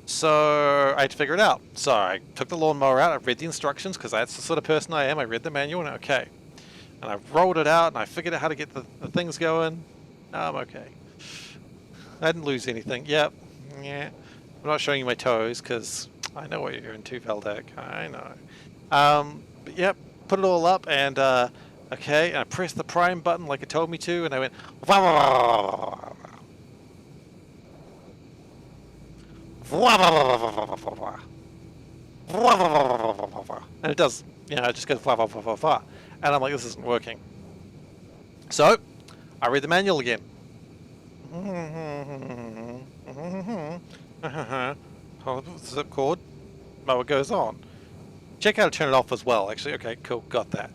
So I had to figure it out. So I took the lawnmower out, I read the instructions, because that's the sort of person I am. I read the manual, and okay. And I rolled it out, and I figured out how to get the things going. I'm okay. I didn't lose anything. Yep. Yeah. I'm not showing you my toes, because I know what you're into, Veldak. I know. But yep, put it all up, and okay, and I pressed the prime button like it told me to, and I went, wah, wah, wah, wah, wah, wah. And it does, you know, it just goes blah, blah, blah, blah, blah. And I'm like, this isn't working. So, I read the manual again. Hold the zip cord. Mower goes on. Check how to turn it off as well, actually. Okay, cool, got that.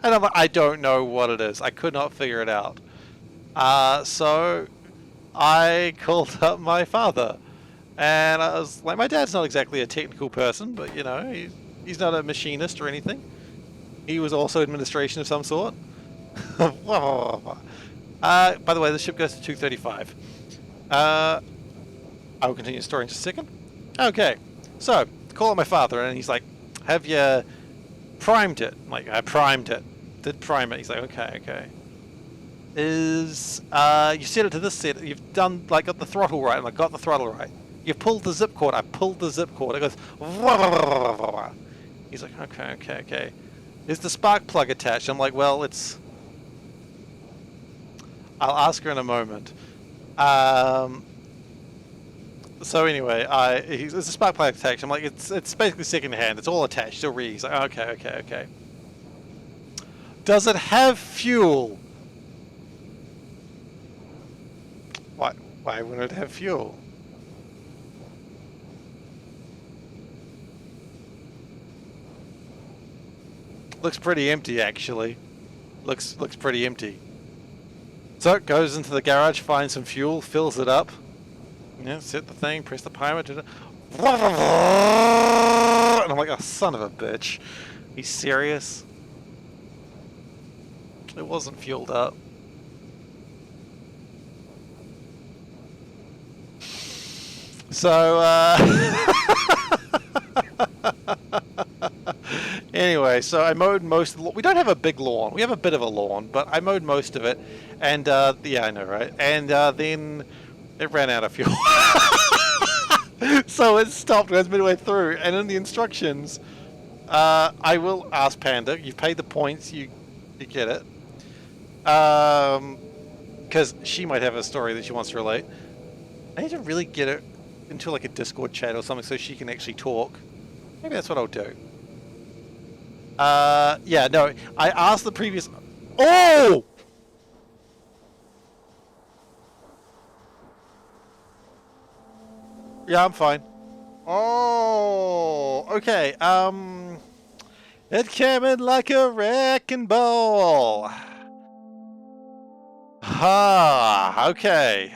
And I'm like, I don't know what it is. I could not figure it out. So I called up my father, and I was like, my dad's not exactly a technical person, but you know, he's not a machinist or anything. He was also administration of some sort. By the way, the ship goes to 235. I will continue the story in just a second. Okay, so call up my father, and he's like, have you primed it? I'm like, I primed it. Did prime it. He's like, okay. Is you set it to this set, you've done like got the throttle right, and I got the throttle right. You pulled the zip cord, I pulled the zip cord. It goes wah, wah, wah, wah, wah. He's like, okay. Is the spark plug attached? I'm like, well, it's, I'll ask her in a moment. So anyway, it's a spark plug attached. I'm like, it's basically second hand, it's all attached, still reading. He's like, okay. Does it have fuel? Why wouldn't it have fuel? Looks pretty empty, actually. Looks pretty empty. So it goes into the garage, finds some fuel, fills it up. Yeah, set the thing, press the pilot. And I'm like, oh, son of a bitch. He's serious? It wasn't fueled up. So, anyway, so I mowed most of the lawn. We don't have a big lawn. We have a bit of a lawn, but I mowed most of it. And, yeah, I know, right? And then it ran out of fuel. So it stopped when it was midway through. And in the instructions, I will ask Panda. You've paid the points. You get it. Because she might have a story that she wants to relate. I need to really get it into like a Discord chat or something so she can actually talk. Maybe that's what I'll do. Yeah, no, I asked the previous... Oh! Yeah, I'm fine. Oh, okay. It came in like a wrecking ball. Ah, okay.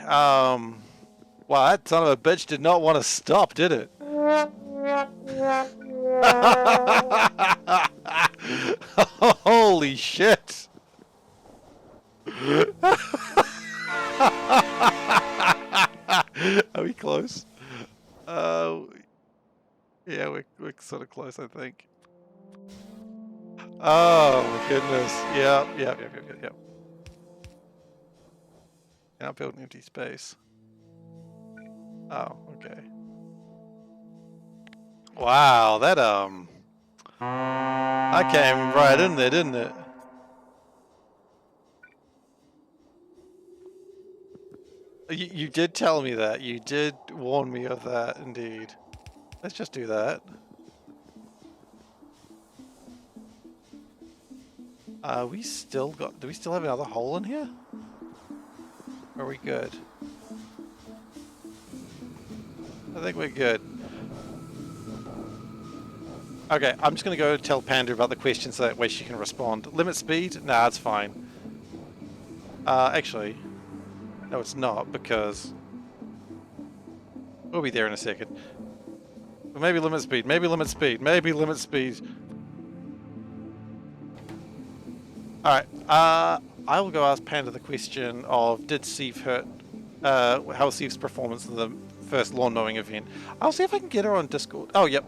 Well, that son of a bitch did not want to stop, did it? Holy shit. Are we close? Yeah, we're sort of close, I think. Oh my goodness. Yep. Now build an empty space. Oh, okay. Wow, that came right in there, didn't it? You did tell me that. You did warn me of that, indeed. Let's just do that. Do we still have another hole in here? Are we good? I think we're good. Okay, I'm just gonna go tell Panda about the question so that way she can respond. Limit speed? Nah, it's fine. Actually, no it's not, because we'll be there in a second. But maybe limit speed, maybe limit speed, maybe limit speed. Alright, I will go ask Panda the question of did Seif hurt, how was Seif's performance in the first lawn mowing event? I'll see if I can get her on Discord. Oh, yep.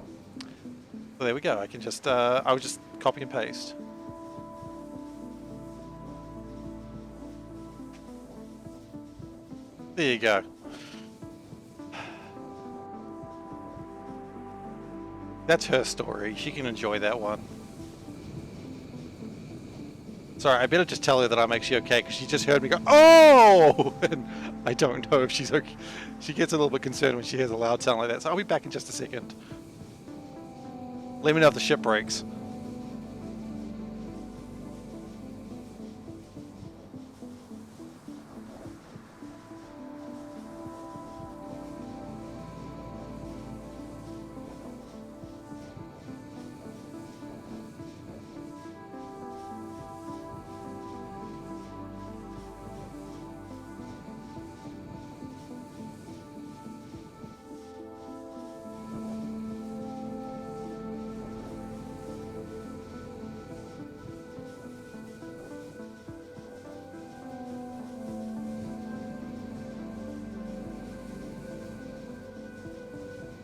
So there we go, I can just, I'll just copy and paste. There you go. That's her story. She can enjoy that one. Sorry, I better just tell her that I'm actually okay because she just heard me go, oh! And I don't know if she's okay. She gets a little bit concerned when she hears a loud sound like that. So I'll be back in just a second. Let me know if the ship breaks.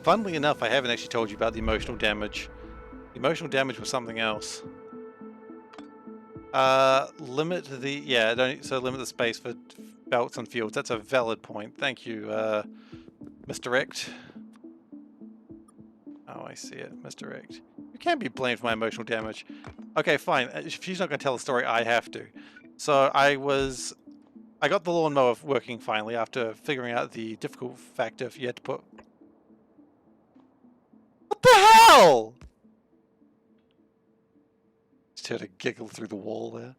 Funnily enough, I haven't actually told you about the emotional damage. The emotional damage was something else. Limit the limit the space for belts and fields. That's a valid point. Thank you, misdirect. Oh, I see it. Misdirect. You can't be blamed for my emotional damage. Okay, fine. If she's not going to tell the story, I have to. So I got the lawnmower working finally after figuring out the difficult factor if you had to put. What the hell? Just heard a giggle through the wall there.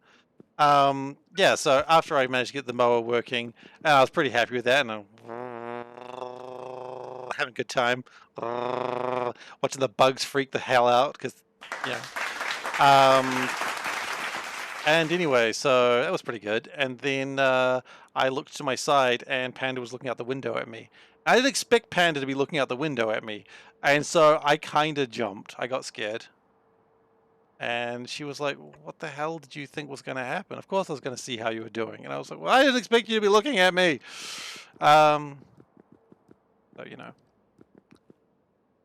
Yeah, so after I managed to get the mower working, and I was pretty happy with that, and I'm having a good time watching the bugs freak the hell out, because, yeah. And anyway, so that was pretty good. And then I looked to my side, and Panda was looking out the window at me. I didn't expect Panda to be looking out the window at me, and so I kind of jumped. I got scared. And she was like, what the hell did you think was going to happen? Of course I was going to see how you were doing. And I was like, well, I didn't expect you to be looking at me. So, you know.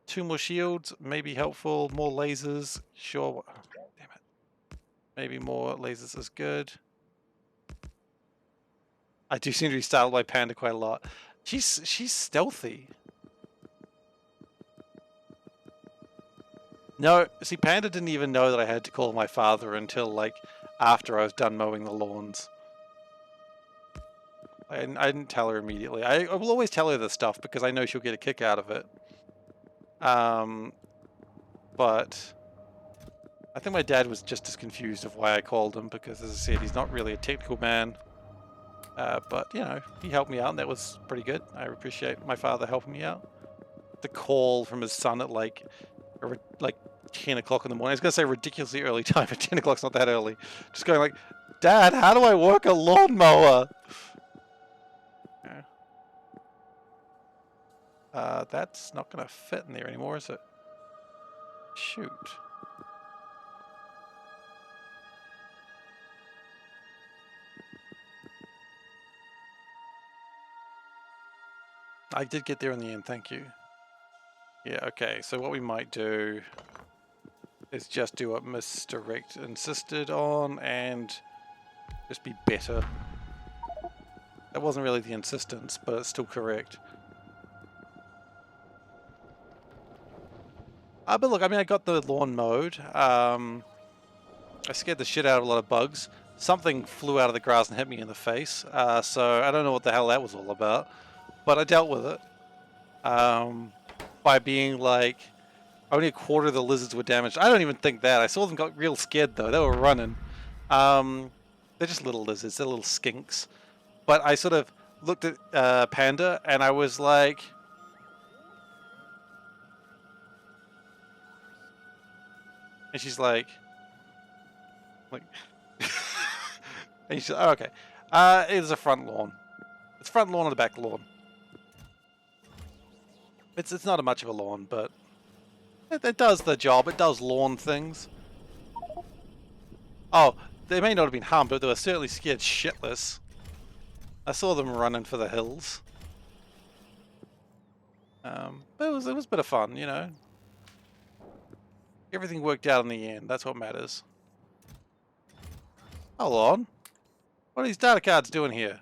2 more shields, maybe helpful. More lasers, sure. Oh, damn it. Maybe more lasers is good. I do seem to be startled by Panda quite a lot. She's stealthy. No, see, Panda didn't even know that I had to call my father until, like, after I was done mowing the lawns. I didn't tell her immediately. I will always tell her this stuff because I know she'll get a kick out of it. But I think my dad was just as confused of why I called him because, as I said, he's not really a technical man. But, you know, he helped me out and that was pretty good. I appreciate my father helping me out. the call from his son at like 10 o'clock in the morning. I was gonna say ridiculously early time, but 10 o'clock's not that early. Just going like, Dad, how do I work a lawnmower? That's not gonna fit in there anymore, is it? Shoot. I did get there in the end, thank you. Yeah, okay, so what we might do is just do what misdirect insisted on and just be better. That wasn't really the insistence, but it's still correct. But look, I mean, I got the lawn mowed. I scared the shit out of a lot of bugs. Something flew out of the grass and hit me in the face. So I don't know what the hell that was all about. But I dealt with it. By being like, only a quarter of the lizards were damaged. I don't even think that. I saw them got real scared though. They were running. They're just little lizards. They're little skinks. But I sort of looked at Panda and I was like... And she's like... and she's like, oh, okay. It's a front lawn. It's front lawn and the back lawn. It's not much of a lawn, but it does the job. It does lawn things. Oh, they may not have been harmed, but they were certainly scared shitless. I saw them running for the hills. But it was a bit of fun, you know. Everything worked out in the end. That's what matters. Hold on. What are these data cards doing here?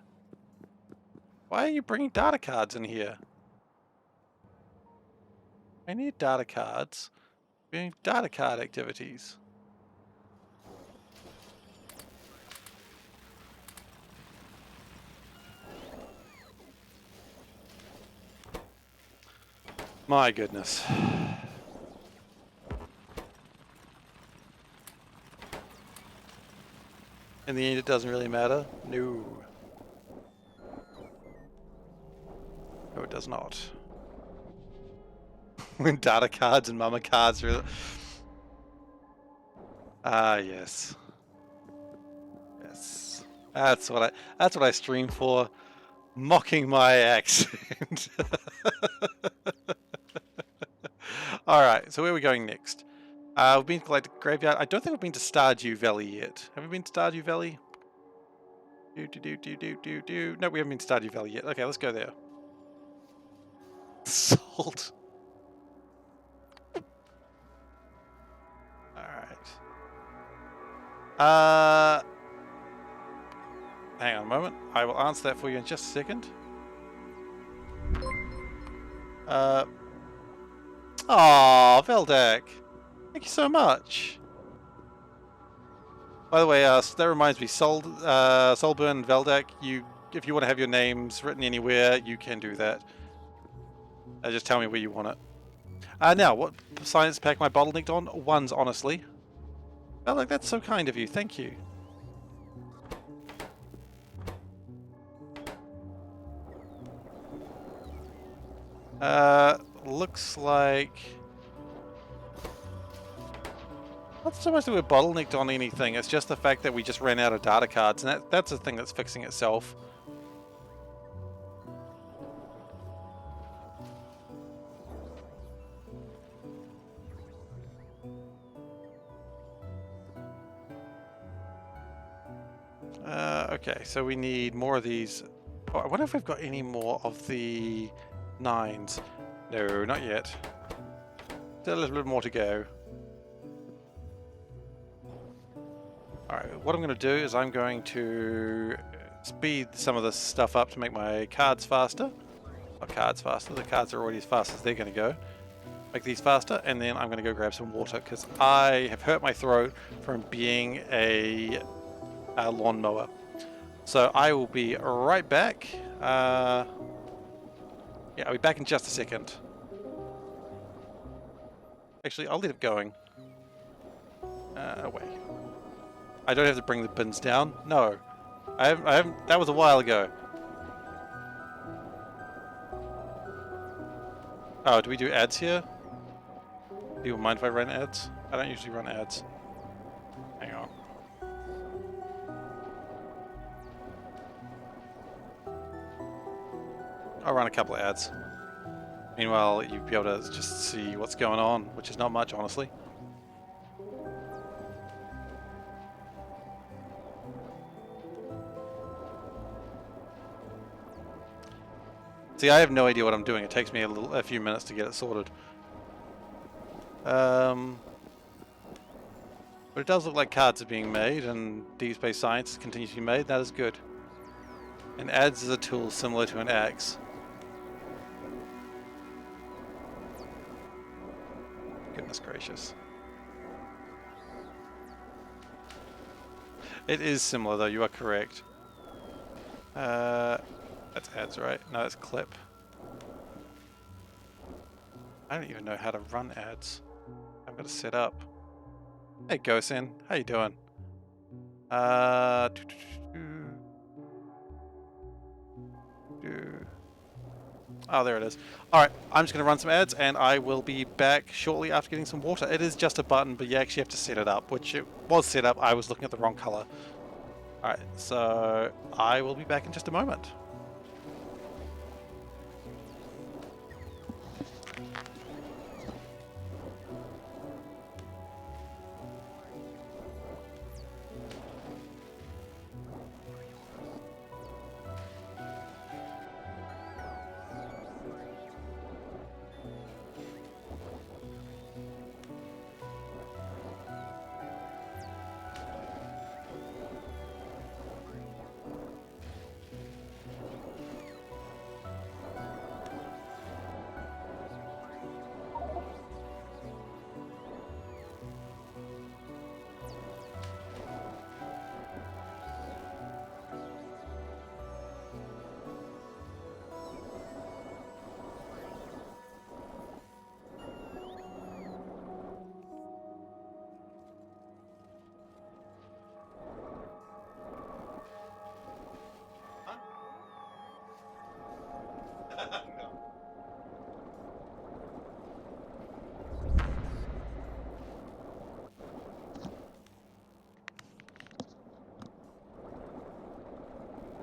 Why are you bringing data cards in here? I need data cards. Doing data card activities. My goodness. In the end, it doesn't really matter. No. No, it does not. When data cards and mama cards are... Ah, yes. Yes. That's what I stream for. Mocking my accent. Alright, so where are we going next? We've been to like the graveyard. I don't think we've been to Stardew Valley yet. Have we been to Stardew Valley? No, we haven't been to Stardew Valley yet. Okay, let's go there. Salt. Alright. Hang on a moment. I will answer that for you in just a second. Aw, Veldak. Thank you so much. By the way, that reminds me, Solburn, Veldak, if you want to have your names written anywhere, you can do that. Just tell me where you want it. Now, what science pack am I bottlenecked on? Ones, honestly. Veldak, that's so kind of you. Thank you. Looks like... Not so much that we're bottlenecked on anything, it's just the fact that we just ran out of data cards, and that's the thing that's fixing itself. Okay, so we need more of these. Oh, I wonder if we've got any more of the 9s. No, not yet. Still a little bit more to go. Alright, what I'm going to do is I'm going to speed some of this stuff up to make my cards faster. Not cards faster, the cards are already as fast as they're going to go. Make these faster, and then I'm going to go grab some water because I have hurt my throat from being a lawnmower. So I will be right back. Yeah, I'll be back in just a second. Actually, I'll leave it going. Away. I don't have to bring the bins down. No, I haven't. That was a while ago. Oh, do we do ads here? Do you mind if I run ads? I don't usually run ads. Hang on. I'll run a couple of ads. Meanwhile, you'll be able to just see what's going on, which is not much, honestly. See, I have no idea what I'm doing. It takes me a few minutes to get it sorted. But it does look like cards are being made, and Deep Space Science continues to be made. That is good. And ads is a tool similar to an axe. Goodness gracious. It is similar, though. You are correct. That's ads, right? No, that's clip. I don't even know how to run ads. I've got to set up. Hey, Gosen. How you doing? Oh, there it is. Alright, I'm just going to run some ads, and I will be back shortly after getting some water. It is just a button, but you actually have to set it up, which it was set up. I was looking at the wrong color. Alright, so I will be back in just a moment.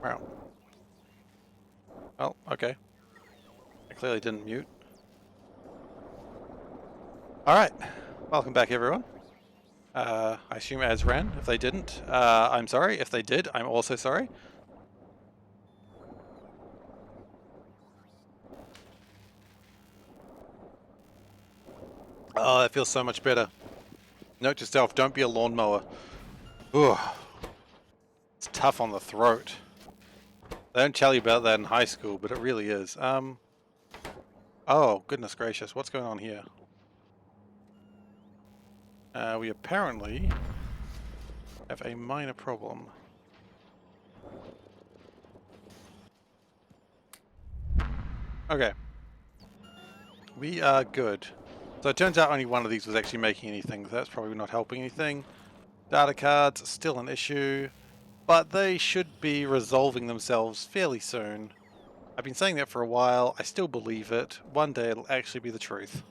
Wow. Oh, okay. I clearly didn't mute. Alright. Welcome back, everyone. I assume ads ran. If they didn't, I'm sorry. If they did, I'm also sorry. Oh, that feels so much better. Note to self, don't be a lawnmower. Ugh. It's tough on the throat. They don't tell you about that in high school, but it really is. Oh, goodness gracious. What's going on here? We apparently have a minor problem. Okay. We are good. So it turns out only one of these was actually making anything. So that's probably not helping anything. Data cards, still an issue. But they should be resolving themselves fairly soon. I've been saying that for a while. I still believe it. One day it'll actually be the truth.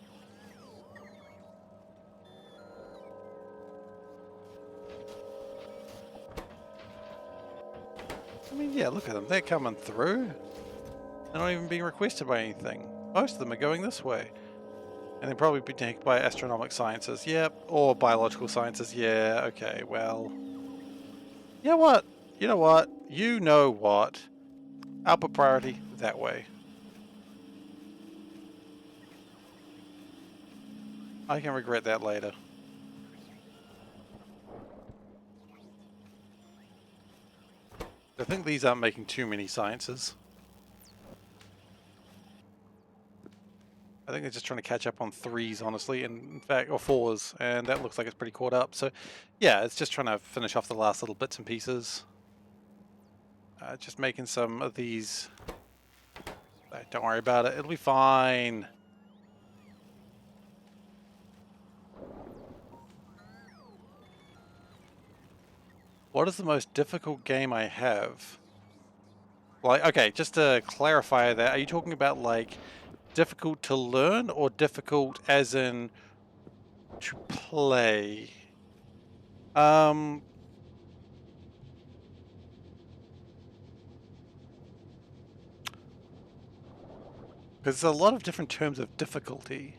I mean, yeah, look at them. They're coming through. They're not even being requested by anything. Most of them are going this way. And they're probably being taken by astronomic sciences. Yep. Or biological sciences. Yeah, okay, well. You know what? You know what? You know what? I'll put priority that way. I can regret that later. I think these aren't making too many sciences. I think they're just trying to catch up on 3s, honestly, and in fact, or 4s, and that looks like it's pretty caught up. So, yeah, it's just trying to finish off the last little bits and pieces. Just making some of these. Don't worry about it; it'll be fine. What is the most difficult game I have? Like, okay, just to clarify that, are you talking about like difficult to learn or difficult as in to play? Because there's a lot of different terms of difficulty.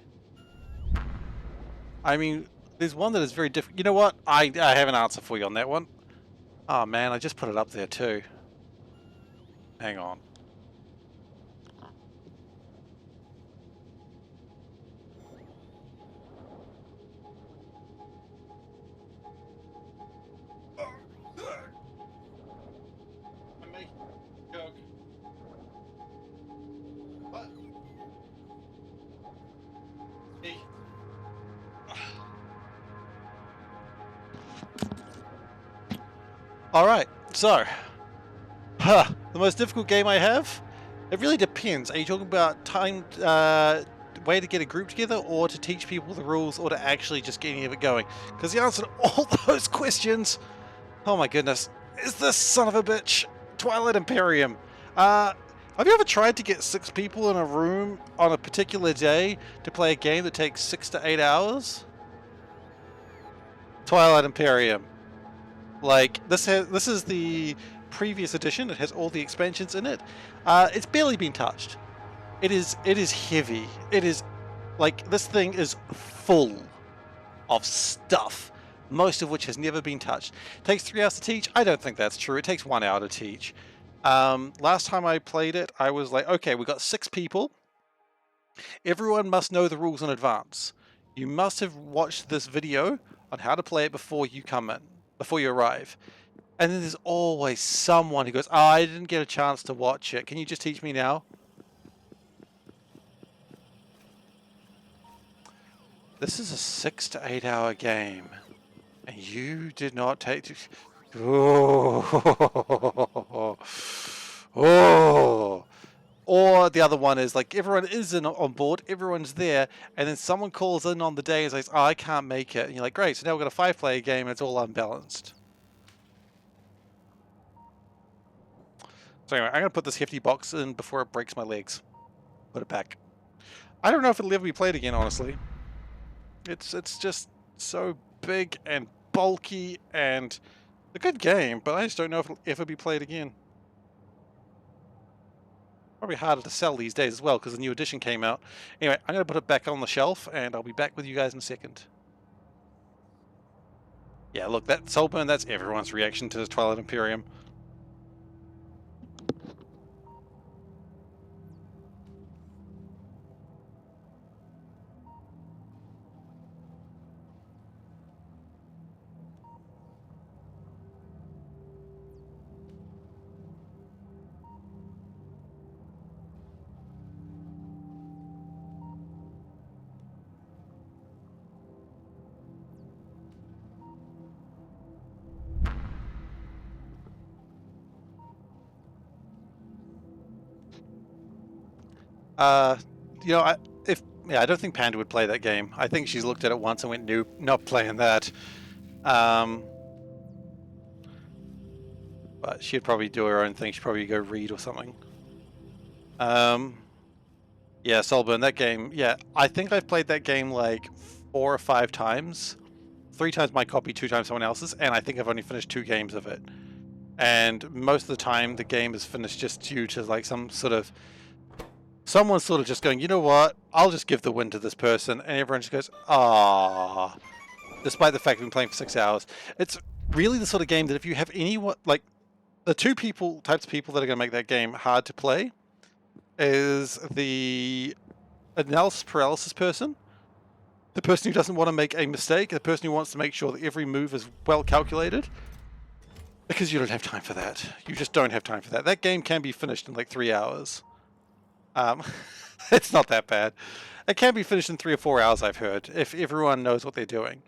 I mean, there's one that is very different. You know what? I have an answer for you on that one. Oh man, I just put it up there too. Hang on. I'm making a joke. What? Hey. Alright, so. The most difficult game I have? It really depends. Are you talking about time, way to get a group together, or to teach people the rules, or to actually just get any of it going? Because the answer to all those questions, oh my goodness, is this son of a bitch, Twilight Imperium. Have you ever tried to get 6 people in a room on a particular day to play a game that takes 6 to 8 hours? Twilight Imperium. Like, this is the previous edition. It has all the expansions in it. It's barely been touched. It is heavy. It is like, this thing is full of stuff, most of which has never been touched. It takes 3 hours to teach. I don't think that's true. It takes 1 hour to teach. Last time I played it, I was like, okay, we got 6 people. Everyone must know the rules in advance. You must have watched this video on how to play it before you come in, before you arrive. And then there's always someone who goes, oh, I didn't get a chance to watch it. Can you just teach me now? This is a 6 to 8 hour game. And you did not take... Oh. Oh. Or the other one is like, everyone is on board, everyone's there, and then someone calls in on the day and says, oh, I can't make it. And you're like, great, so now we've got a 5-player game and it's all unbalanced. So anyway, I'm going to put this hefty box in before it breaks my legs. Put it back. I don't know if it'll ever be played again, honestly. It's just so big and bulky and a good game, but I just don't know if it'll ever be played again. Probably harder to sell these days as well because the new edition came out. Anyway, I'm going to put it back on the shelf and I'll be back with you guys in a second. Yeah, look, that Soulburn, that's everyone's reaction to Twilight Imperium. You know, I don't think Panda would play that game. I think she's looked at it once and went, nope, not playing that. But she'd probably do her own thing. She'd probably go read or something. Yeah, Soulburn, that game. Yeah, I think I've played that game like 4 or 5 times. 3 times my copy, 2 times someone else's, and I think I've only finished 2 games of it. And most of the time, the game is finished just due to like someone sort of just going, you know what, I'll just give the win to this person, and everyone just goes, ah, despite the fact we've been playing for 6 hours. It's really the sort of game that if you have anyone, like, the 2 types of people that are going to make that game hard to play is the analysis paralysis person, the person who doesn't want to make a mistake, the person who wants to make sure that every move is well calculated, because you don't have time for that. You just don't have time for that. That game can be finished in like 3 hours. It's not that bad. It can be finished in 3 or 4 hours, I've heard, if everyone knows what they're doing.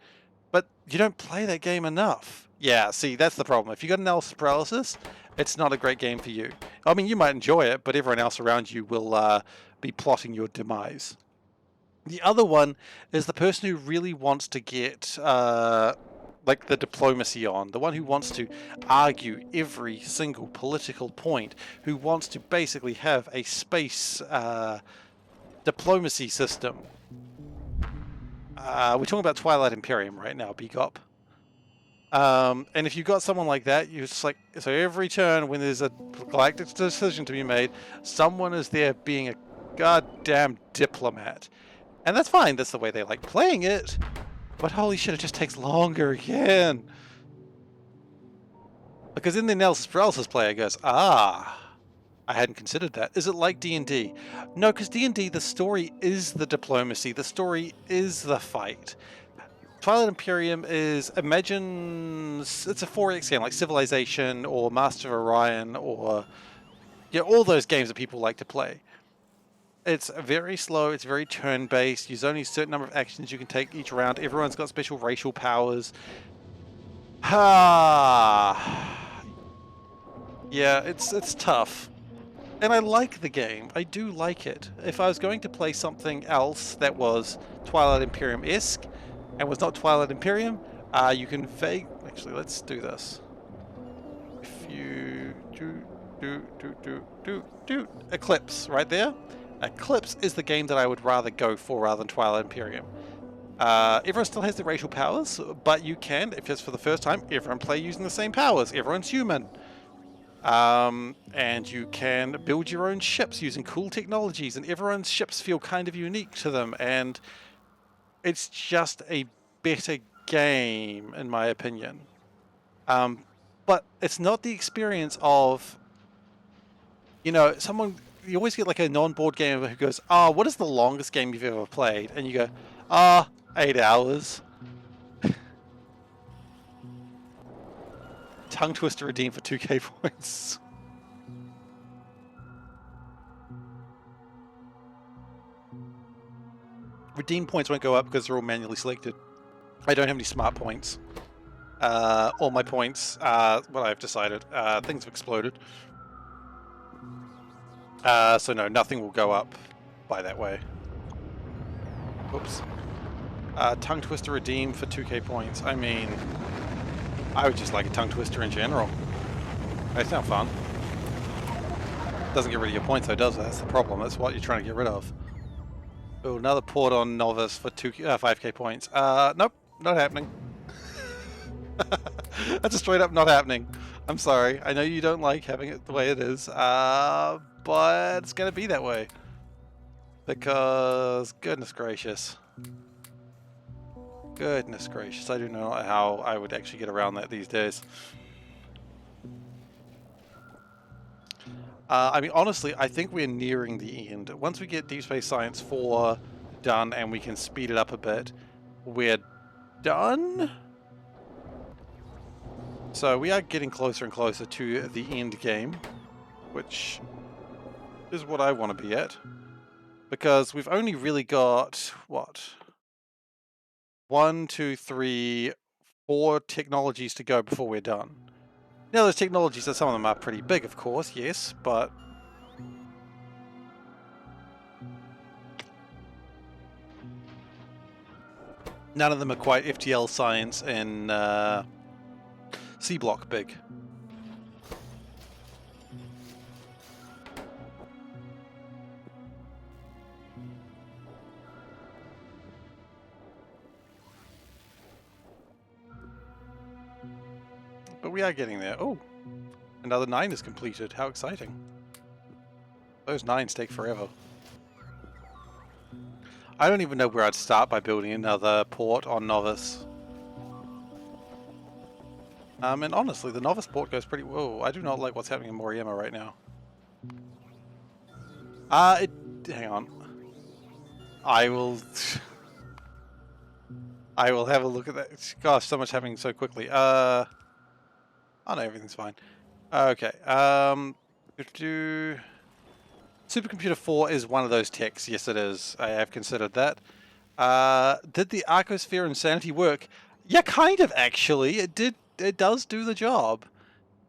But you don't play that game enough. Yeah, see, that's the problem. If you got analysis paralysis, it's not a great game for you. I mean, you might enjoy it, but everyone else around you will be plotting your demise. The other one is the person who really wants to get like the diplomacy on, the one who wants to argue every single political point, who wants to basically have a space diplomacy system. We're talking about Twilight Imperium right now, Begop. And if you've got someone like that, you're just like, so every turn when there's a galactic decision to be made, someone is there being a goddamn diplomat. And that's fine, that's the way they like playing it, but holy shit, it just takes longer again. Because then the else's player goes, ah, I hadn't considered that. Is it like D&D? No, because D&D, the story is the diplomacy, the story is the fight. Twilight Imperium is, imagine, it's a 4X game, like Civilization or Master of Orion or, yeah, all those games that people like to play. It's very slow, it's very turn-based, there's only a certain number of actions you can take each round, everyone's got special racial powers. Yeah, it's tough. And I like the game, I do like it. If I was going to play something else that was Twilight Imperium-esque, and was not Twilight Imperium, you can actually, let's do this. If you do Eclipse right there. Eclipse is the game that I would rather go for rather than Twilight Imperium. Everyone still has the racial powers, but you can, if it's for the first time, everyone play using the same powers. Everyone's human. And you can build your own ships using cool technologies, and everyone's ships feel kind of unique to them, and it's just a better game, in my opinion. But it's not the experience of, you know, you always get like a non-board gamer who goes, oh, what is the longest game you've ever played? And you go, 8 hours. Tongue Twister redeemed for 2k points. Redeem points won't go up because they're all manually selected. I don't have any smart points. All my points, what I've decided, things have exploded. So no, nothing will go up by that way. Oops. Tongue Twister redeem for 2k points. I mean, I would just like a Tongue Twister in general. They sound fun. Doesn't get rid of your points though, does it? That's the problem. That's what you're trying to get rid of. Oh, another port on Novice for 5k points. Nope, not happening. That's a straight up not happening. I'm sorry. I know you don't like having it the way it is, but it's going to be that way. Because, goodness gracious. Goodness gracious, I don't know how I would actually get around that these days. I mean, honestly, I think we're nearing the end. Once we get Deep Space Science 4 done and we can speed it up a bit, we're done? So we are getting closer and closer to the end game, which is what I want to be at. Because we've only really got, what? 1, 2, 3, 4 technologies to go before we're done. Now, those technologies, some of them are pretty big, of course, yes, but none of them are quite FTL science and C-block big. But we are getting there. Oh, another 9 is completed. How exciting. Those 9s take forever. I don't even know where I'd start by building another port on Novice. And honestly, the Novice port goes pretty... Whoa, I do not like what's happening in Moriyama right now. Hang on. I will have a look at that. Gosh, so much happening so quickly. Oh no, everything's fine. Okay. Supercomputer 4 is one of those techs. Yes, it is. I have considered that. Did the Arcosphere Insanity work? Yeah, kind of, actually. It did. It does do the job.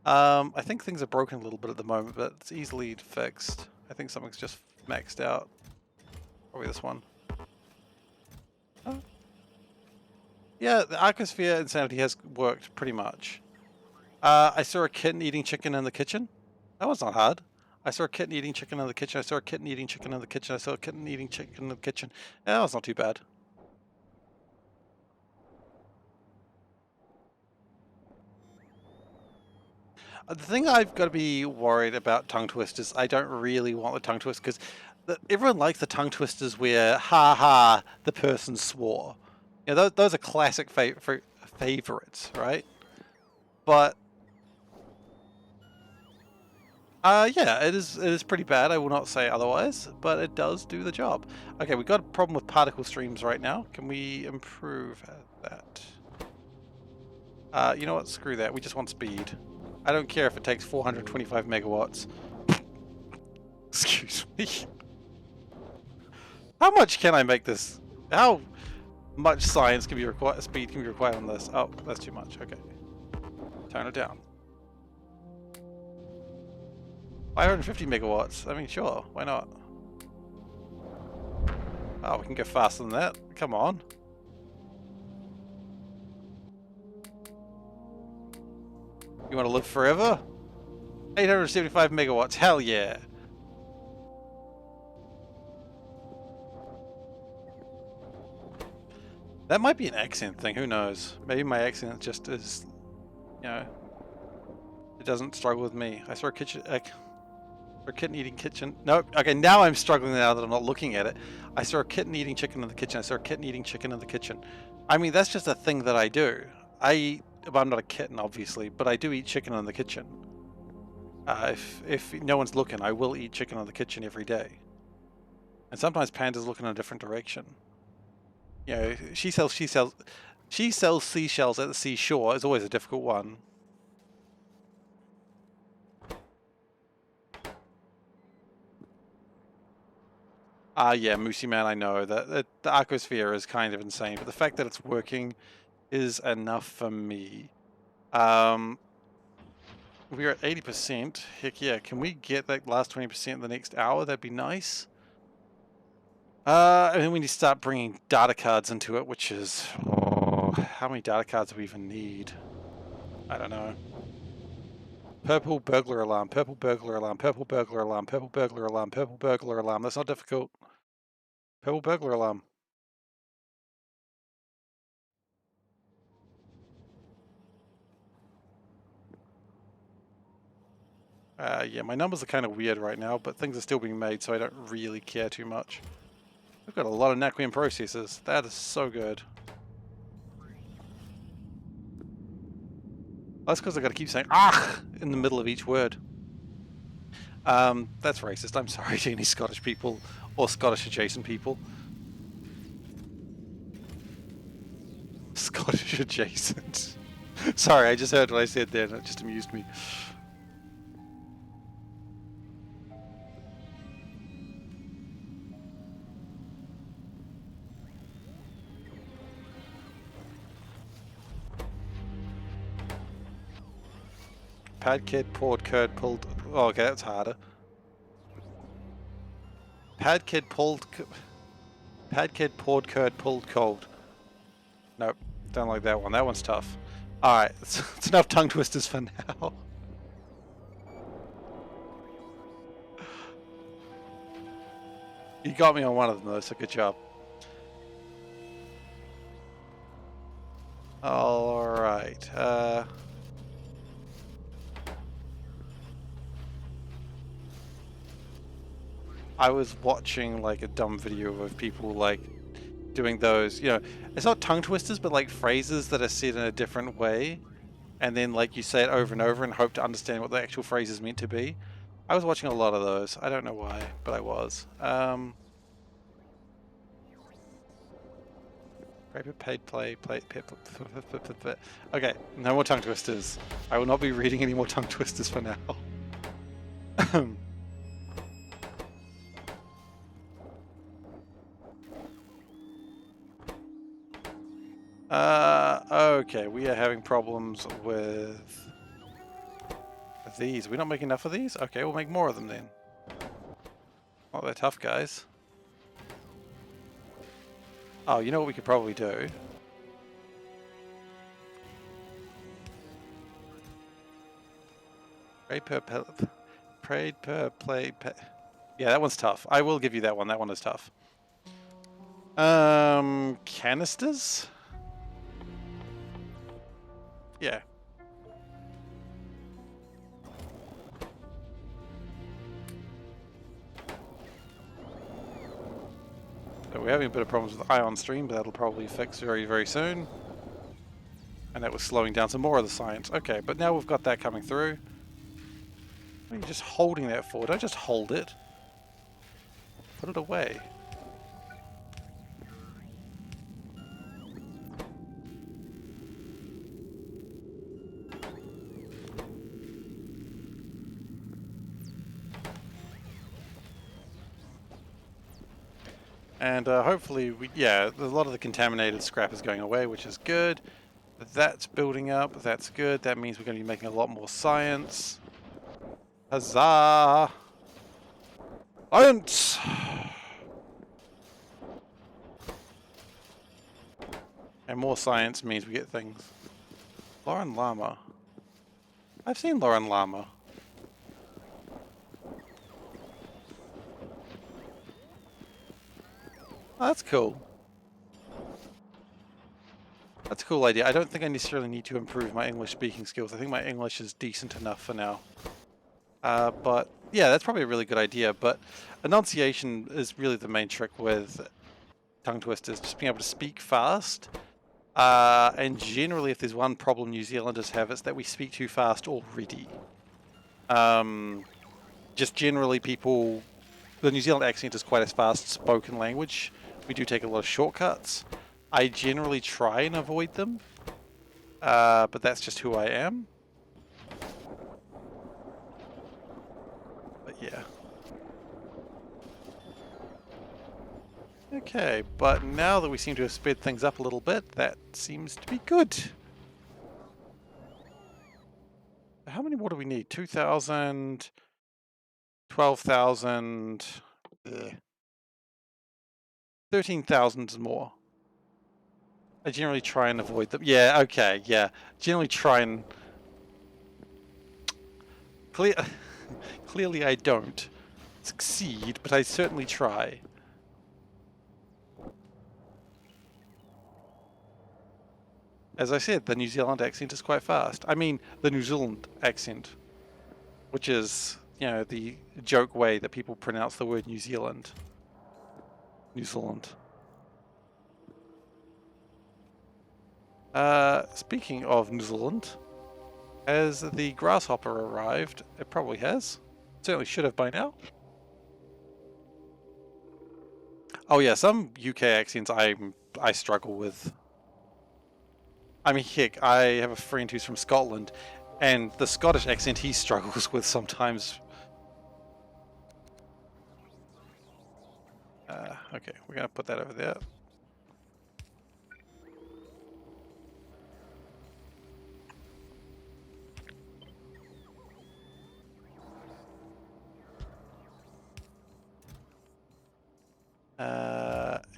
I think things are broken a little bit at the moment, but it's easily fixed. I think something's just maxed out. Probably this one. Oh. Yeah, the Arcosphere Insanity has worked pretty much. I saw a kitten eating chicken in the kitchen. That was not hard. I saw a kitten eating chicken in the kitchen. I saw a kitten eating chicken in the kitchen. I saw a kitten eating chicken in the kitchen. That was not too bad. The thing I've got to be worried about tongue twisters, I don't really want the tongue twist because everyone likes the tongue twisters where, ha ha, the person swore. You know, those are classic favorites, right? But yeah, it is pretty bad. I will not say otherwise, but it does do the job. Okay, we've got a problem with particle streams right now. Can we improve that? You know what? Screw that. We just want speed. I don't care if it takes 425 megawatts. Excuse me. How much can I make this? How much science can be required? Speed can be required on this? Oh, that's too much. Okay, turn it down. 550 megawatts. I mean, sure, why not? Oh, we can go faster than that. Come on. You want to live forever? 875 megawatts. Hell yeah. That might be an accent thing. Who knows? Maybe my accent just is, you know, it doesn't struggle with me. I saw a kitchen. A kitten eating kitchen. Nope. Okay, now I'm struggling now that I'm not looking at it. I saw a kitten eating chicken in the kitchen. I saw a kitten eating chicken in the kitchen. I mean, that's just a thing that I do. Well, I'm not a kitten, obviously, but I do eat chicken in the kitchen. If no one's looking, I will eat chicken in the kitchen every day. And sometimes Panda's looking in a different direction. You know, she sells seashells at the seashore. Is always a difficult one. Yeah, Moosey Man, I know that the Arcosphere is kind of insane, but the fact that it's working is enough for me. We're at 80%. Heck yeah, can we get that last 20% the next hour? That'd be nice. And then we need to start bringing data cards into it, which is... Oh, how many data cards do we even need? I don't know. Purple burglar alarm, purple burglar alarm, purple burglar alarm, purple burglar alarm, purple burglar alarm. That's not difficult. Purple burglar alarm. Yeah, my numbers are kind of weird right now, but things are still being made, so I don't really care too much. We've got a lot of Naquium processors. That is so good. That's because I got to keep saying "ah" in the middle of each word. That's racist. I'm sorry to any Scottish people or Scottish adjacent people. Scottish adjacent. Sorry, I just heard what I said there and it just amused me. Pad kid poured curd pulled. Oh, okay, that's harder. Pad kid poured curd pulled cold. Nope, don't like that one. That one's tough. Alright, it's enough tongue twisters for now. You got me on one of them though, so good job. Alright, I was watching like a dumb video of people like doing those, you know, it's not tongue twisters, but like phrases that are said in a different way. And then like you say it over and over and hope to understand what the actual phrase is meant to be. I was watching a lot of those. I don't know why, but I was. Paper, paid, play, okay, no more tongue twisters. I will not be reading any more tongue twisters for now. Okay, we are having problems with these. We're not making enough of these? Okay, we'll make more of them then. Oh, they're tough, guys. Oh, you know what we could probably do? prayed per play. Yeah, that one's tough. I will give you that one. That one is tough. Canisters? Yeah. So we're having a bit of problems with ion stream, but that'll probably fix very, very soon. And that was slowing down some more of the science. Okay, but now we've got that coming through. Why are you just holding that for? Don't just hold it. Put it away. And hopefully, yeah, a lot of the contaminated scrap is going away, which is good. That's building up. That's good. That means we're going to be making a lot more science. Huzzah! Science! And more science means we get things. Lauren Llama. I've seen Lauren Llama. Oh, that's cool. That's a cool idea. I don't think I necessarily need to improve my English speaking skills. I think my English is decent enough for now. But yeah, that's probably a really good idea. But enunciation is really the main trick with tongue twisters. Just being able to speak fast. And generally, if there's one problem New Zealanders have, it's that we speak too fast already. Just generally people... The New Zealand accent is quite a fast spoken language. We do take a lot of shortcuts. I generally try and avoid them, but that's just who I am. But yeah. Okay, but now that we seem to have sped things up a little bit, that seems to be good. How many more do we need? 2,000, 12,000, 13,000 more. I generally try and avoid them. Yeah, okay, yeah. Generally try and... Clearly I don't succeed, but I certainly try. As I said, the New Zealand accent is quite fast. I mean, the New Zealand accent, which is, you know, the joke way that people pronounce the word New Zealand. New Zealand. Speaking of New Zealand, has the grasshopper arrived? It probably has. Certainly should have by now. Oh yeah, some UK accents I struggle with. I mean, heck, I have a friend who's from Scotland, and the Scottish accent he struggles with sometimes. Okay, we're gonna put that over there.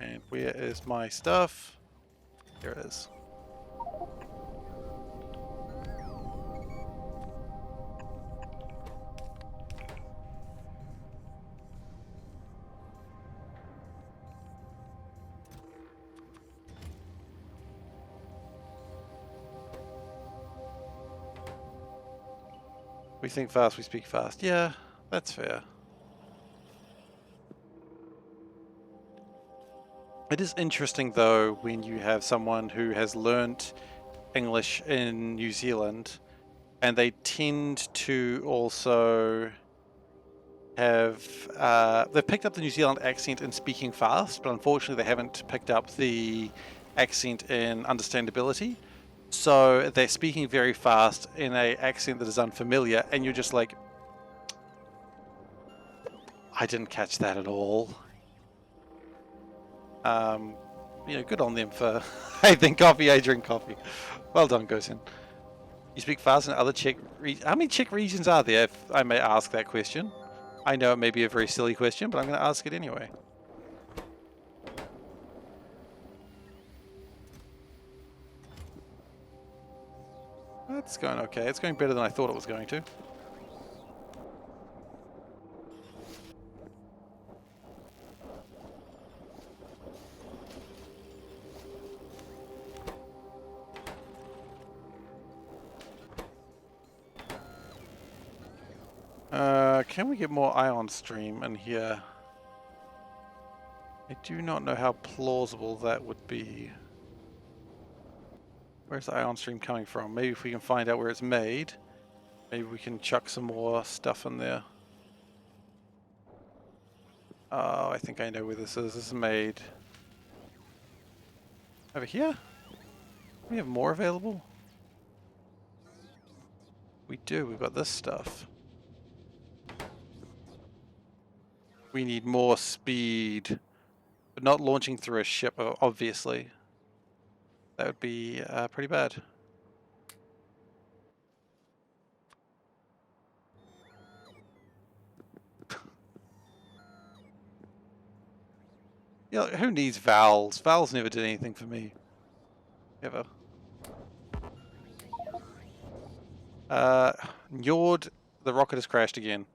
And where is my stuff? Here it is. We think fast, we speak fast. Yeah, that's fair. It is interesting though when you have someone who has learnt English in New Zealand and they tend to also have they've picked up the New Zealand accent in speaking fast, but unfortunately they haven't picked up the accent in understandability. So they're speaking very fast in an accent that is unfamiliar, and you're just like, I didn't catch that at all. You know, good on them for I think coffee, I drink coffee. Well done, Gosen. You speak fast in other Czech regions. How many Czech regions are there, if I may ask that question? I know it may be a very silly question, but I'm going to ask it anyway. That's going okay. It's going better than I thought it was going to. Can we get more ion stream in here? I do not know how plausible that would be. Where's the ion stream coming from? Maybe if we can find out where it's made, maybe we can chuck some more stuff in there. Oh, I think I know where this is. This is made over here? We have more available? We do. We've got this stuff. We need more speed, but not launching through a ship, obviously. That would be pretty bad. Yeah, who needs Valves? Valves never did anything for me. Ever. Njord, the rocket has crashed again.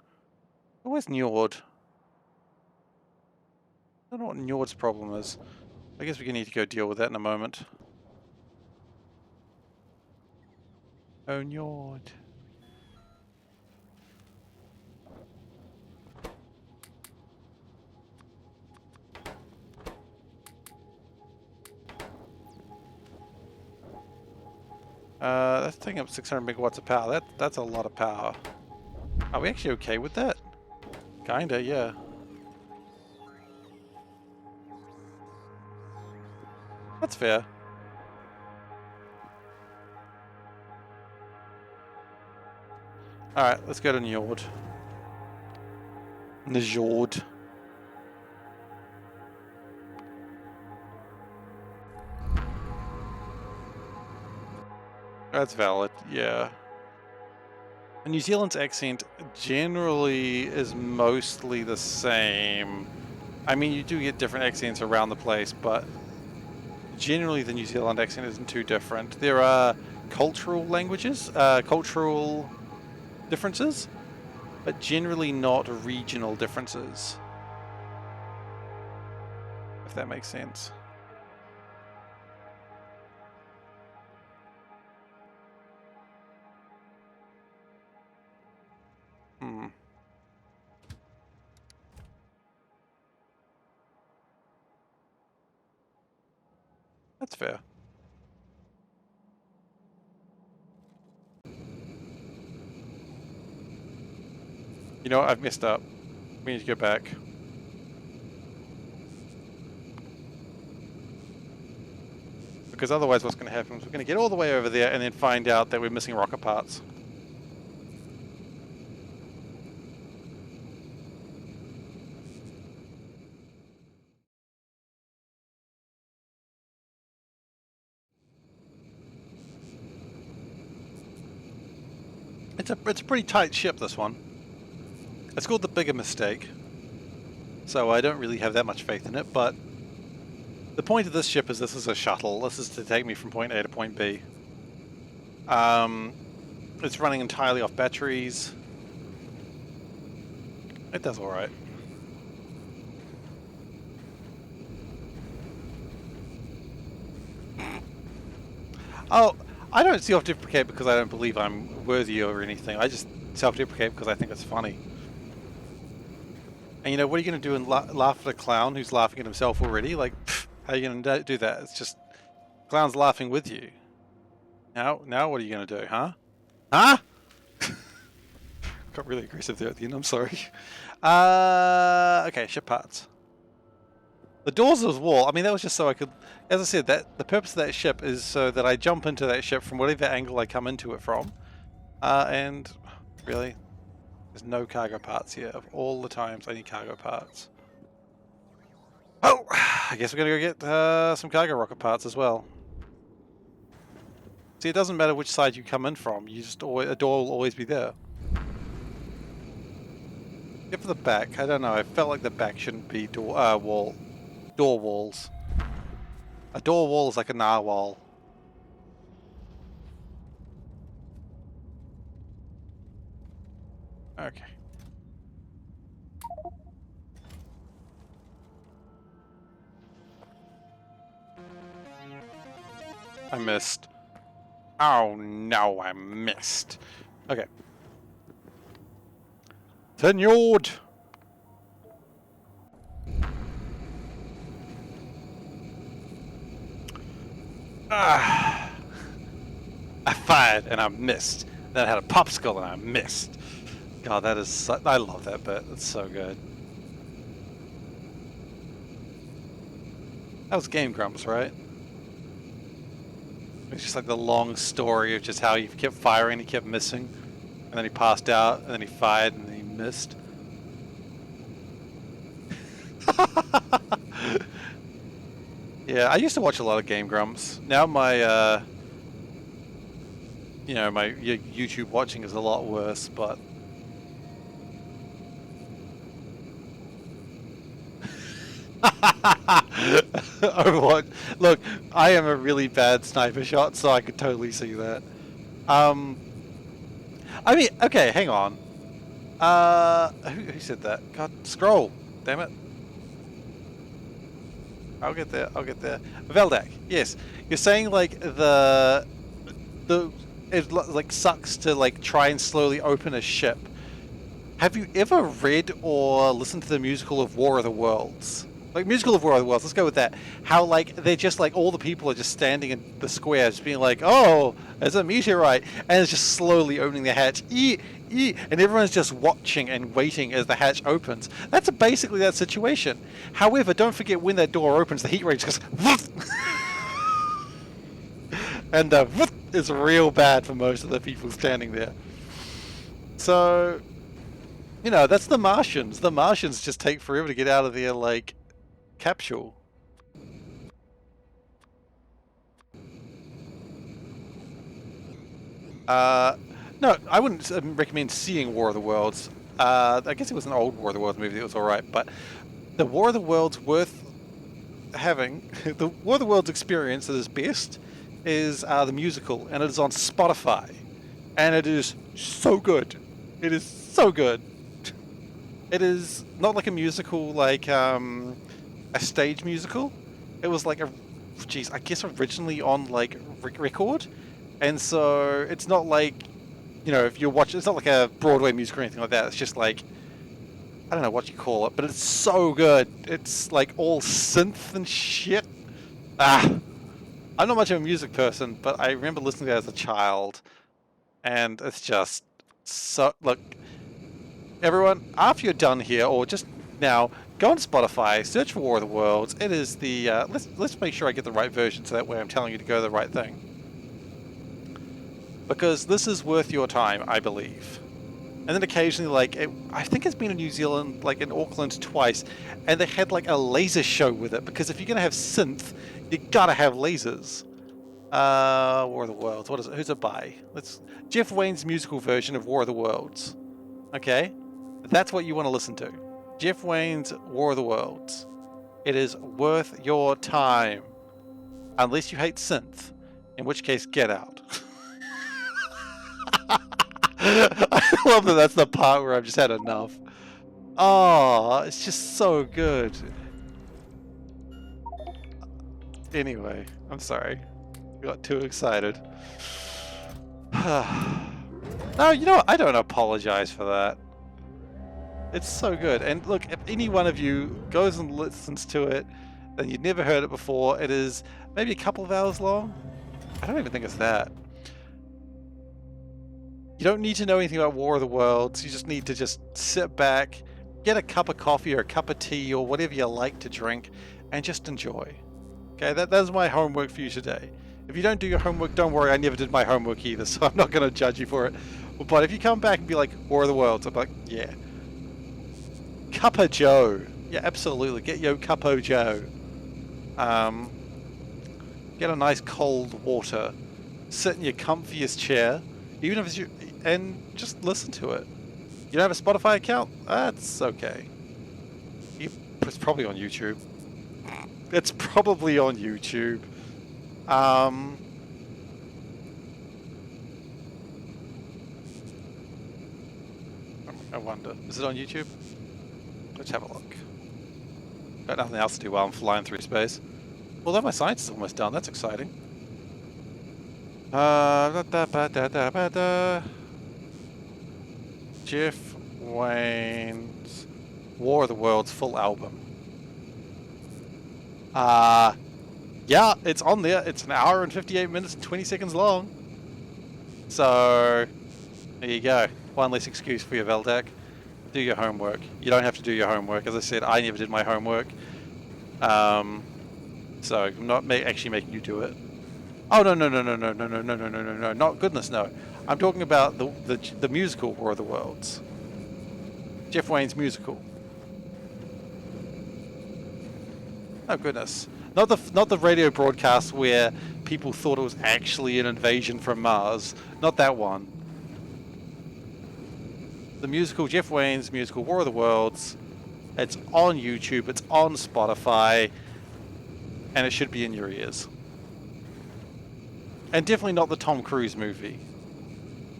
Where's Njord? I don't know what Njord's problem is. I guess we need to go deal with that in a moment. Oh, Njord. That's taking up 600 megawatts of power. That's a lot of power. Are we actually okay with that? Kinda, yeah. That's fair. Alright, let's go to Njord. Njord. That's valid, yeah. New Zealand's accent generally is mostly the same. I mean, you do get different accents around the place, but generally the New Zealand accent isn't too different. There are cultural languages, cultural differences, but generally not regional differences. If that makes sense. That's fair. You know what? I've messed up. We need to go back. Because otherwise what's going to happen is we're going to get all the way over there and then find out that we're missing rocket parts. It's a pretty tight ship, this one. It's called the Bigger Mistake, so I don't really have that much faith in it, but the point of this ship is this is a shuttle. This is to take me from point A to point B. It's running entirely off batteries. It does alright. Oh, I don't self-deprecate because I don't believe I'm worthy or anything. I just self-deprecate because I think it's funny. And you know, what are you going to do and laugh at a clown who's laughing at himself already? Like, pff, how are you going to do that? It's just, clown's laughing with you. Now what are you going to do, huh? Huh? Got really aggressive there at the end, I'm sorry. Okay, ship parts. The doors of the wall, I mean, that was just so I could, as I said, that the purpose of that ship is so that I jump into that ship from whatever angle I come into it from. And really, there's no cargo parts here. Of all the times I need cargo parts. Oh, I guess we're going to go get some cargo rocket parts as well. See, it doesn't matter which side you come in from. You just a door will always be there. Except for the back. I don't know. I felt like the back shouldn't be door walls. A door wall is like a narwhal. Okay. I missed. Oh no, I missed. Okay. Tenured. Ah. I fired and I missed. Then I had a popsicle and I missed. God, that is... I love that bit. It's so good. That was Game Grumps, right? It's just like the long story of just how he kept firing, he kept missing. And then he passed out, and then he fired, and then he missed. Yeah, I used to watch a lot of Game Grumps. Now my, you know, my YouTube watching is a lot worse, but... Overwatch. Look, I am a really bad sniper shot, so I could totally see that. I mean, okay, hang on. Who said that? God, scroll. Damn it. I'll get there. I'll get there. Veldak. Yes, you're saying like it like sucks to like try and slowly open a ship. Have you ever read or listened to the musical of War of the Worlds? Like, musical of War of the Worlds, let's go with that. How, like, they're just, like, all the people are just standing in the square, just being like, oh, there's a meteorite, and it's just slowly opening the hatch, and everyone's just watching and waiting as the hatch opens. That's basically that situation. However, don't forget when that door opens, the heat ray just goes, and is real bad for most of the people standing there. So, you know, that's the Martians. The Martians just take forever to get out of their, like, capsule. No, I wouldn't recommend seeing War of the Worlds. I guess it was an old War of the Worlds movie that was alright, but the War of the Worlds worth having, the War of the Worlds experience that is best is the musical, and it is on Spotify. And it is so good. It is so good. It is not like a musical like a stage musical. It was like I guess originally on like record, and so it's not like, you know, if you're watching, it's not like a Broadway musical or anything like that. It's just like, I don't know what you call it, but it's so good. It's like all synth and shit. I'm not much of a music person, but I remember listening to it as a child, and it's just so, look, everyone, after you're done here, or just now, go on Spotify, search for War of the Worlds. It is the, let's make sure I get the right version, so that way I'm telling you to go to the right thing. Because this is worth your time, I believe. And then occasionally, like, I think it's been in New Zealand, like in Auckland twice, and they had like a laser show with it, because if you're going to have synth, you gotta have lasers. War of the Worlds, what is it? Who's it by? Jeff Wayne's musical version of War of the Worlds. Okay? That's what you want to listen to. Jeff Wayne's War of the Worlds. It is worth your time. Unless you hate synth, in which case, get out. I love that that's the part where I've just had enough. Oh, it's just so good. Anyway, I'm sorry. I got too excited. No, you know what? I don't apologize for that. It's so good. And look, if any one of you goes and listens to it, and you'd never heard it before, it is maybe a couple of hours long. I don't even think it's that. You don't need to know anything about War of the Worlds. You just need to just sit back, get a cup of coffee or a cup of tea or whatever you like to drink, and just enjoy. Okay, that's my homework for you today. If you don't do your homework, don't worry, I never did my homework either, so I'm not going to judge you for it. But if you come back and be like, War of the Worlds, I'm like, yeah. Cup of Joe. Yeah, absolutely. Get your Cup of Joe. Get a nice cold water. Sit in your comfiest chair, even if it's you, and just listen to it. You don't have a Spotify account? That's okay. It's probably on YouTube. It's probably on YouTube. I wonder, is it on YouTube? Let's have a look. Got nothing else to do while I'm flying through space. Although my science is almost done, that's exciting. Jeff Wayne's War of the Worlds full album. Yeah, it's on there. It's an hour and 58 minutes and 20 seconds long. So, there you go. One less excuse for your Veldak. Do your homework. You don't have to do your homework. As I said, I never did my homework. So I'm not actually making you do it. Oh no, not goodness no. I'm talking about the musical War of the Worlds. Jeff Wayne's musical. Oh goodness. Not the radio broadcast where people thought it was actually an invasion from Mars. Not that one. The musical, Jeff Wayne's musical War of the Worlds. It's on YouTube, it's on Spotify, and it should be in your ears. And definitely not the Tom Cruise movie.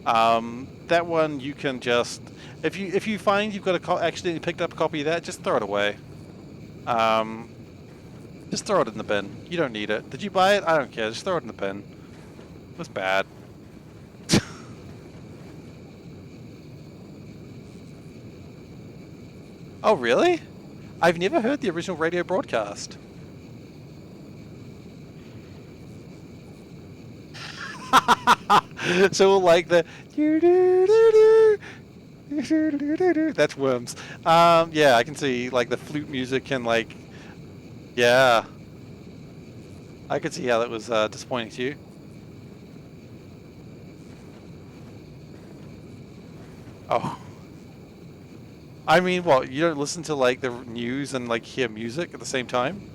That one you can just, if you find you've got accidentally picked up a copy of that, just throw it away. Just throw it in the bin. You don't need it. Did you buy it? I don't care. Just throw it in the bin. It was bad. Oh, really? I've never heard the original radio broadcast. So like the that's Worms. Yeah, I can see like the flute music and like, yeah. I could see how that was disappointing to you. Oh. I mean, what, you don't listen to like the news and like hear music at the same time?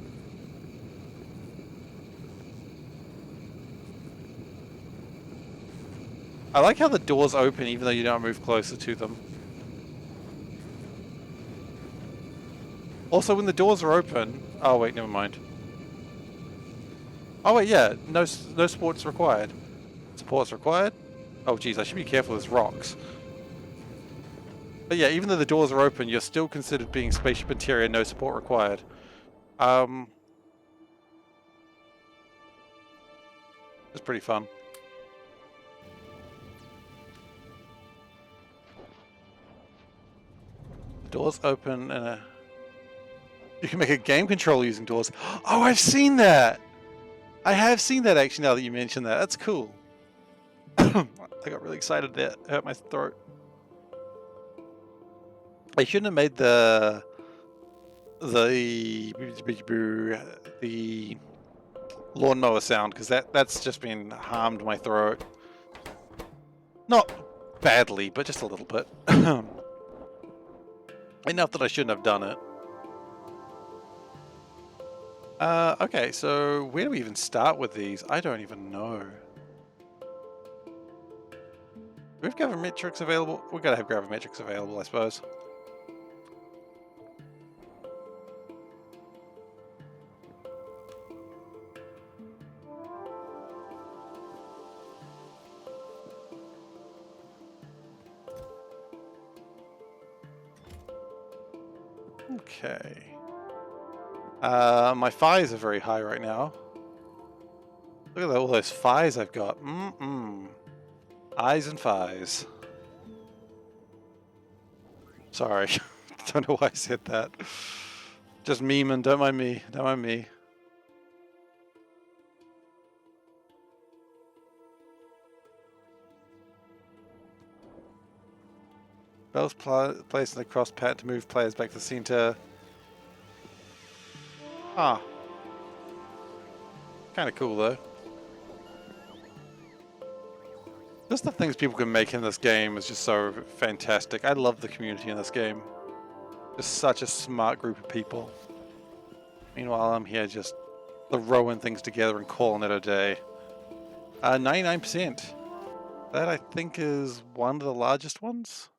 I like how the doors open even though you don't move closer to them. Also, when the doors are open... Oh wait, never mind. Oh wait, yeah, no supports required. Supports required? Oh geez, I should be careful, there's rocks. But yeah, even though the doors are open, you're still considered being spaceship interior, no support required. It's pretty fun. The doors open and you can make a game controller using doors. Oh, I've seen that! I have seen that actually now that you mention that. That's cool. I got really excited there. It hurt my throat. I shouldn't have made the lawnmower sound because that's just been harmed my throat. Not badly, but just a little bit. Enough that I shouldn't have done it. Okay, so where do we even start with these? I don't even know. Do we have gravimetrics available? We've got to have gravimetrics available, I suppose. Okay. My phi's are very high right now. Look at all those phi's I've got. Eyes and phi's. Sorry. Don't know why I said that. Just memeing. Don't mind me. Don't mind me. Bells placed in the cross pad to move players back to the center. Ah. Kind of cool though. Just the things people can make in this game is just so fantastic. I love the community in this game. Just such a smart group of people. Meanwhile, I'm here just throwing things together and calling it a day. 99%. That I think is one of the largest ones.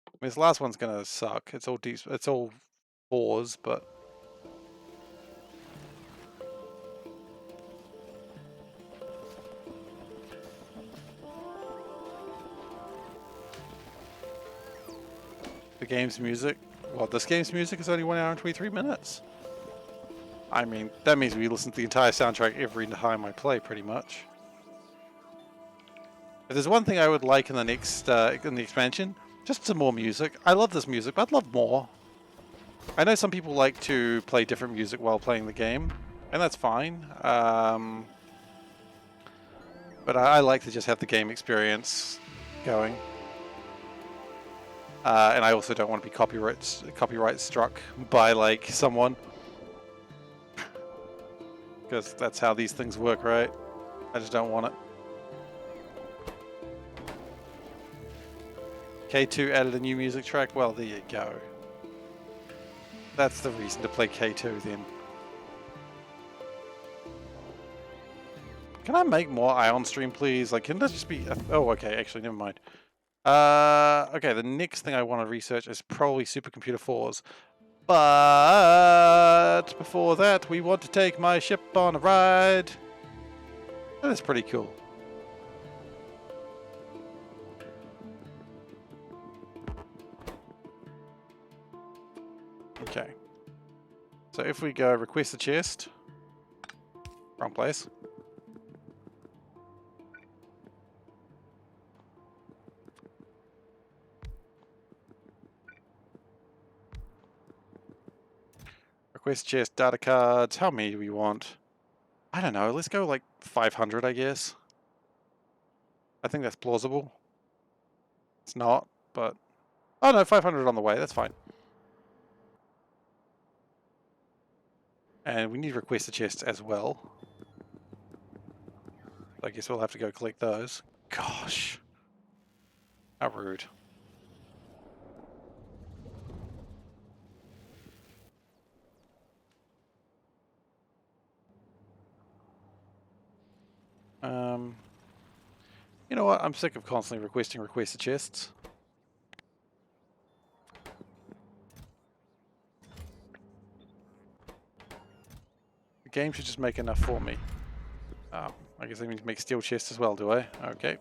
I mean, this last one's gonna suck. It's all deep. It's all fours, but. The game's music. Well, this game's music is only 1 hour and 23 minutes. I mean, that means we listen to the entire soundtrack every time I play, pretty much. If there's one thing I would like in the next in the expansion, Just some more music. I love this music, but I'd love more. I know some people like to play different music while playing the game, and that's fine. But I like to just have the game experience going. And I also don't want to be copyright struck by like someone, because that's how these things work, right? I just don't want it. K2 added a new music track. Well, there you go. That's the reason to play K2 then. Can I make more Ion Stream, please? Like, can this just be... Oh, okay, actually, never mind. Okay, the next thing I want to research is probably Supercomputer 4s. But before that, we want to take my ship on a ride. That is pretty cool. Okay. So if we go request a chest. Wrong place. Request chest, data cards. How many do we want? I don't know. Let's go like 500, I guess. I think that's plausible. It's not, but... Oh no, 500 on the way. That's fine. And we need to request the chests as well. I guess we'll have to go collect those. Gosh. How rude. You know what? I'm sick of constantly requested chests. The game should just make enough for me. Oh, I guess I need to make steel chests as well, do I? Okay.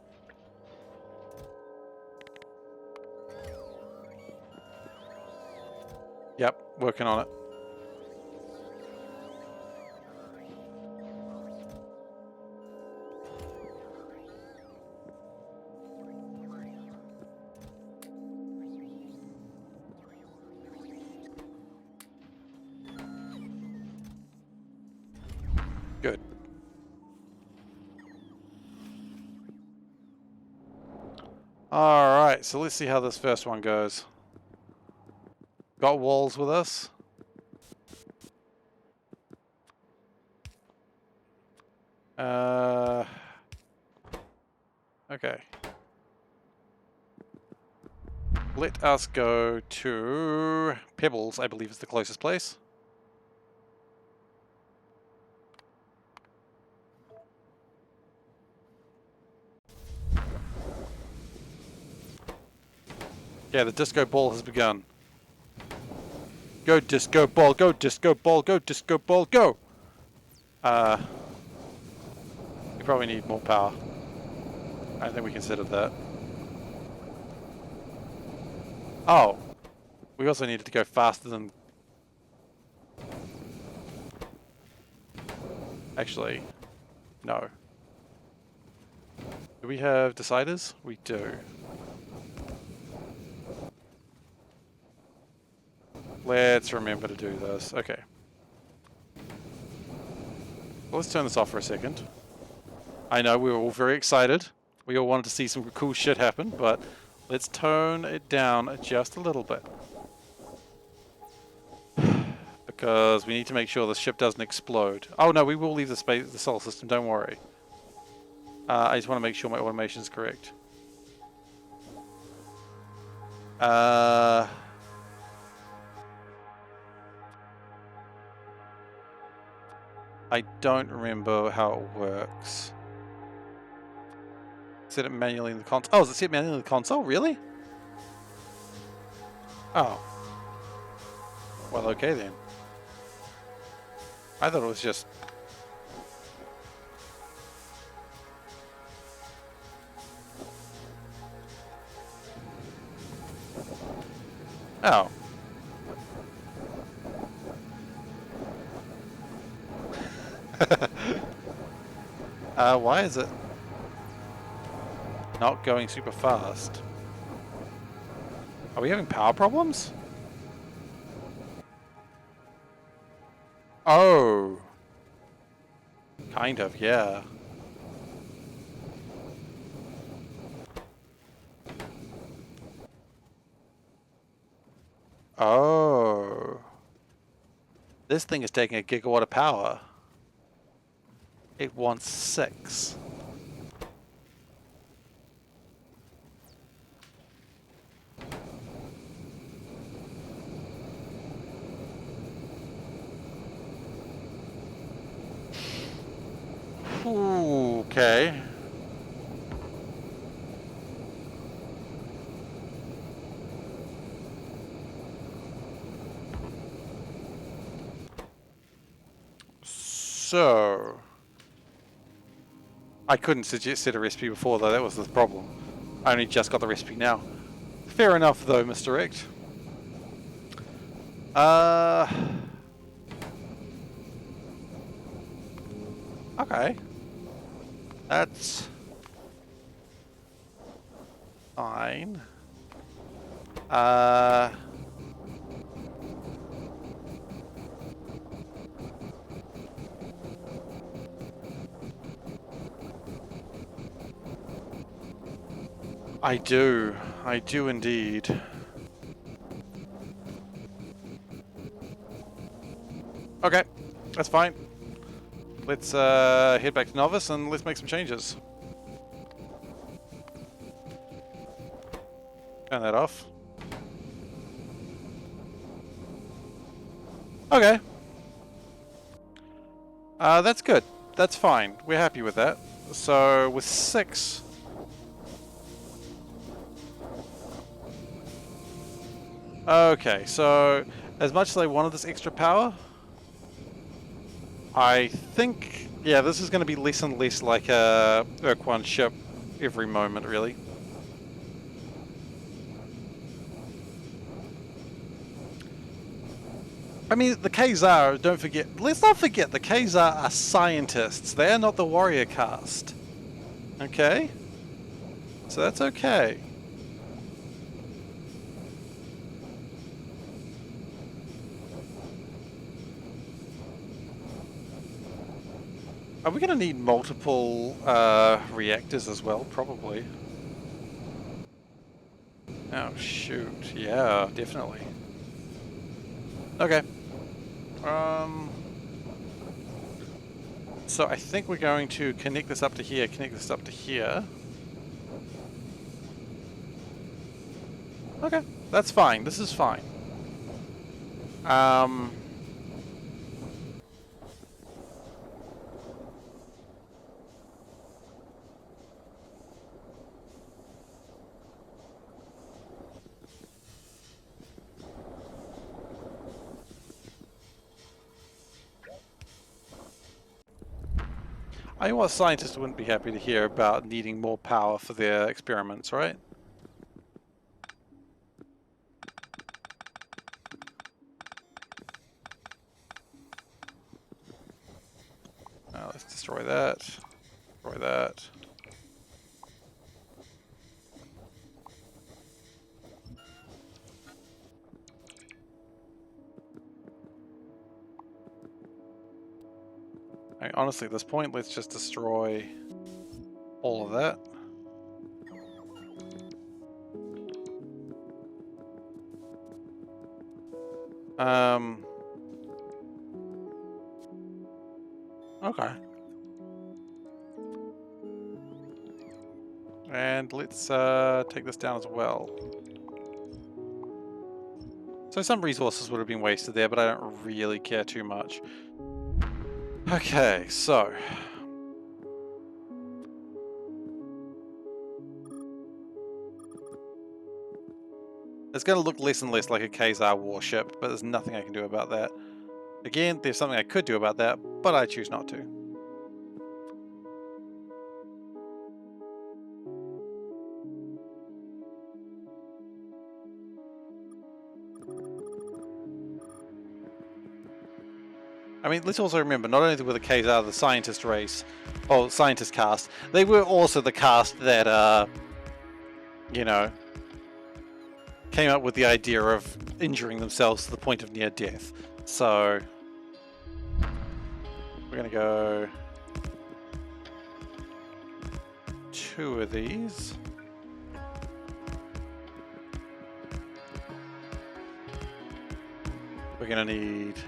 Yep, working on it. Good. Alright, so let's see how this first one goes. Got walls with us. Okay. Let us go to Pebbles, I believe is the closest place. Yeah, the disco ball has begun. Go disco ball, go disco ball, go disco ball, go! We probably need more power. I think we considered that. Oh. We also needed to go faster than... Actually, no. Do we have deciders? We do. Let's remember to do this. Okay. Well, let's turn this off for a second. I know we were all very excited. We all wanted to see some cool shit happen, but let's tone it down just a little bit. Because we need to make sure the ship doesn't explode. Oh no, we will leave the solar system, don't worry. I just want to make sure my automation is correct. I don't remember how it works. Set it manually in the console. Oh, is it set manually in the console? Really? Oh. Well, okay then. I thought it was just... Oh. Why is it not going super fast? Are we having power problems? Oh. Kind of, yeah. Oh. This thing is taking a gigawatt of power. It wants 6. Ooh, okay. So, I couldn't set a recipe before though, that was the problem. I only just got the recipe now. Fair enough though, Mr. Rect. Okay. That's fine. I do indeed. Okay, that's fine. Let's head back to Novice and let's make some changes. Turn that off. Okay. That's good. That's fine. We're happy with that. So with 6... Okay, so as much as I wanted this extra power, I think, yeah, this is going to be less and less like a Urk 1 ship every moment, really. I mean, the Khazar, don't forget, let's not forget, the Khazar are scientists. They are not the warrior caste. Okay? So that's okay. Are we going to need multiple reactors as well? Probably. Oh, shoot. Yeah, definitely. Okay. So I think we're going to connect this up to here, connect this up to here. Okay, that's fine. This is fine. I know what scientists wouldn't be happy to hear about needing more power for their experiments, right? Let's destroy that. Destroy that. I mean, honestly, at this point, let's just destroy all of that. Okay. And let's take this down as well. So some resources would have been wasted there, but I don't really care too much. Okay, so... it's going to look less and less like a Khazar warship, but there's nothing I can do about that. Again, there's something I could do about that, but I choose not to. I mean, let's also remember, not only were the Khazar the scientist race, or scientist caste, they were also the caste that, you know, came up with the idea of injuring themselves to the point of near death. So we're gonna go 2 of these. We're gonna need,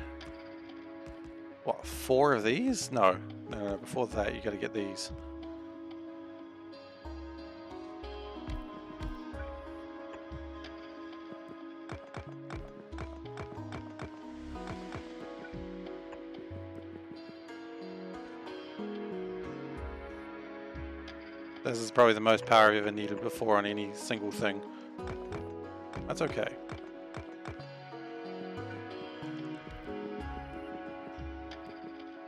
what, 4 of these? No, before that you gotta get these. This is probably the most power I've ever needed before on any single thing. That's okay.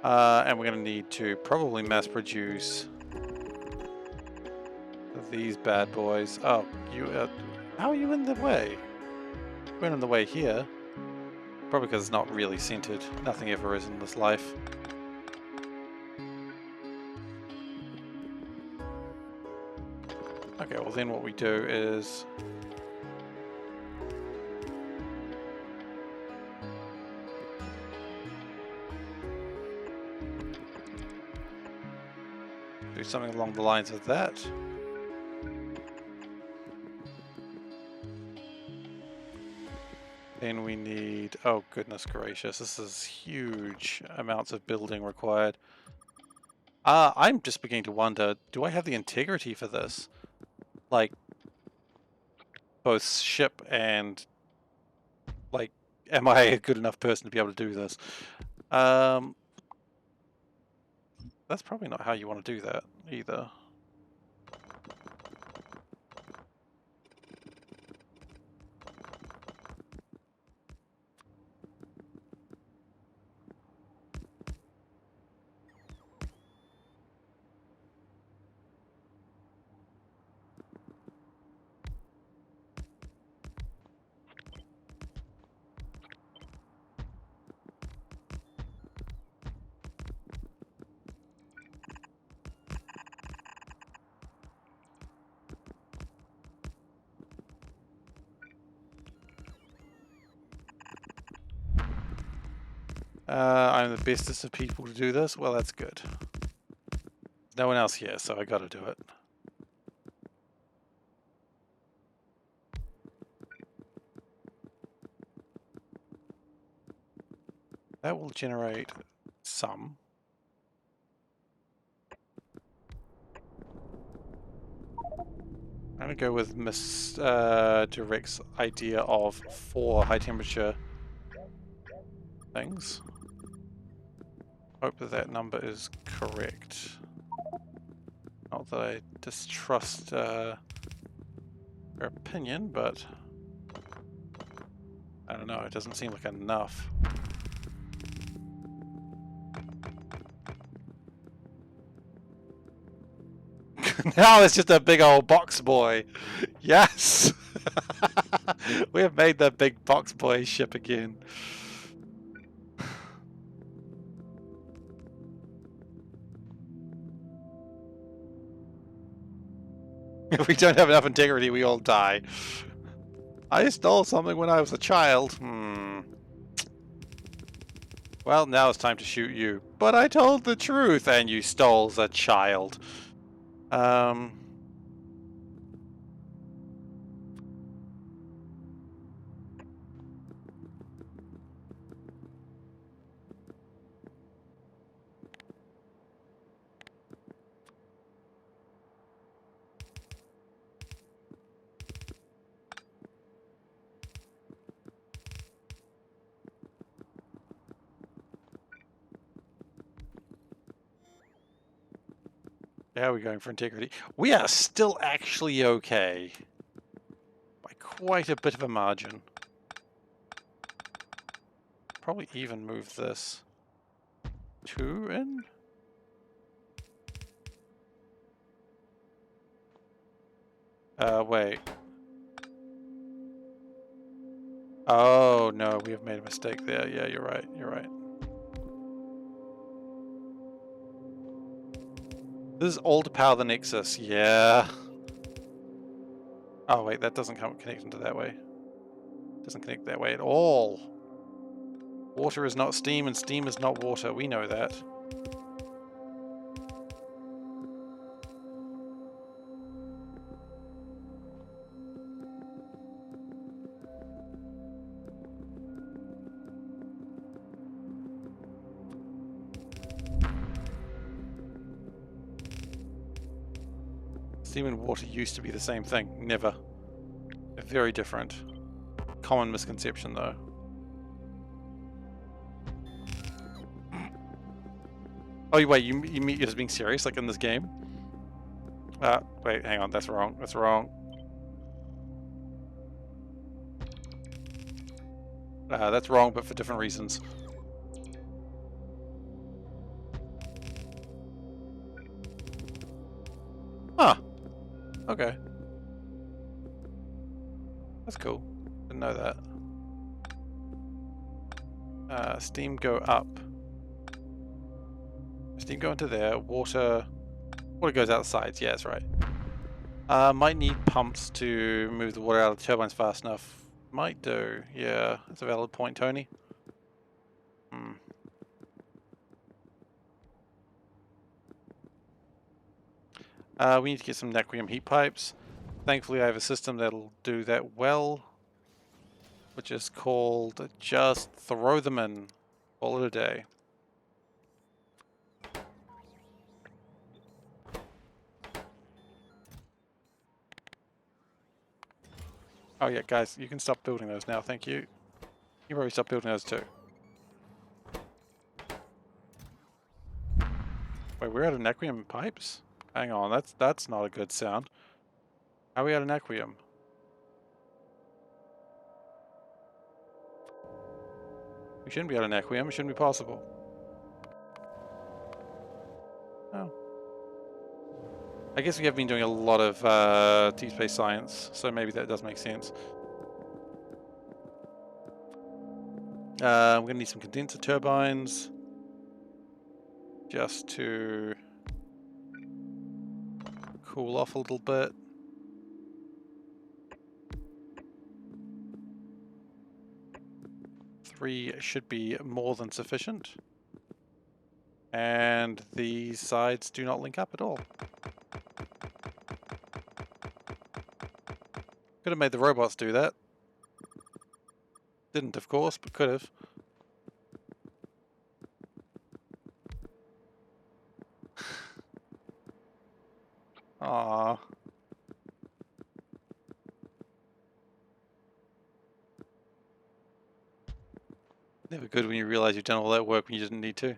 And we're going to need to probably mass produce these bad boys. Oh, how are you in the way? You weren't in the way here. Probably because it's not really centered. Nothing ever is in this life. Okay, well then what we do is do something along the lines of that. Then we need, oh goodness gracious, this is huge amounts of building required. I'm just beginning to wonder, do I have the integrity for this? Like, both ship and, like, am I a good enough person to be able to do this? That's probably not how you want to do that, either. I'm the bestest of people to do this. Well, that's good. No one else here, so I gotta do it. That will generate some. I'm gonna go with Miss Direct's idea of 4 high temperature things. Hope that that number is correct. Not that I distrust her opinion, but I don't know, it doesn't seem like enough. Now it's just a big old box boy. Yes! We have made that big box boy ship again. If we don't have enough integrity, we all die. I stole something when I was a child. Well, now it's time to shoot you. But I told the truth, and you stole the child. How are we going for integrity? We are still actually okay. By quite a bit of a margin. Probably even move this 2 in. Wait. Oh, no, we have made a mistake there. Yeah, you're right, you're right. This is all to power the Nexus, yeah. Oh wait, that doesn't connect into that way. Doesn't connect that way at all. Water is not steam and steam is not water. We know that. Steam and water used to be the same thing. Never. They're very different. Common misconception though. Oh wait, you're just being serious, like in this game? Wait, hang on, that's wrong. That's wrong. That's wrong, but for different reasons. Huh. Okay. That's cool. Didn't know that. Steam go up. Steam go into there. Water goes outside. Yeah, that's right. Might need pumps to move the water out of the turbines fast enough. Might do. Yeah, that's a valid point, Tony. We need to get some Naquium heat pipes. Thankfully, I have a system that'll do that well, which is called just throw them in. Call it a day. Oh yeah, guys, you can stop building those now, thank you. You probably stop building those too. Wait, we're out of Naquium pipes? Hang on, that's not a good sound. How are we out of Naquium? We shouldn't be out of Naquium, it shouldn't be possible. Oh. I guess we have been doing a lot of deep space science, so maybe that does make sense. We're going to need some condenser turbines just to cool off a little bit. Three should be more than sufficient. And these sides do not link up at all. Could have made the robots do that. Didn't, of course, but could have. Aww. Never good when you realize you've done all that work when you didn't need to.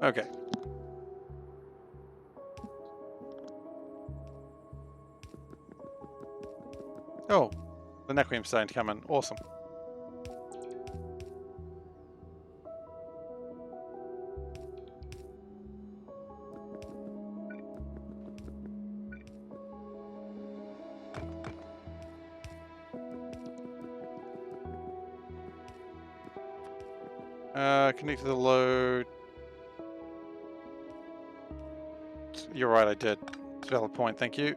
Okay. Oh, the Naquium's starting to come in. Awesome. Connect to the load. You're right, I did. It's a valid point, thank you.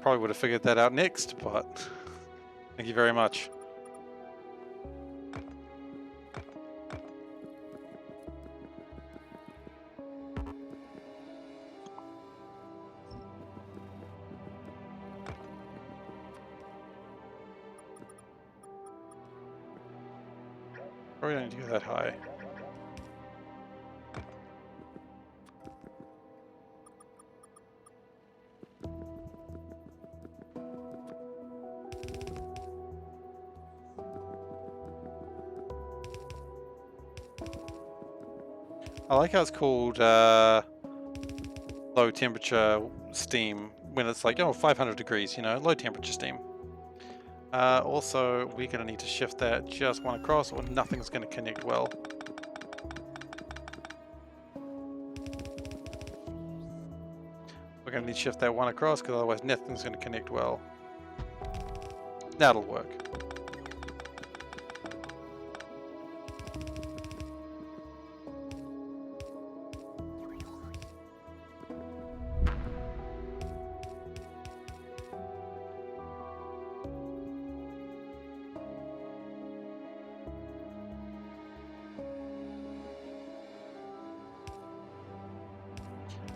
Probably would have figured that out next, but thank you very much. Probably don't need to go that high. I like how it's called low temperature steam when it's like, oh, 500 degrees, you know, low temperature steam. Also, we're going to need to shift that just one across or nothing's going to connect well. We're going to need to shift that one across because otherwise nothing's going to connect well. That'll work.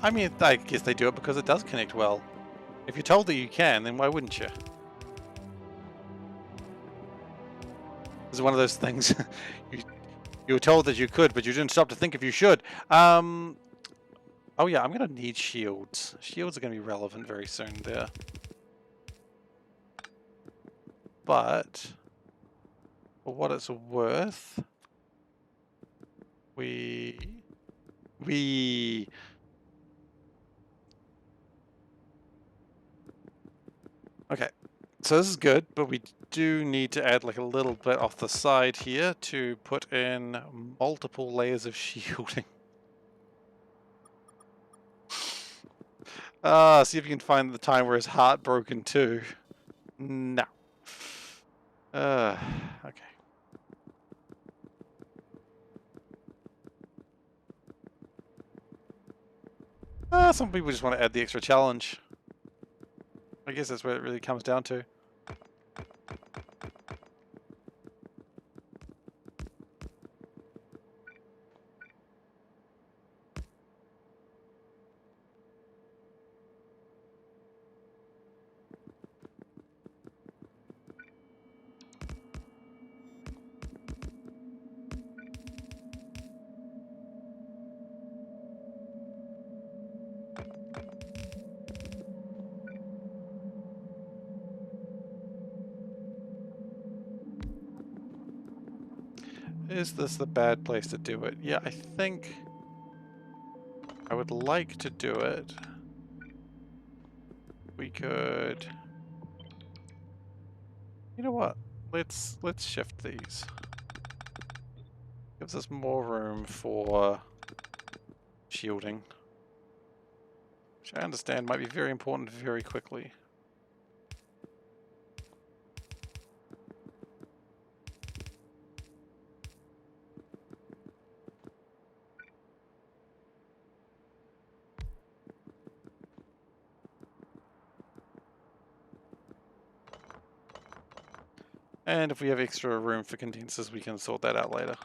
I mean, I guess they do it because it does connect well. If you're told that you can, then why wouldn't you? It's one of those things. you were told that you could, but you didn't stop to think if you should. Oh yeah, I'm gonna need shields. Shields are gonna be relevant very soon there. But for what it's worth, we okay. So this is good, but we do need to add like a little bit off the side here to put in multiple layers of shielding. See if you can find the time where his heart broken too. No. Okay. Some people just want to add the extra challenge. I guess that's what it really comes down to. Is this the bad place to do it? Yeah, I think I would like to do it. We could... You know what? Let's shift these. Gives us more room for shielding. Which I understand might be very important very quickly. And if we have extra room for condensers, we can sort that out later.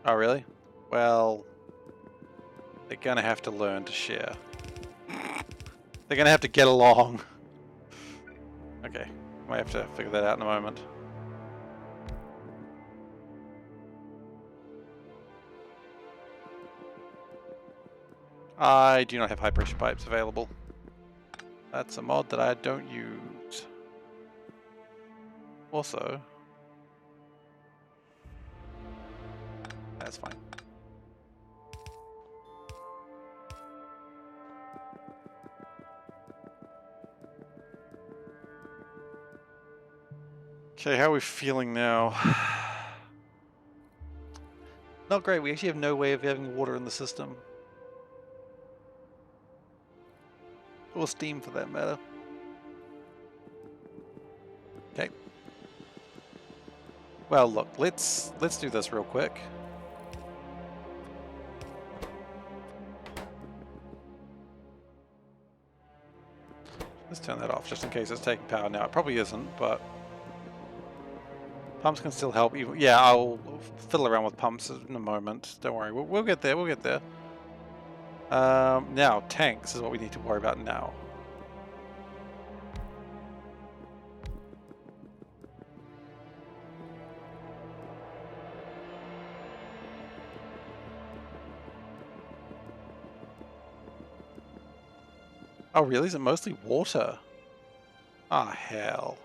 Oh, really? Well, they're gonna have to learn to share. They're gonna have to get along. Okay, might have to figure that out in a moment. I do not have high pressure pipes available. That's a mod that I don't use. Also, that's fine. Okay, how are we feeling now? Not great. We actually have no way of having water in the system. Or steam for that matter. Okay. Well, look, let's do this real quick. Let's turn that off just in case it's taking power now. It probably isn't, but pumps can still help. Even, yeah, I'll fiddle around with pumps in a moment. Don't worry, we'll get there. We'll get there. Now tanks is what we need to worry about now. Oh, really? Is it mostly water? Ah, hell.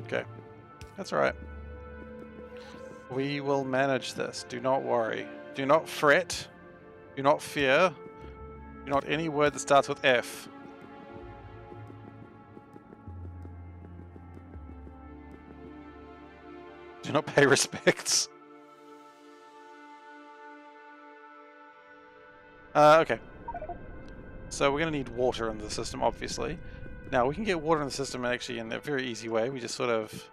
Okay. That's alright. We will manage this. Do not worry. Do not fret. Do not fear. Do not any word that starts with F. Do not pay respects. Okay. So we're going to need water in the system, obviously. Now, we can get water in the system actually in a very easy way. We just sort of...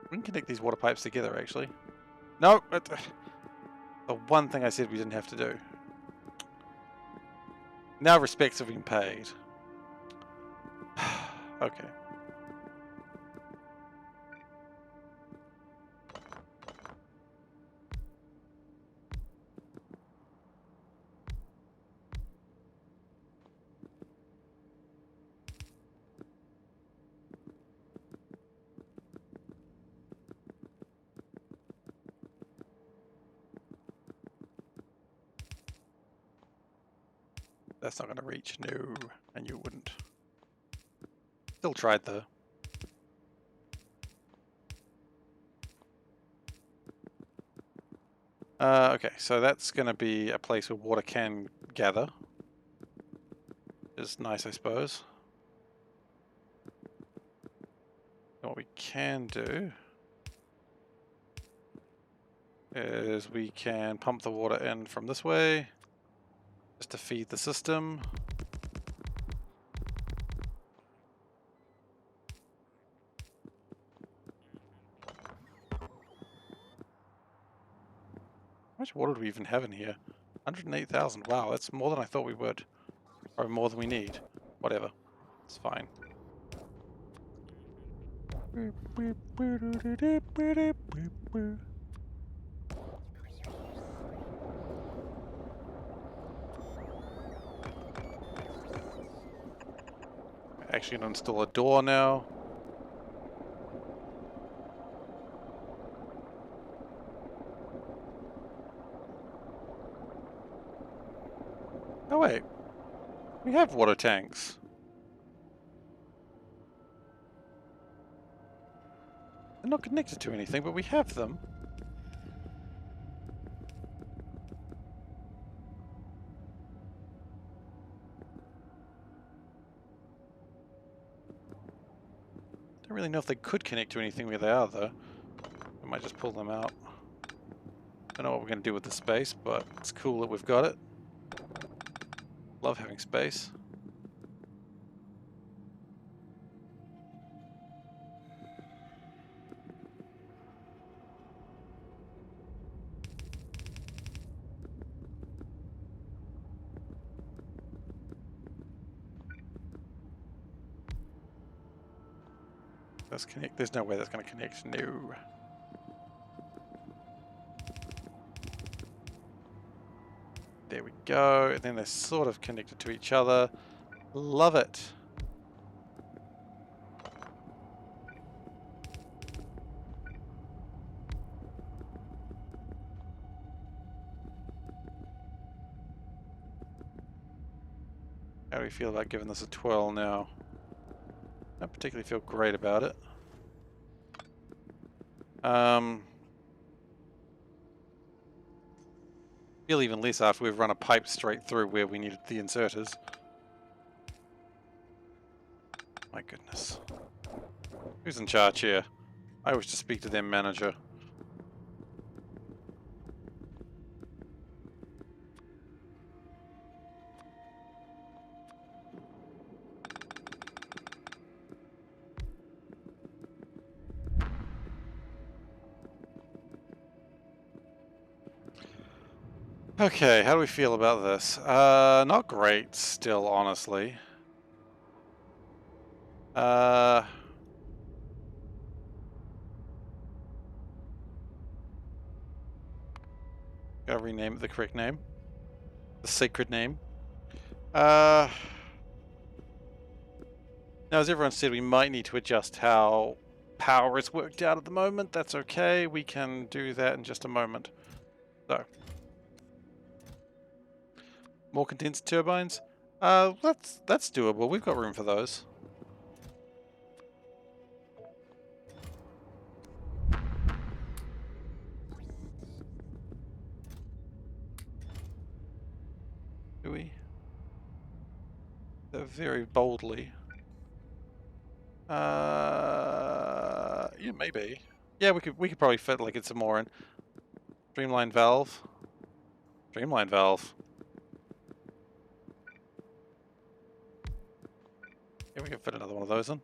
We can connect these water pipes together, actually. No! The one thing I said we didn't have to do. Now respects have been paid. Okay. That's not going to reach. No. And you wouldn't. Still tried though. Okay, so that's going to be a place where water can gather. Is nice, I suppose. What we can do is we can pump the water in from this way, just to feed the system. How much water do we even have in here? 108,000. Wow, that's more than I thought we would. Or more than we need. Whatever. It's fine. Actually gonna install a door now. Oh wait. We have water tanks. They're not connected to anything, but we have them. Don't really know if they could connect to anything where they are, though. We might just pull them out. Don't know what we're going to do with the space, but it's cool that we've got it. Love having space. Let's connect. There's no way that's going to connect. No. There we go. And then they're sort of connected to each other. Love it. How do we feel about giving this a twirl now? Don't particularly feel great about it. Feel even less after we've run a pipe straight through where we needed the inserters. My goodness. Who's in charge here? I wish to speak to their manager. Okay, how do we feel about this? Not great still, honestly. Gotta rename it the correct name. The sacred name. Now, as everyone said, we might need to adjust how power is worked out at the moment. That's okay. We can do that in just a moment. So. More condensed turbines? That's doable. We've got room for those. Do we? They're very boldly. Yeah, maybe. Yeah, we could probably fit like it's some more in. Streamline valve. Streamline valve. Yeah, we can fit another one of those in.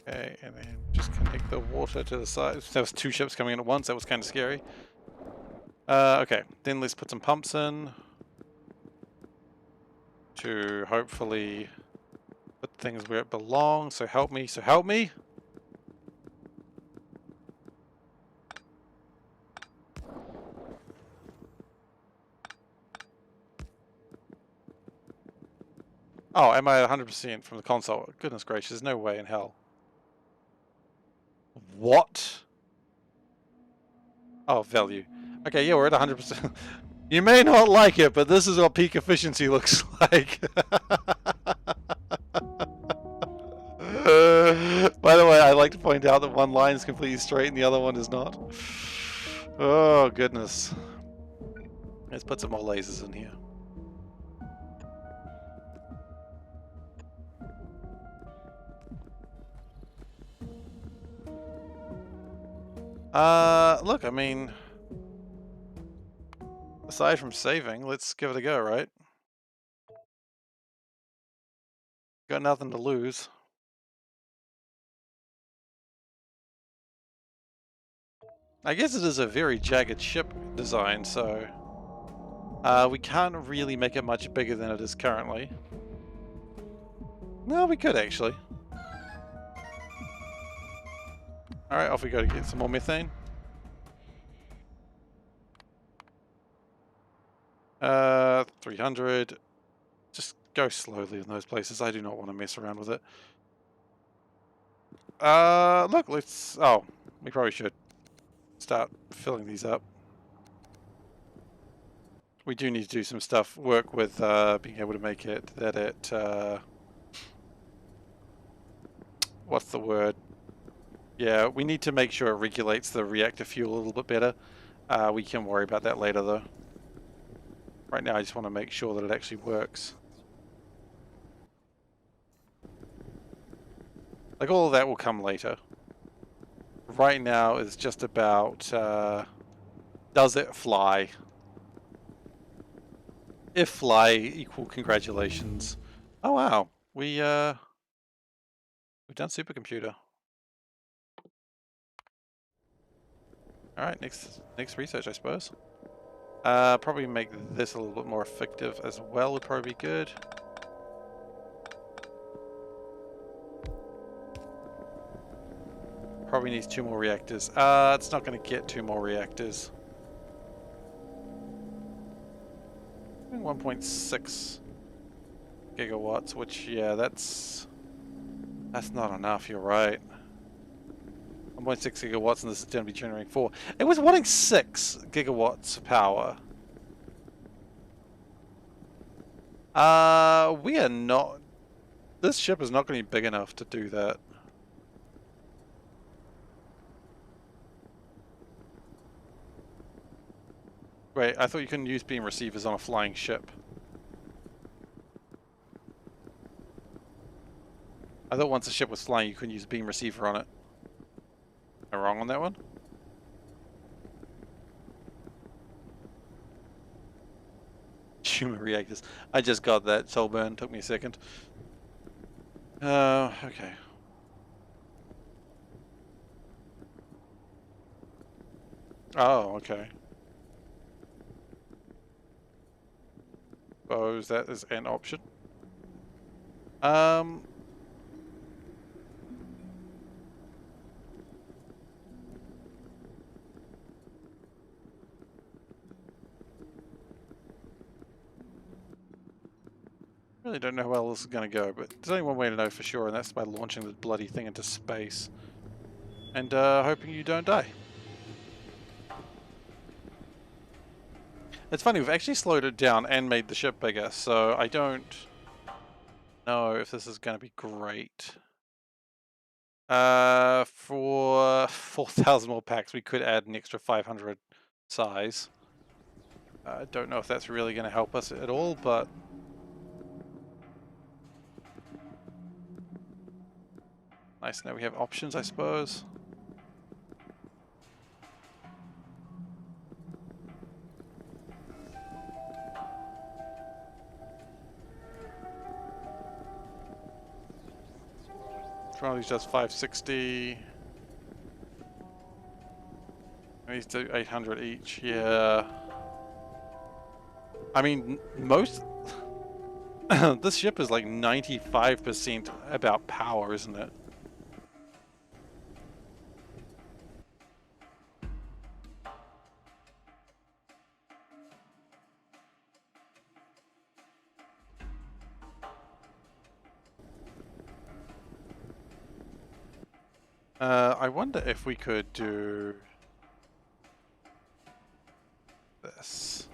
Okay, and then just connect the water to the side. There was two ships coming in at once. That was kind of scary. Okay, then let's put some pumps in to hopefully put things where it belongs. So help me. So help me. Oh, am I 100% from the console? Goodness gracious, there's no way in hell. What? Oh, value. Okay, yeah, we're at 100%. You may not like it, but this is what peak efficiency looks like. By the way, I like to point out that one line is completely straight and the other one is not. Oh, goodness. Let's put some more lasers in here. Look, I mean, aside from saving, let's give it a go, right? Got nothing to lose. I guess it is a very jagged ship design, so we can't really make it much bigger than it is currently. No, we could actually. Alright, off we go to get some more methane. 300. Just go slowly in those places. I do not want to mess around with it. Look, let's... Oh, we probably should start filling these up. We do need to do some stuff, work with being able to make it that it... what's the word? Yeah, we need to make sure it regulates the reactor fuel a little bit better. We can worry about that later though. Right now I just want to make sure that it actually works. Like all of that will come later. Right now it's just about does it fly? If fly equal congratulations. Oh wow. We've done supercomputer. Alright, next research I suppose. Probably make this a little bit more effective as well would probably be good. Probably needs 2 more reactors. It's not going to get 2 more reactors. 1.6 gigawatts, which, yeah, that's not enough, you're right. 1.6 gigawatts and this is going to be generating 4. It was wanting 6 gigawatts of power. We are not... This ship is not going to be big enough to do that. Wait, I thought you couldn't use beam receivers on a flying ship. I thought once the ship was flying you couldn't use a beam receiver on it. Am I wrong on that one? Human reactors. I just got that, soul burn, took me a second. Okay. Oh, okay. Suppose that is an option. Really don't know how well this is going to go, but there's only one way to know for sure, and that's by launching the bloody thing into space. And hoping you don't die. It's funny, we've actually slowed it down and made the ship bigger, so I don't know if this is going to be great. For 4,000 more packs, we could add an extra 500 size. I don't know if that's really going to help us at all, but nice. Now we have options, I suppose. Probably just 560. These do 800 each. Yeah. I mean, most. This ship is like 95% about power, isn't it? I wonder if we could do this.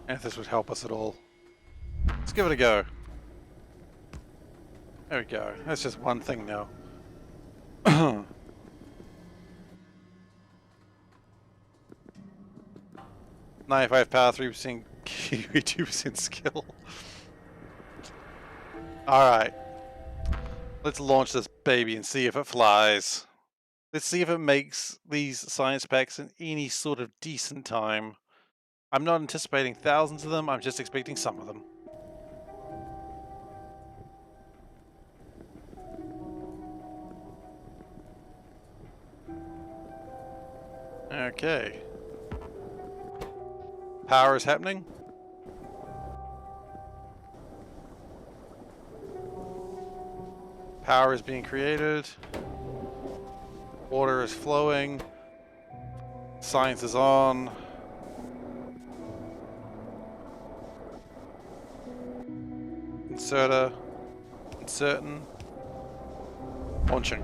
And if this would help us at all. Let's give it a go. There we go. That's just one thing now. 95 power, 3% kiwi, 2% skill. Alright. Let's launch this baby and see if it flies. Let's see if it makes these science packs in any sort of decent time. I'm not anticipating thousands of them, I'm just expecting some of them. Okay. Power is happening. Power is being created. Water is flowing. Science is on. Inserter. Inserting. Launching.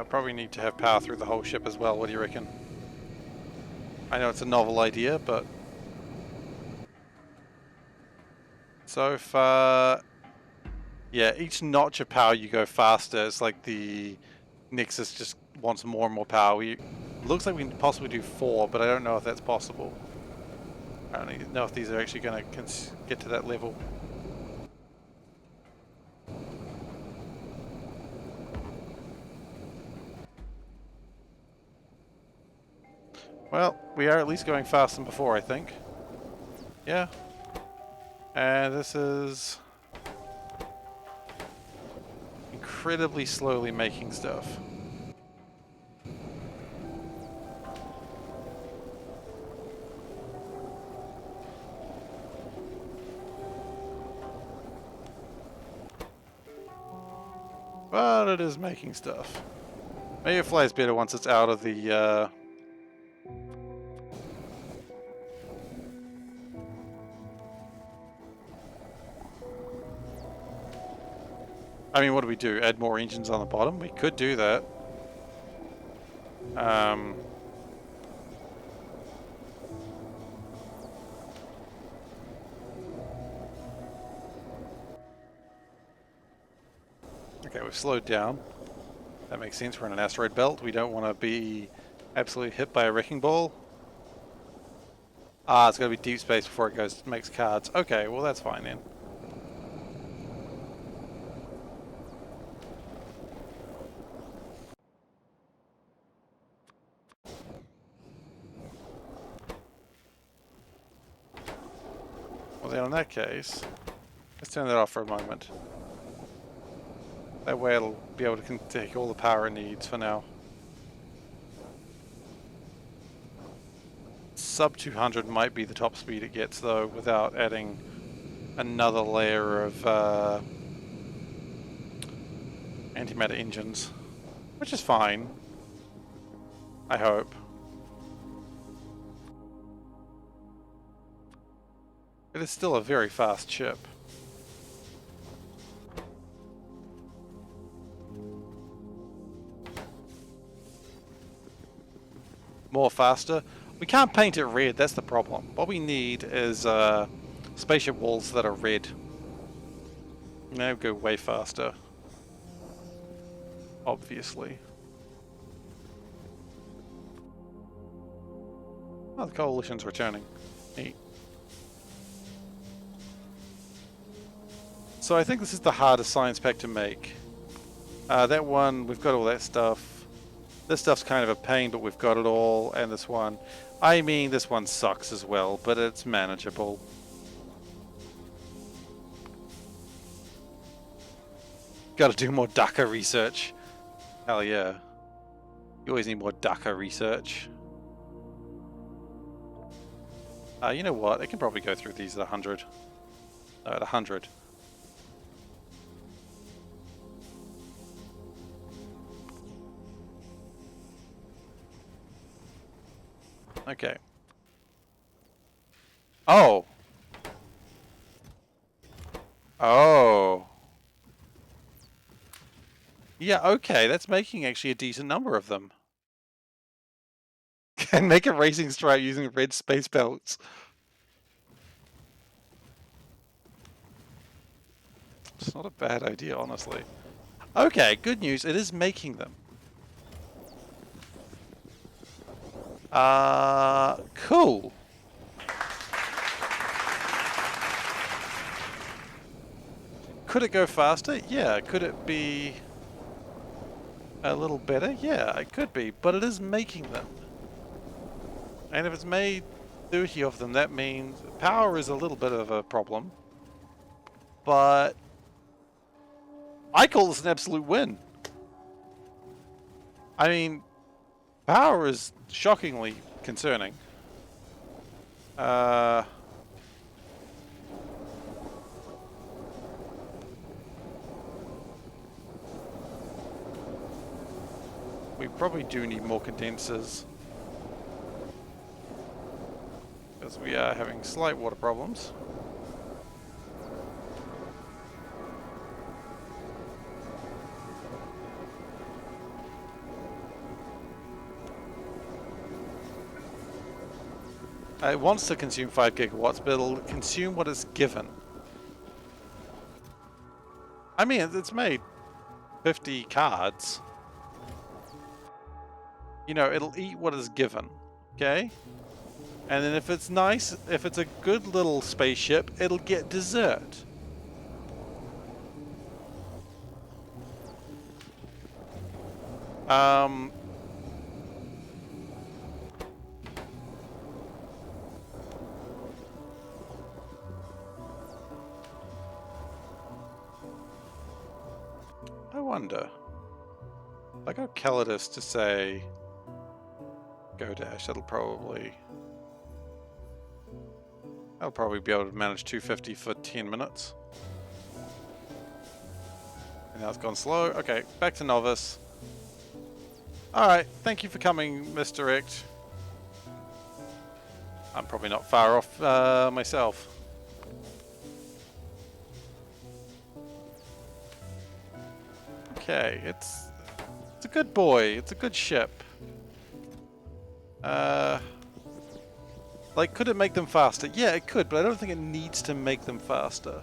Probably need to have power through the whole ship as well. What do you reckon? I know it's a novel idea, but so far, yeah, each notch of power you go faster. It's like the Nexus just wants more and more power. Looks like we can possibly do 4, but I don't know if that's possible. I don't know if these are actually going to get to that level. Well, we are at least going faster than before, I think. Yeah. And this is incredibly slowly making stuff. But it is making stuff. Maybe it flies better once it's out of the I mean, what do we do? Add more engines on the bottom? We could do that. Okay, we've slowed down. That makes sense. We're in an asteroid belt. We don't want to be absolutely hit by a wrecking ball. Ah, it's got to be deep space before it makes cards. Okay, well that's fine then. Well then in that case, let's turn that off for a moment. That way it'll be able to take all the power it needs for now. Sub 200 might be the top speed it gets though, without adding another layer of antimatter engines, which is fine, I hope. It is still a very fast ship. More faster. We can't paint it red, that's the problem. What we need is spaceship walls that are red. Now go way faster. Obviously. Oh, the coalition's returning. Neat. So I think this is the hardest science pack to make. That one, we've got all that stuff. This stuff's kind of a pain, but we've got it all. And this one, I mean, this one sucks as well, but it's manageable. Gotta do more DACA research. Hell yeah. You always need more DACA research. You know what? I can probably go through these at 100. No, at 100. Okay. Oh. Oh. Yeah, okay. That's making actually a decent number of them. Can make a racing stripe using red space belts. It's not a bad idea, honestly. Okay, good news. It is making them. Cool. Could it go faster? Yeah. Could it be a little better? Yeah, it could be. But it is making them. And if it's made 30 of them, that means power is a little bit of a problem. But I call this an absolute win. I mean, power is shockingly concerning. We probably do need more condensers. Because we are having slight water problems. It wants to consume 5 gigawatts, but it'll consume what is given. I mean, it's made 50 cards. You know, it'll eat what is given, okay? And then if it's nice, if it's a good little spaceship, it'll get dessert. I wonder. If I go Calidus to say go dash, I'll probably be able to manage 250 for 10 minutes. And now it's gone slow. Okay, back to novice. Alright, thank you for coming, Misdirect. I'm probably not far off myself. Okay, it's a good boy. It's a good ship. Like, could it make them faster? Yeah, it could, but I don't think it needs to make them faster.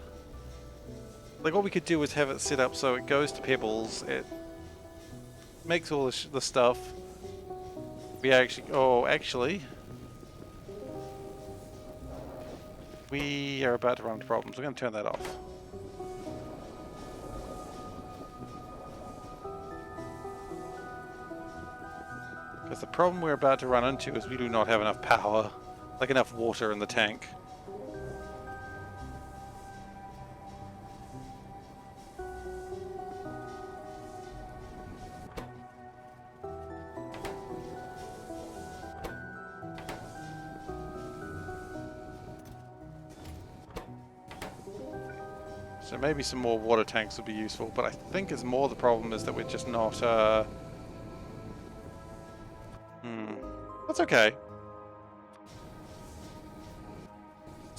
Like, what we could do is have it set up so it goes to Pebbles, it makes all the stuff. We actually, we are about to run into problems. We're going to turn that off. Because the problem we're about to run into is we do not have enough power. Like enough water in the tank. So maybe some more water tanks would be useful, but I think it's more the problem is that we're just not, that's okay.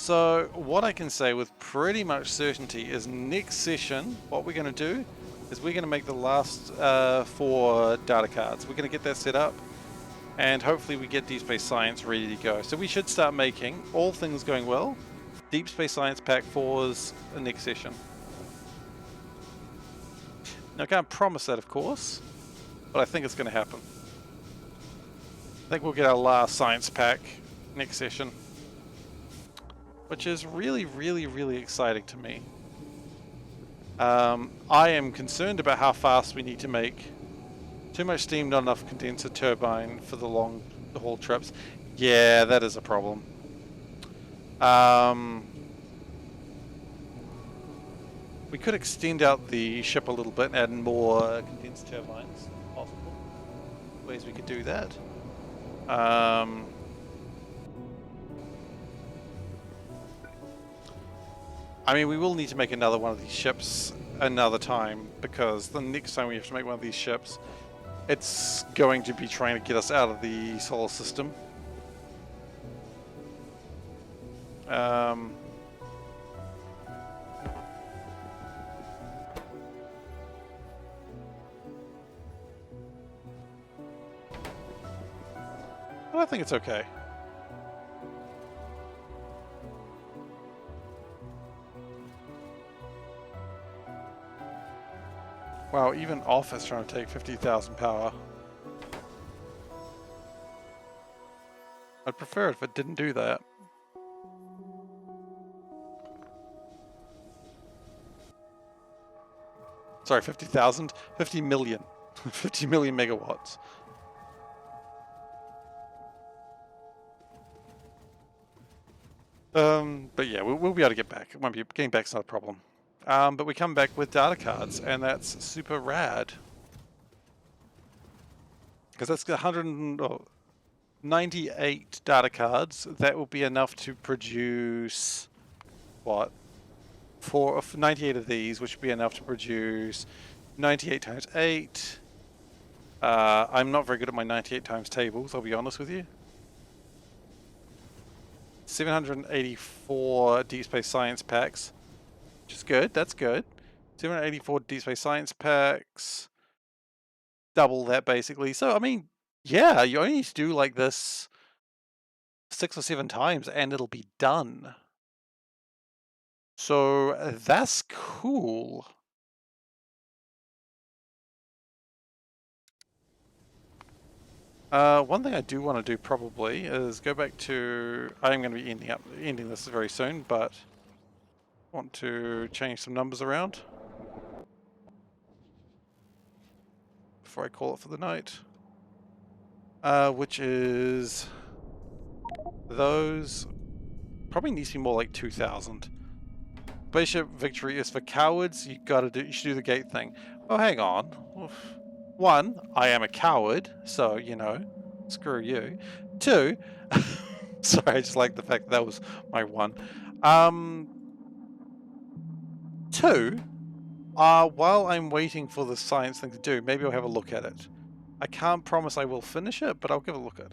So what I can say with pretty much certainty is next session, what we're going to do is we're going to make the last 4 data cards. We're going to get that set up, and hopefully we get Deep Space Science ready to go. So we should start making, all things going well, Deep Space Science Pack 4s the next session. Now I can't promise that, of course, but I think it's going to happen. I think we'll get our last science pack next session, which is really, really, really exciting to me. I am concerned about how fast we need to make. Too much steam, not enough condenser turbine for the long haul trips. Yeah, that is a problem. We could extend out the ship a little bit and add more condenser turbines, if possible. Ways we could do that. I mean, we will need to make another one of these ships another time, because the next time we have to make one of these ships, it's going to be trying to get us out of the solar system. But I think it's okay. Wow, even off is trying to take 50,000 power. I'd prefer it if it didn't do that. Sorry, 50,000? 50 million. 50 million megawatts. But yeah, we'll be able to get back. It won't be, getting back's not a problem. But we come back with data cards, and that's super rad. Because that's 198 data cards. That will be enough to produce, what? 98 of these, which would be enough to produce 98 times 8. I'm not very good at my 98 times tables, I'll be honest with you. 784 Deep Space Science packs, which is good, that's good. 784 Deep Space Science packs, double that basically. So, I mean, yeah, you only need to do like this 6 or 7 times and it'll be done. So, that's cool. One thing I do want to do probably is go back to, I'm going to be ending this very soon, but want to change some numbers around before I call it for the night. Which is those, probably needs to be more like 2,000. Spaceship Victory is for cowards. You should do the gate thing. Oh, hang on. Oof. 1, I am a coward, so, you know, screw you. 2, sorry, I just like the fact that was my 1. 2, while I'm waiting for the science thing to do, maybe I'll have a look at it. I can't promise I will finish it, but I'll give a look at it.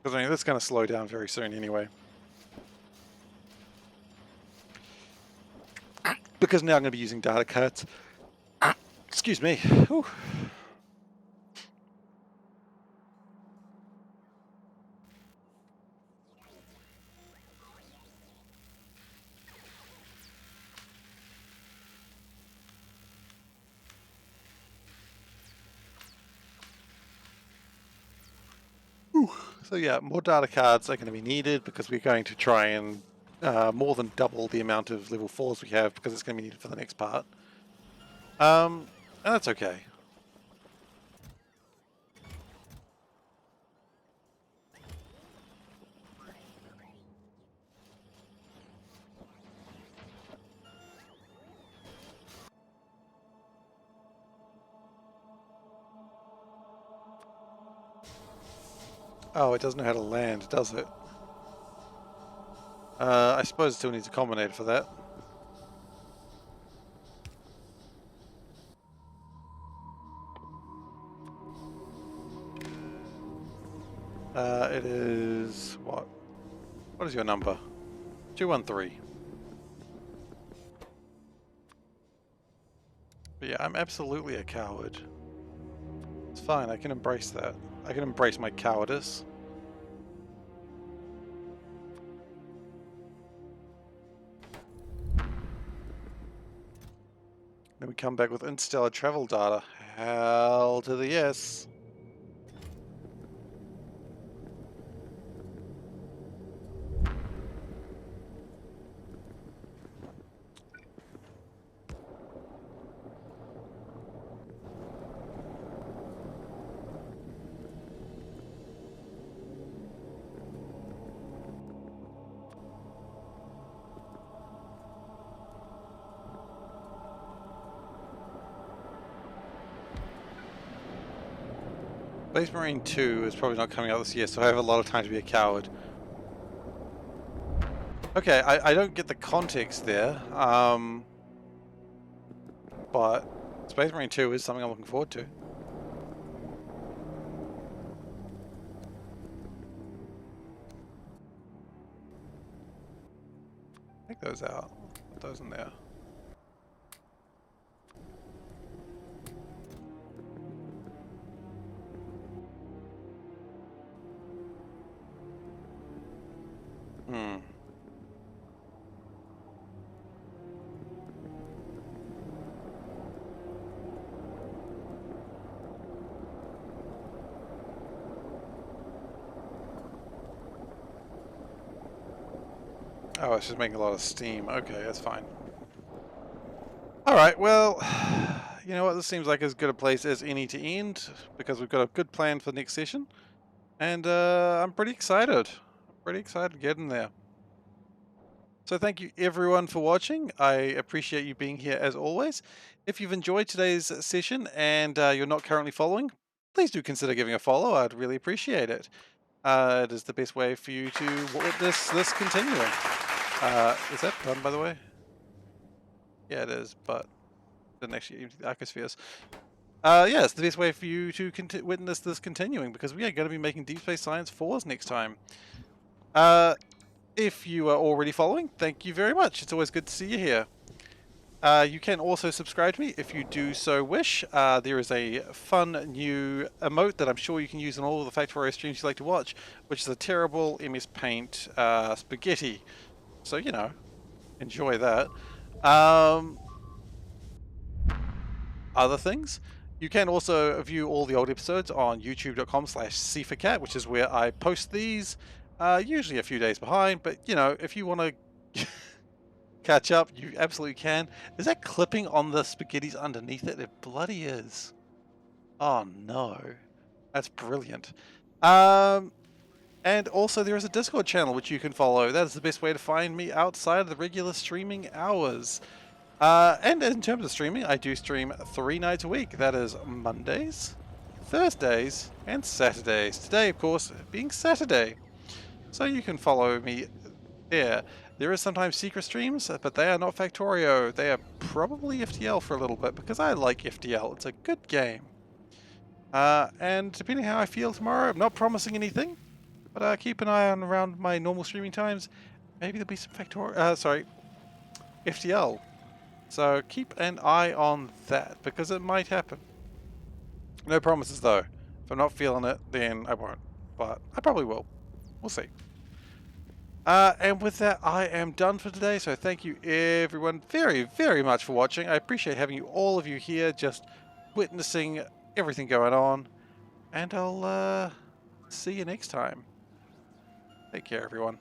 Because I mean, that's going to slow down very soon anyway. Because now I'm going to be using data cards. Excuse me. Whew. So yeah, more data cards are going to be needed because we're going to try and more than double the amount of level 4s we have, because it's going to be needed for the next part. And that's okay. Oh, it doesn't know how to land, does it? I suppose it still needs a combinator for that. It is what? What is your number? 213. But yeah, I'm absolutely a coward. It's fine, I can embrace that. I can embrace my cowardice. Then we come back with interstellar travel data. Hell to the yes. Space Marine 2 is probably not coming out this year, so I have a lot of time to be a coward. Okay, I don't get the context there, but Space Marine 2 is something I'm looking forward to. Take those out. Put those in there. Hmm. Oh, it's just making a lot of steam. Okay, that's fine. Alright, well, you know what? This seems like as good a place as any to end, because we've got a good plan for the next session. And I'm pretty excited. I'm pretty excited to get in there. So thank you everyone for watching. I appreciate you being here as always. If you've enjoyed today's session and you're not currently following, please do consider giving a follow. I'd really appreciate it. It is the best way for you to witness this continuing. Is that done, by the way? Yeah, it is, but didn't actually empty the icospheres. Yeah, it's the best way for you to witness this continuing, because we are going to be making Deep Space Science 4s next time. If you are already following, thank you very much. It's always good to see you here. You can also subscribe to me if you do so wish. There is a fun new emote that I'm sure you can use in all of the Factorio streams you like to watch, which is a terrible MS Paint spaghetti. So, you know, enjoy that. Other things, you can also view all the old episodes on youtube.com/SeiferKatt, which is where I post these, usually a few days behind, but you know, if you want to catch up, you absolutely can. Is that clipping on the spaghettis underneath it? It bloody is. Oh no. That's brilliant. And also there is a Discord channel which you can follow. That is the best way to find me outside of the regular streaming hours. And in terms of streaming, I do stream 3 nights a week. That is Mondays, Thursdays, and Saturdays. Today, of course, being Saturday. So you can follow me there. There is sometimes secret streams, but they are not Factorio. They are probably FTL for a little bit, because I like FTL. It's a good game. And depending how I feel tomorrow, I'm not promising anything, but keep an eye on around my normal streaming times. Maybe there'll be some FTL. So keep an eye on that, because it might happen. No promises though. If I'm not feeling it, then I won't. But I probably will. We'll see. And with that, I am done for today. So thank you everyone very, very much for watching. I appreciate having all of you here, just witnessing everything going on. And I'll see you next time. Take care, everyone.